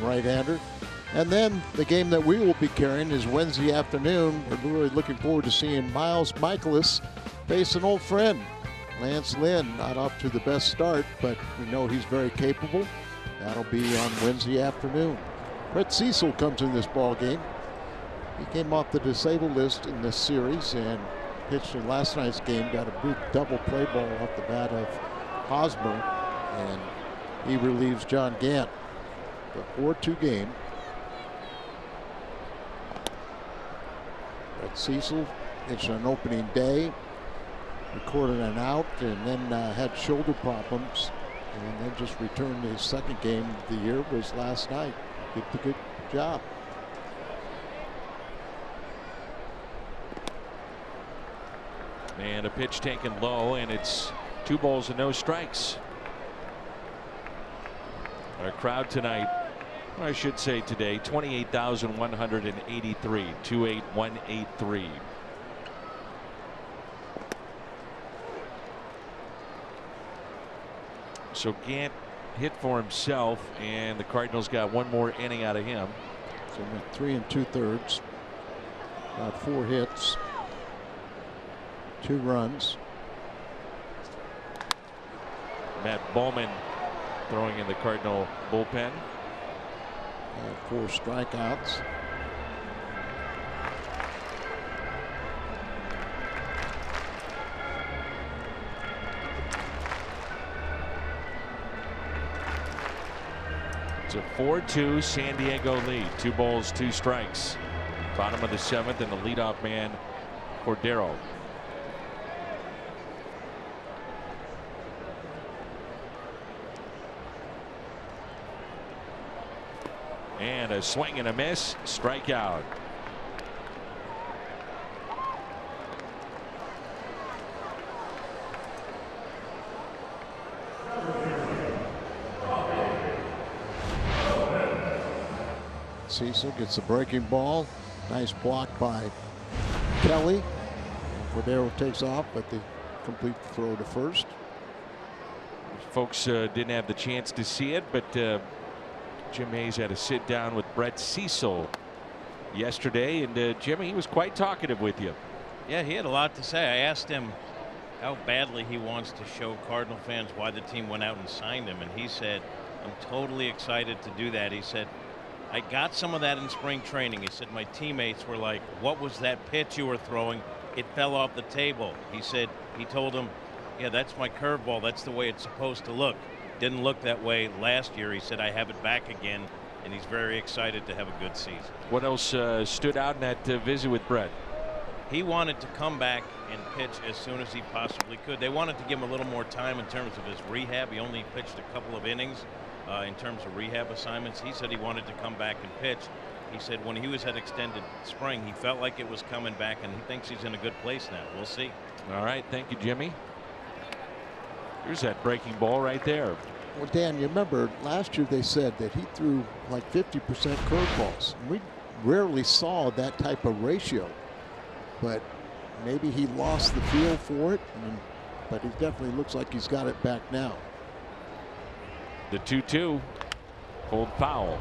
Right-hander. And then the game that we will be carrying is Wednesday afternoon. We're really looking forward to seeing Miles Michaelis face an old friend, Lance Lynn. Not off to the best start, but we know he's very capable. That'll be on Wednesday afternoon. Brett Cecil comes in this ball game. He came off the disabled list in this series and pitched in last night's game. Got a big double play ball off the bat of Hosmer, and he relieves John Gant. The 4-2 game. But Cecil, it's an opening day, recorded an out, and then had shoulder problems, and then just returned. His second game of the year was last night. Did a good job. And a pitch taken low, and it's 2 balls and no strikes. Our crowd tonight, or I should say today, 28,183, 28183. So Gant hit for himself, and the Cardinals got 1 more inning out of him. So went 3 2/3. Got 4 hits, 2 runs. Matt Bowman throwing in the Cardinal bullpen. 4 strikeouts. It's a 4-2 San Diego lead. 2 balls, 2 strikes. Bottom of the 7th, and the leadoff man, Cordero. And a swing and a miss, strikeout. Cecil gets the breaking ball. Nice block by Kelly. Cordero takes off, but they complete the throw to first. Folks didn't have the chance to see it, but Jim Hayes had a sit down with Brett Cecil yesterday, and Jimmy, he was quite talkative with you. Yeah, he had a lot to say. I asked him how badly he wants to show Cardinal fans why the team went out and signed him, and he said, I'm totally excited to do that. He said, I got some of that in spring training. He said, my teammates were like, what was that pitch you were throwing? It fell off the table. He said, he told them, yeah, that's my curveball. That's the way it's supposed to look. Didn't look that way last year. He said, I have it back again, and he's very excited to have a good season. What else stood out in that visit with Brett? He wanted to come back and pitch as soon as he possibly could. They wanted to give him a little more time in terms of his rehab. He only pitched a couple of innings in terms of rehab assignments. He said he wanted to come back and pitch. He said when he was at extended spring, he felt like it was coming back, and he thinks he's in a good place now. We'll see. All right. Thank you, Jimmy. Here's that breaking ball right there. Well, Dan, you remember last year they said that he threw like 50% curveballs. We rarely saw that type of ratio, but maybe he lost the feel for it, but he definitely looks like he's got it back now. The 2-2 pulled foul.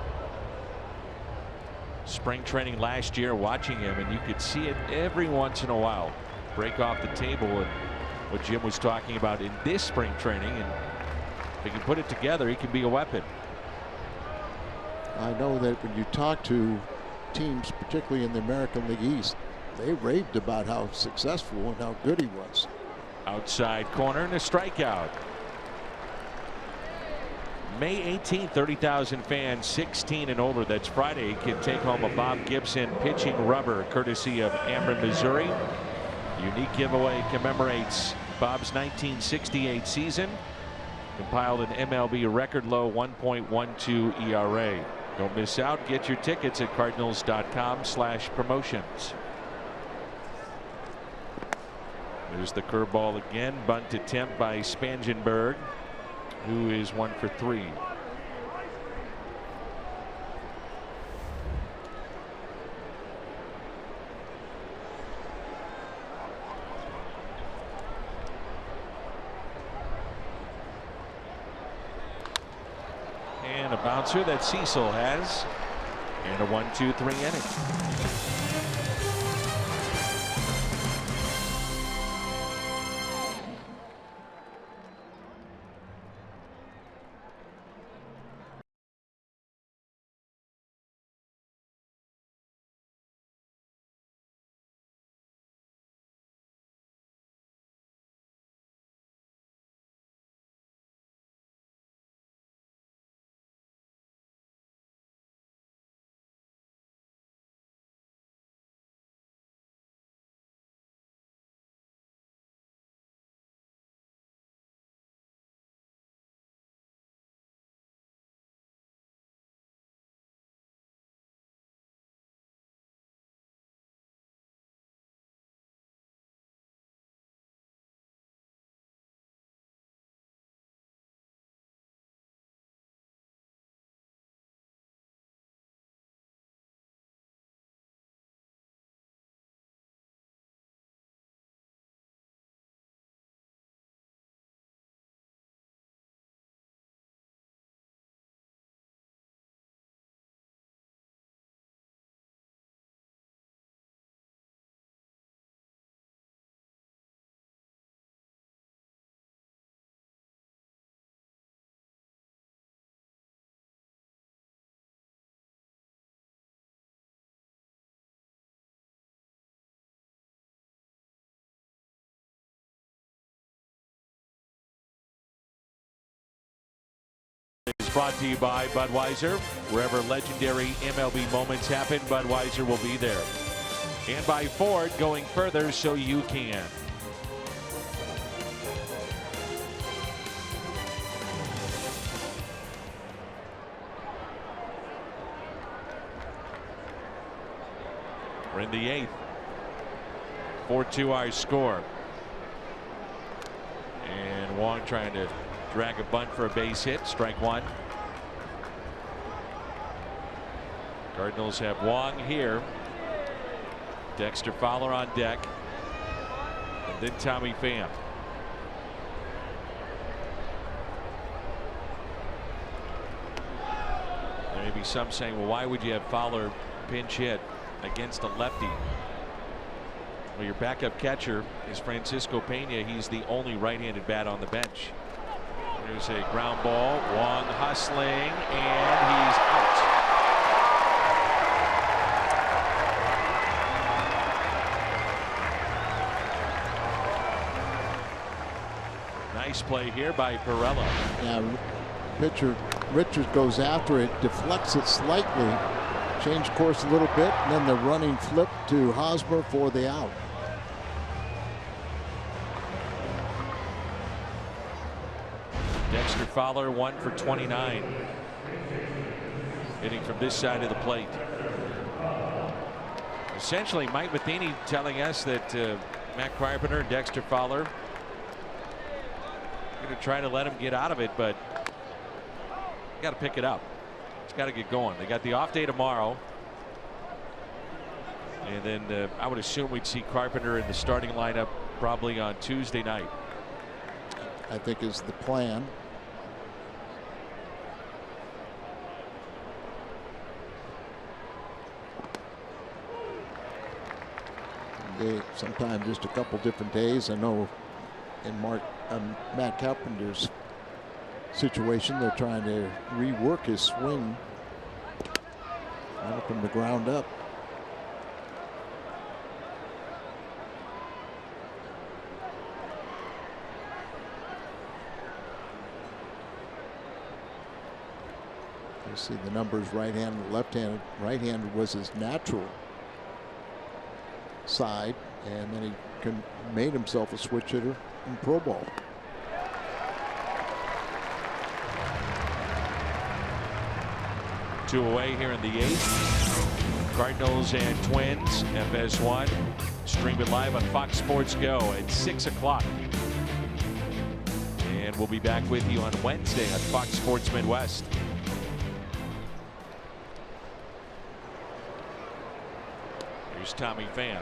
Spring training last year, watching him, and you could see it every once in a while break off the table, and what Jim was talking about in this spring training, and if he can put it together, he can be a weapon. I know that when you talk to teams, particularly in the American League East, they raved about how successful and how good he was. Outside corner and a strikeout. May 18th, 30,000 fans 16 and older, that's Friday, can take home a Bob Gibson pitching rubber courtesy of Ameren, Missouri. Unique giveaway commemorates Bob's 1968 season. Compiled an MLB record low 1.12 ERA. Don't miss out. Get your tickets at cardinals.com/promotions. There's the curveball again. Bunt attempt by Spangenberg, who is 1 for 3. And a bouncer that Cecil has, and a 1-2-3 inning. It's brought to you by Budweiser. Wherever legendary MLB moments happen, Budweiser will be there. And by Ford, going further so you can. We're in the 8th. 4-2 our score. And Wong trying to drag a bunt for a base hit. Strike one. Cardinals have Wong here. Dexter Fowler on deck. And then Tommy Pham. There may be some saying, well, why would you have Fowler pinch hit against a lefty? Well, your backup catcher is Francisco Pena. He's the only right-handed bat on the bench. There's a ground ball. Wong hustling, and he's out. Nice play here by Pirela. Yeah, pitcher Richards goes after it, deflects it slightly, changed course a little bit, and then the running flip to Hosmer for the out. Dexter Fowler 1 for 29. Hitting from this side of the plate. Essentially, Mike Matheny telling us that Matt Carpenter and Dexter Fowler going to try to let him get out of it, but got to pick it up. It's got to get going. They got the off day tomorrow. And then I would assume we'd see Carpenter in the starting lineup probably on Tuesday night. I think is the plan. Sometimes just a couple different days. I know in Matt Carpenter's situation, they're trying to rework his swing right from the ground up. You see the numbers: right-handed, left-handed. Right-handed was his natural side, and then he made himself a switch hitter in pro ball. Two away here in the 8th. Cardinals and Twins, FS1. Stream it live on Fox Sports Go at 6 o'clock. And we'll be back with you on Wednesday on Fox Sports Midwest. Here's Tommy Pham.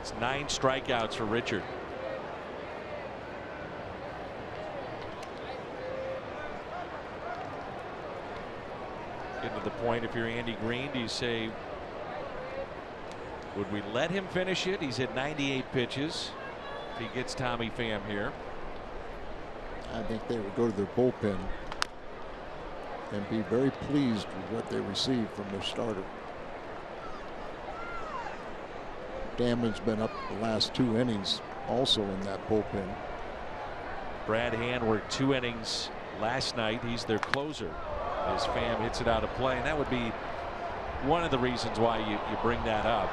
It's 9 strikeouts for Richard. Getting to the point, if you're Andy Green, do you say, would we let him finish it? He's hit 98 pitches. If he gets Tommy Pham here, I think they would go to their bullpen and be very pleased with what they received from their starter. Damon's been up the last 2 innings also in that bullpen. Brad Hand worked 2 innings last night. He's their closer as Pham hits it out of play, and that would be one of the reasons why you bring that up.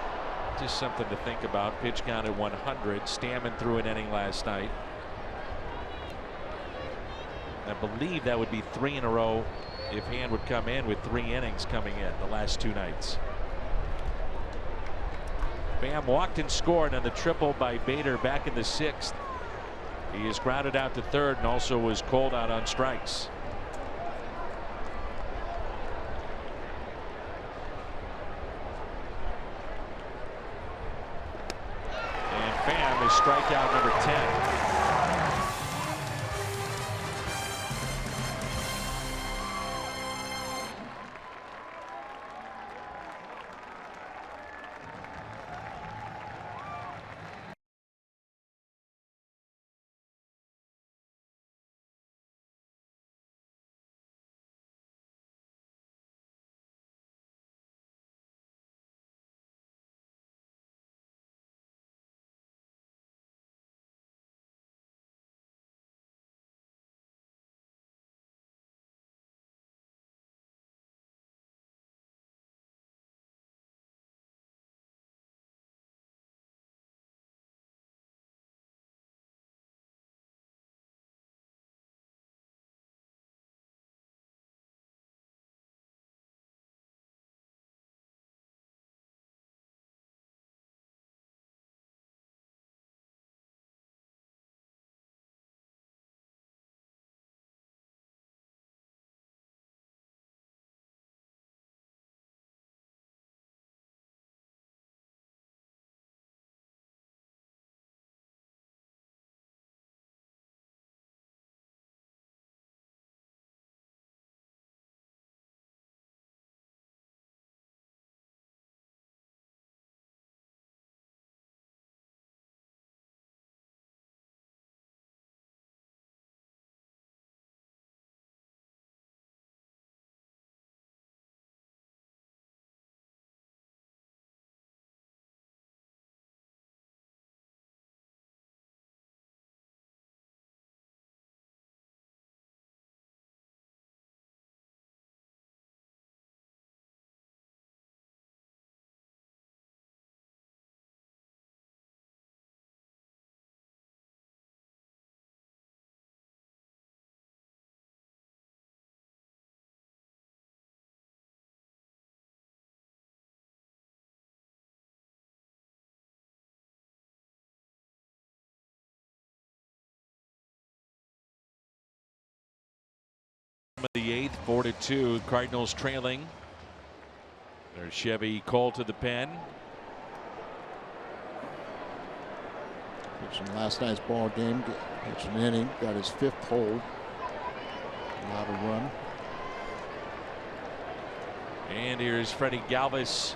Just something to think about. Pitch count at 100. Stammen threw an inning last night. I believe that would be 3 in a row if Hand would come in with 3 innings coming in the last 2 nights. Pham walked and scored on the triple by Bader back in the 6th. He is grounded out to 3rd and also was called out on strikes. And Pham is strikeout number 10. Of the 8th, 4-2. Cardinals trailing. There's Chevy Cole to the pen. Pitching last night's ball game. Pitched an inning. Got his 5th hold. Not a run. And here's Freddie Galvis.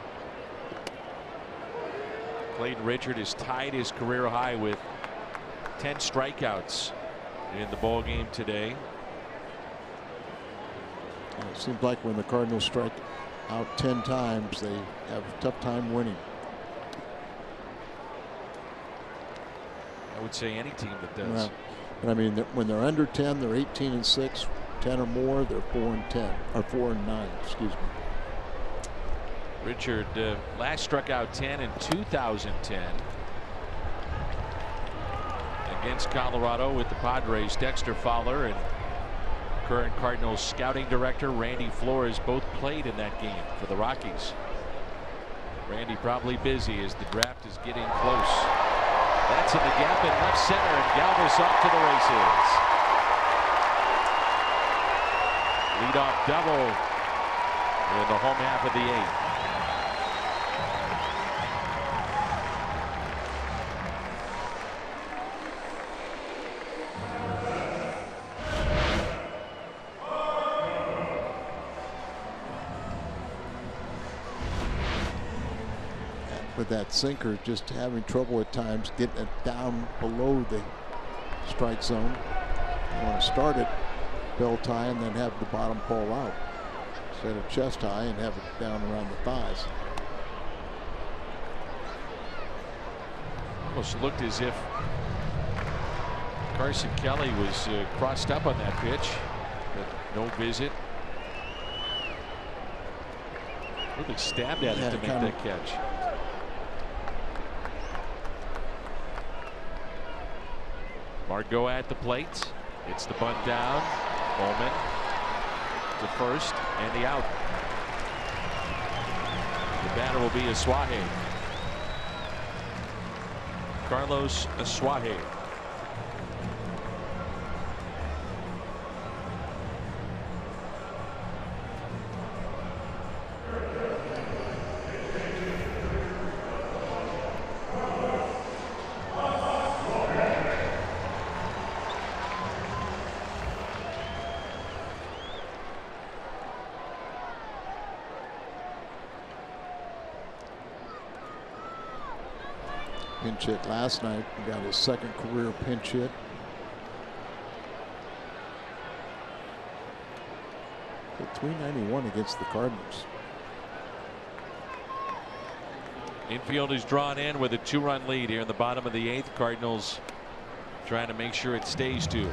Clayton Richard has tied his career high with 10 strikeouts in the ball game today. It seems like when the Cardinals strike out 10 times, they have a tough time winning. I would say any team that does. Well, but I mean, when they're under 10, they're 18-6. 10 or more, they're 4-10 or 4-9. Excuse me. Richard last struck out 10 in 2010 against Colorado with the Padres. Dexter Fowler and current Cardinals scouting director Randy Flores both played in that game for the Rockies. Randy probably busy as the draft is getting close. That's in the gap in left center, and Galvis off to the races. Leadoff double in the home half of the 8th. With that sinker, just having trouble at times getting it down below the strike zone. You want to start it belt high and then have the bottom fall out instead of chest high and have it down around the thighs. Almost looked as if Carson Kelly was crossed up on that pitch, but no visit. Really stabbed at it to make that catch. Margot at the plate. It's the bunt down. Bowman to first and the out. The batter will be Asuaje. Carlos Asuaje. Pinch hit last night. He got his 2nd career pinch hit. Hit .391 against the Cardinals. Infield is drawn in with a 2-run lead here in the bottom of the 8th. Cardinals trying to make sure it stays 2.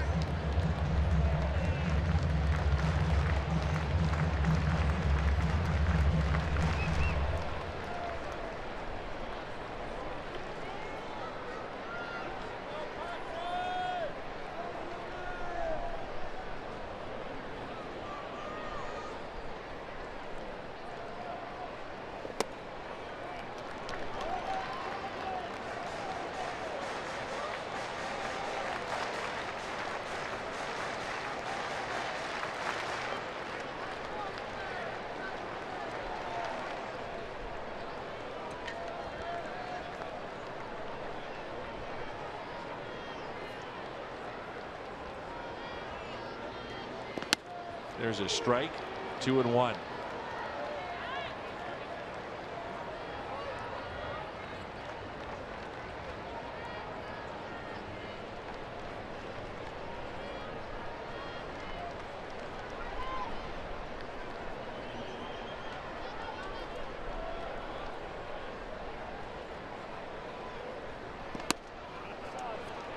There's a strike. 2-1.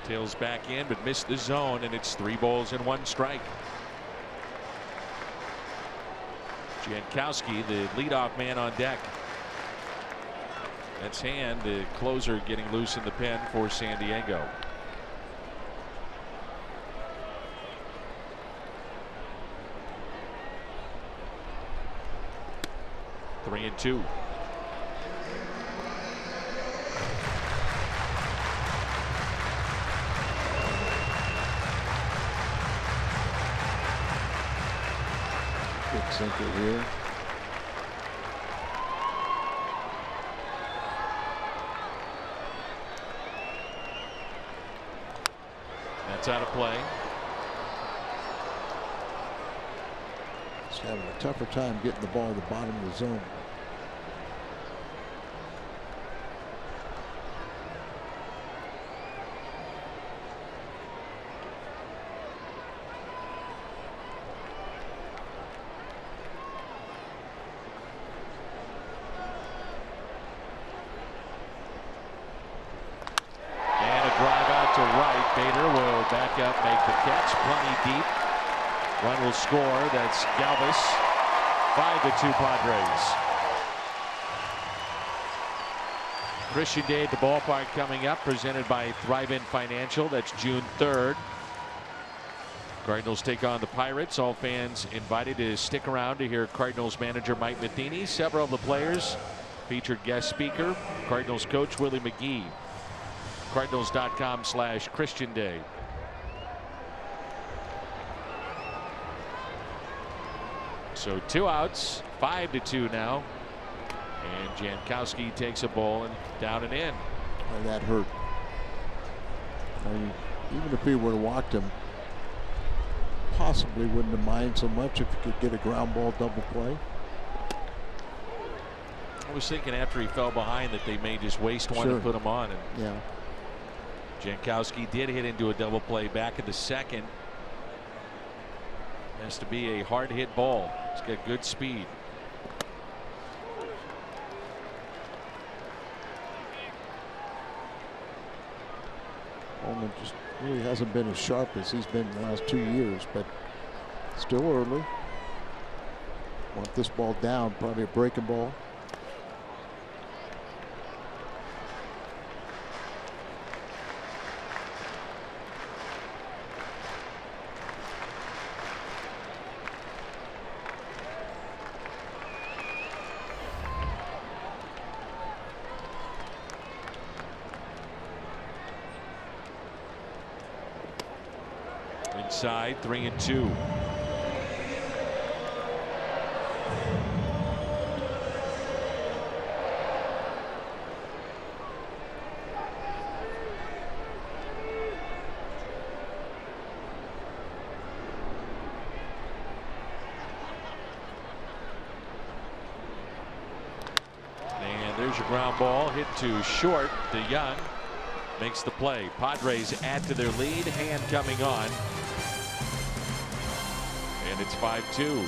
Tails back in, but missed the zone, and it's 3 balls and 1 strike. Jankowski, the leadoff man, on deck. That's Hand, the closer, getting loose in the pen for San Diego. Three and 2. Big sinker here. That's out of play. He's having a tougher time getting the ball to the bottom of the zone. Bader will back up, make the catch, plenty deep. One will score. That's Galvis. 5-2 Padres. Christian Day at the ballpark coming up, presented by Thrive-In Financial. That's June 3rd. Cardinals take on the Pirates. All fans invited to stick around to hear Cardinals manager Mike Matheny. Several of the players, featured guest speaker, Cardinals coach Willie McGee. Cardinals.com/Christian Day. So 2 outs, 5-2 now. And Jankowski takes a ball and down and in. Oh, that hurt. Even if he would have walked him, possibly wouldn't have minded so much if he could get a ground ball double play. I was thinking after he fell behind that they may just waste one and put him on. And yeah. Jankowski did hit into a double play back in the second. Has to be a hard hit ball. It's got good speed. Bowman just really hasn't been as sharp as he's been in the last 2 years, but still early. Want this ball down, probably a breaking ball. Inside, 3-2. And there's your ground ball hit to short. DeYoung makes the play. Padres add to their lead. Hand coming on. And it's 5-2.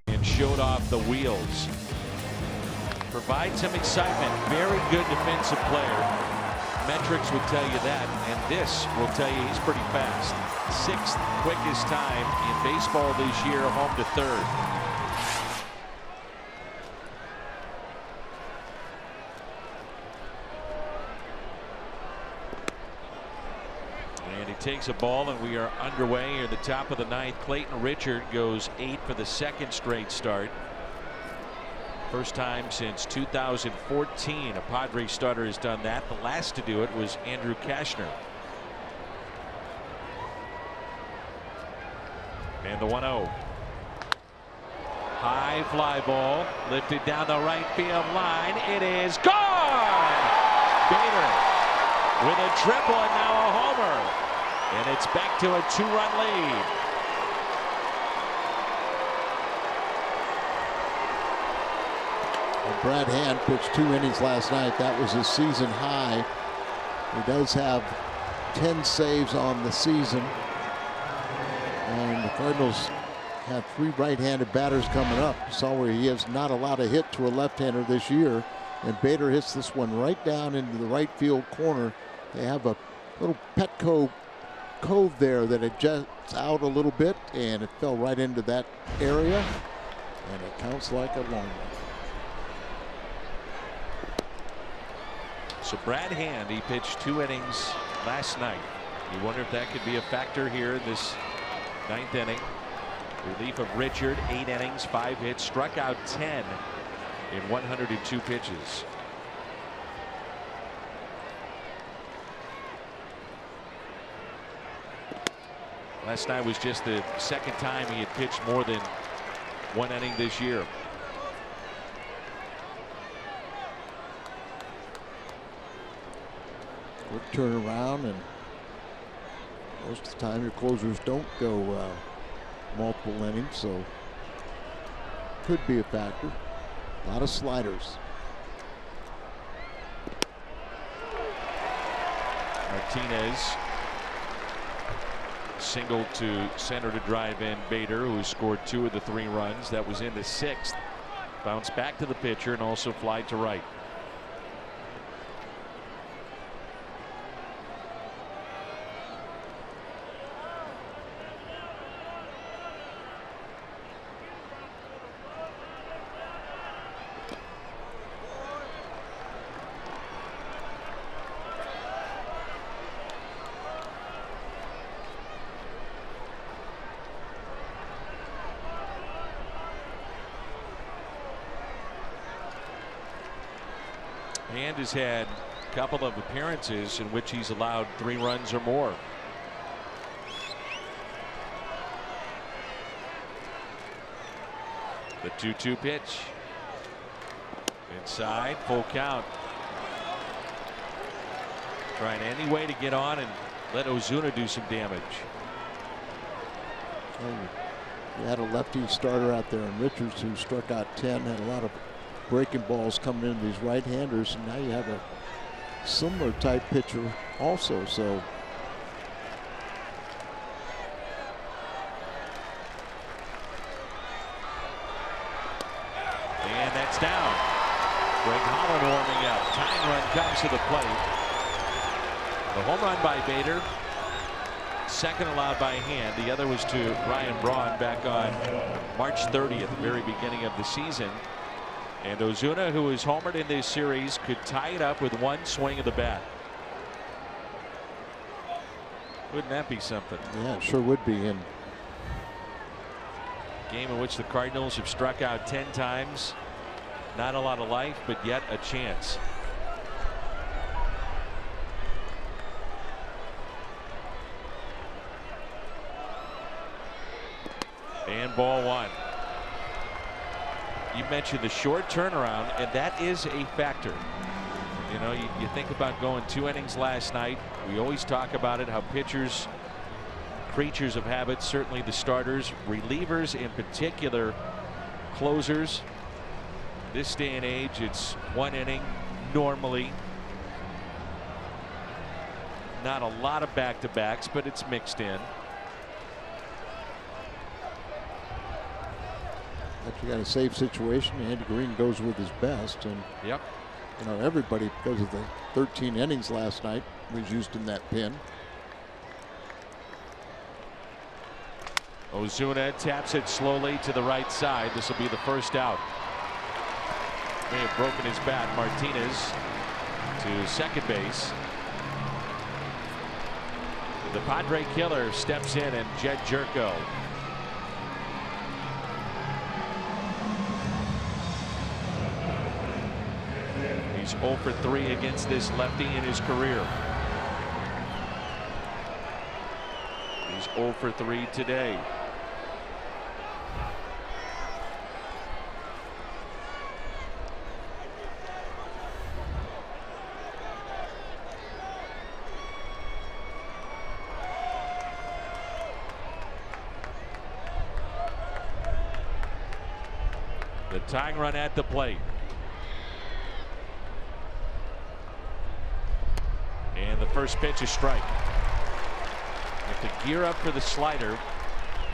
And showed off the wheels. provide some excitement. Very good defensive player. Metrics would tell you that, and this will tell you he's pretty fast. 6th quickest time in baseball this year, home to third. And he takes a ball, and we are underway at the top of the 9th. Clayton Richard goes 8 for the 2nd straight start. First time since 2014 a Padres starter has done that. The last to do it was Andrew Kashner. And the 1-0. High fly ball lifted down the right field line. It is gone. Bader with a triple and now a homer. And it's back to a 2-run lead. Brad Hand pitched 2 innings last night. That was his season high. He does have 10 saves on the season. And the Cardinals have 3 right-handed batters coming up. You saw where he has not allowed a hit to a left-hander this year. And Bader hits this one right down into the right field corner. They have a little Petco cove there that it juts out a little bit, and it fell right into that area. And it counts like a long one. So Brad Hand, he pitched 2 innings last night. You wonder if that could be a factor here in this 9th inning. Relief of Richard, 8 innings, 5 hits, struck out 10 in 102 pitches. Last night was just the 2nd time he had pitched more than 1 inning this year. Quick turnaround, and most of the time your closers don't go multiple innings, so could be a factor. A lot of sliders. Martinez singled to center to drive in Bader, who scored 2 of the 3 runs. That was in the 6th. Bounced back to the pitcher and also flied to right. Hand has had a couple of appearances in which he's allowed 3 runs or more. The 2-2 pitch. Inside, full count. Trying any way to get on and let Ozuna do some damage. You had a lefty starter out there in Richards who struck out 10, had a lot of breaking balls coming into these right-handers, and now you have a similar type pitcher also. So and that's down. Greg Holland warming up. Tying run comes to the plate. The home run by Bader, 2nd allowed by Hand. The other was to Ryan Braun back on March 30th, the very beginning of the season. And Ozuna, who is homered in this series, could tie it up with 1 swing of the bat. Wouldn't that be something? yeah, it sure would be. And Game in which the Cardinals have struck out 10 times. Not a lot of life, but yet a chance. And ball 1. You mentioned the short turnaround, and that is a factor. You know, you think about going 2 innings last night. We always talk about it, how pitchers, creatures of habit, certainly the starters, relievers in particular, closers. This day and age, it's 1 inning normally. Not a lot of back-to-backs, but it's mixed in. But you got a safe situation. Andy Green goes with his best, and yep. You know, everybody, because of the 13 innings last night, was used in that pin. Ozuna taps it slowly to the right side. This will be the first out. May have broken his bat. Martinez to second base. The Padre killer steps in, and Jed Jerko. He's 0 for 3 against this lefty in his career. He's 0 for 3 today. The tying run at the plate. And the first pitch is strike. Have to gear up for the slider,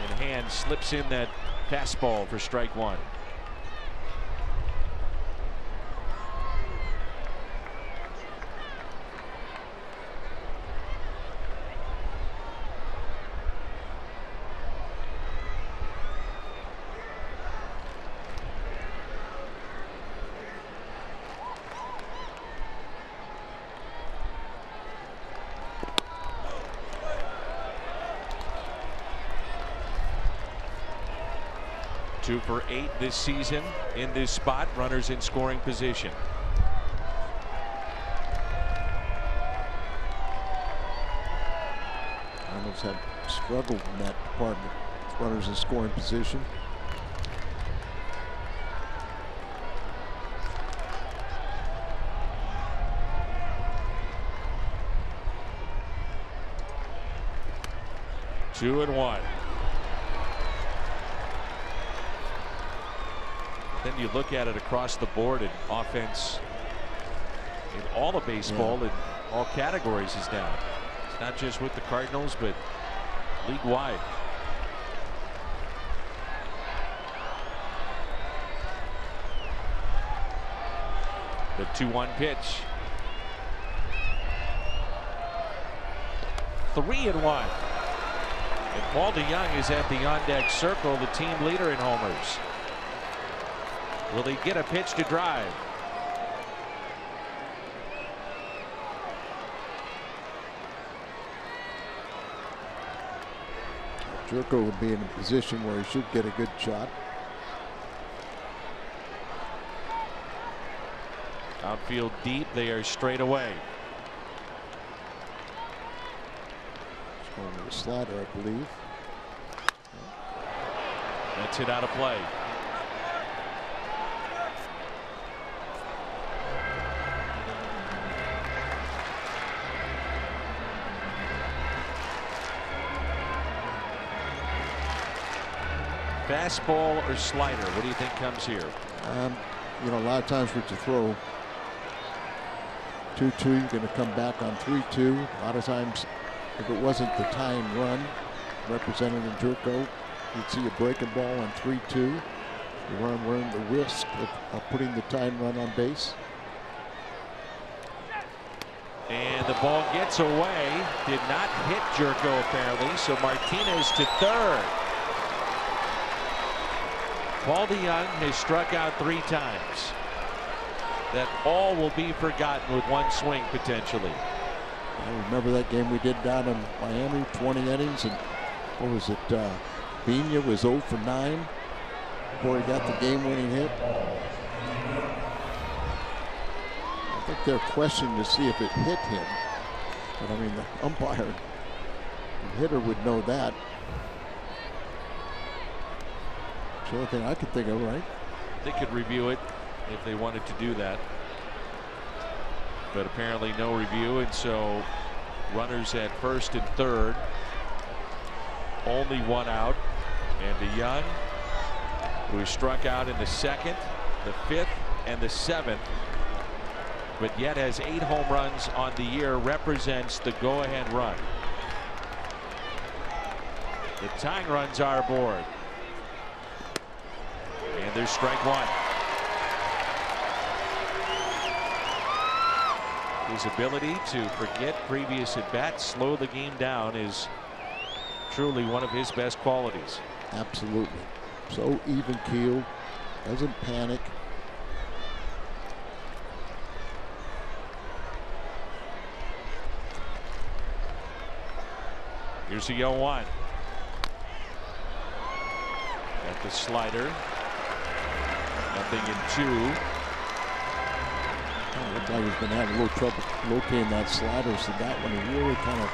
and Hand slips in that fastball for strike one. Two for 8 this season in this spot. Runners in scoring position. Cardinals have struggled in that department. Runners in scoring position. Two and one. Then you look at it across the board, and offense in all of baseball in all categories is down. It's not just with the Cardinals, but league wide. The 2-1 pitch. 3-1. And Paul DeYoung is at the on-deck circle, the team leader in homers. Will he get a pitch to drive? Jerko would be in a position where he should get a good shot. Outfield deep, they are straight away. It's going to a slider, I believe. That's hit out of play. Fastball or slider? What do you think comes here? You know, a lot of times with you throw 2-2, you're going to come back on 3-2. A lot of times, if it wasn't the tying run represented in Jerko, you'd see a breaking ball on 3-2. You run the risk of putting the tying run on base. And the ball gets away. Did not hit Jerko apparently. So Martinez to third. Paul DeYoung has struck out 3 times. That all will be forgotten with one swing potentially. I remember that game we did down in Miami, 20 innings, and what was it? Pena was 0 for 9 before he got the game-winning hit. I think they're questioning to see if it hit him, but I mean the umpire, the hitter would know that. It's the only thing I could think of, right? They could review it if they wanted to do that. But apparently no review, and so runners at first and third. Only one out. And DeYoung, who struck out in the 2nd, the 5th, and the 7th, but yet has 8 home runs on the year, represents the go-ahead run. The tying runs are aboard. And Here's strike one. His ability to forget previous at bats, slow the game down, is truly one of his best qualities. Absolutely. So even keeled, doesn't panic. Here's the 0-1. Got the slider. Nothing in 2. Oh, looked like he's been having a little trouble locating that slider, so that one he really kind of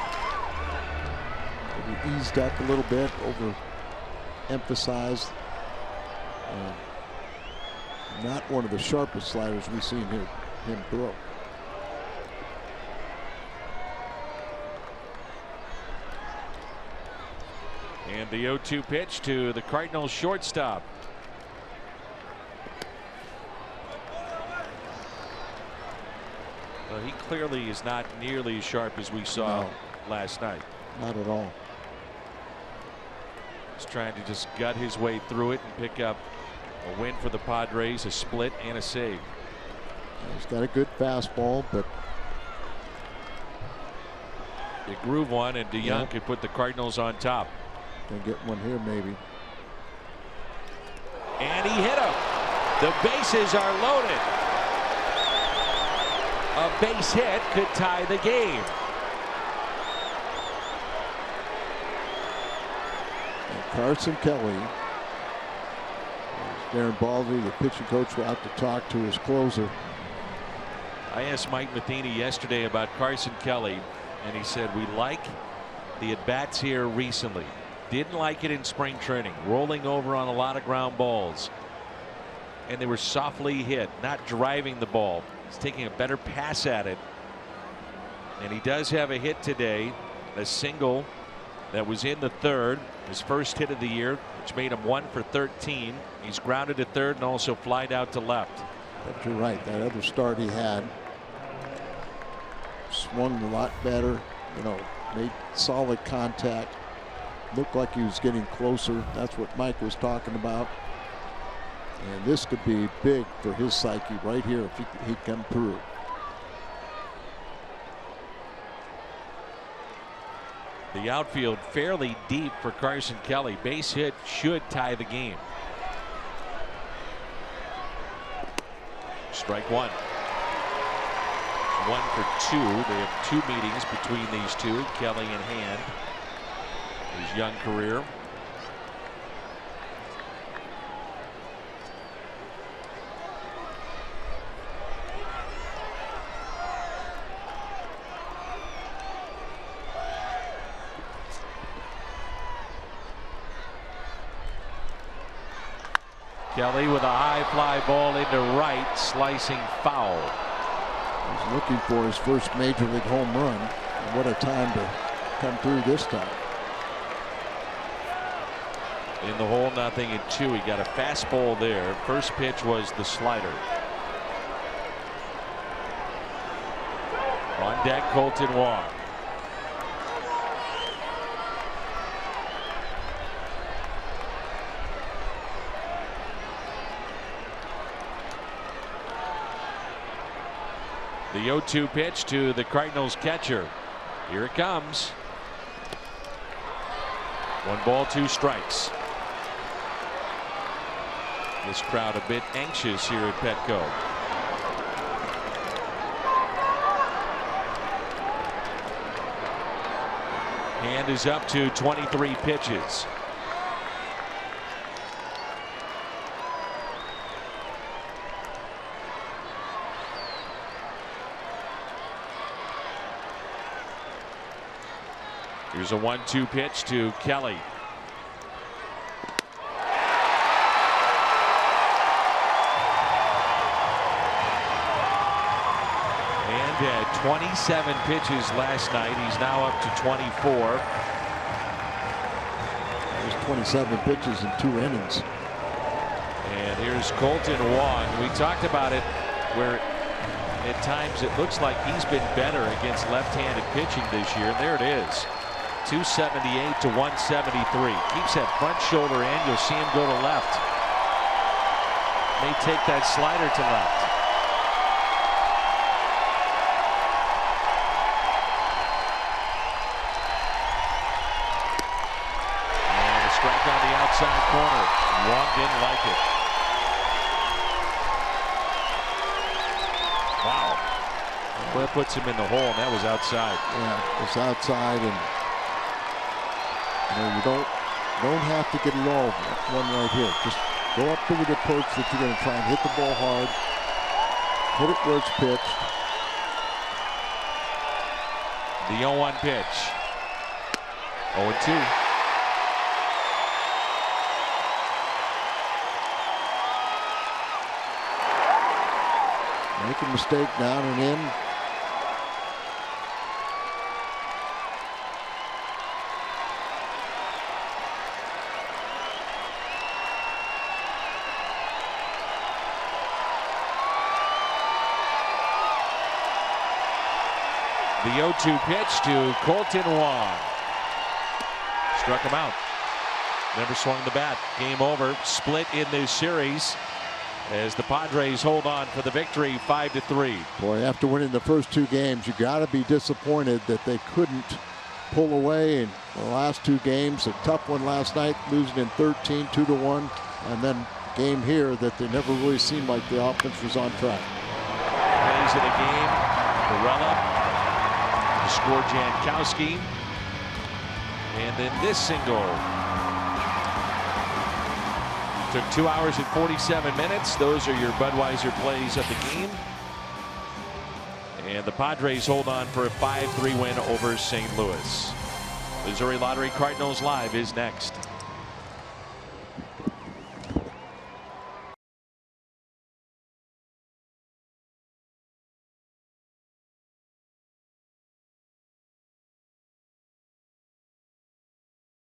maybe eased up a little bit, overemphasized. Not one of the sharpest sliders we've seen him throw. And the 0-2 pitch to the Cardinals shortstop. Well, he clearly is not nearly as sharp as we saw last night. Not at all. He's trying to just gut his way through it and pick up a win for the Padres, a split and a save. He's got a good fastball, but they groove one, and DeYoung could put the Cardinals on top. Gonna get one here maybe. And he hit him. The bases are loaded. A base hit could tie the game. And Carson Kelly, Darren Baldy, the pitching coach, were out to talk to his closer. I asked Mike Matheny yesterday about Carson Kelly, and he said we like the at-bats here recently. Didn't like it in spring training, rolling over on a lot of ground balls, and they were softly hit, not driving the ball. He's taking a better pass at it, and he does have a hit today, a single that was in the third, his first hit of the year, which made him 1 for 13. He's grounded to third and also flied out to left. But you're right, that other start he had, swung a lot better, made solid contact. Looked like he was getting closer. That's what Mike was talking about. And this could be big for his psyche right here if he'd come through. The outfield fairly deep for Carson Kelly. Base hit should tie the game. Strike one. 1 for 2. They have 2 meetings between these two, Kelly and Hand. His young career. Kelly with a high fly ball into right, slicing foul. He's looking for his first major league home run. And what a time to come through this time. In the hole, 0-2. He got a fastball there. First pitch was the slider. On deck, Colton Wong. The 0-2 pitch to the Cardinals catcher. Here it comes. 1 ball, 2 strikes. This crowd a bit anxious here at Petco. Hand is up to 23 pitches. Here's a 1-2 pitch to Kelly. And had 27 pitches last night. He's now up to 24. There's 27 pitches in 2 innings. And here's Colton Wong. We talked about it where at times it looks like he's been better against left-handed pitching this year. There it is. 278 to 173. Keeps that front shoulder in. You'll see him go to left. may take that slider to left. And a strike on the outside corner. Wong didn't like it. Wow. Well, that puts him in the hole, and that was outside. Yeah, it's outside, and you don't have to get it all one right here. Just go up to the approach that you're going to try and hit the ball hard, hit it where it's pitched. The 0-1 pitch. 0-2. Make a mistake down and in. The 0-2 pitch to Colton Wong. Struck him out. Never swung the bat. Game over. Split in this series as the Padres hold on for the victory 5-3. Boy, after winning the first 2 games, you got to be disappointed that they couldn't pull away in the last 2 games. A tough one last night, losing in 13, 2-1, and then game here that they never really seemed like the offense was on track. Plays of the game. Barella. Score Jankowski, and then this single took 2 hours and 47 minutes. Those are your Budweiser plays of the game, and the Padres hold on for a 5-3 win over St. Louis. Missouri Lottery Cardinals Live is next.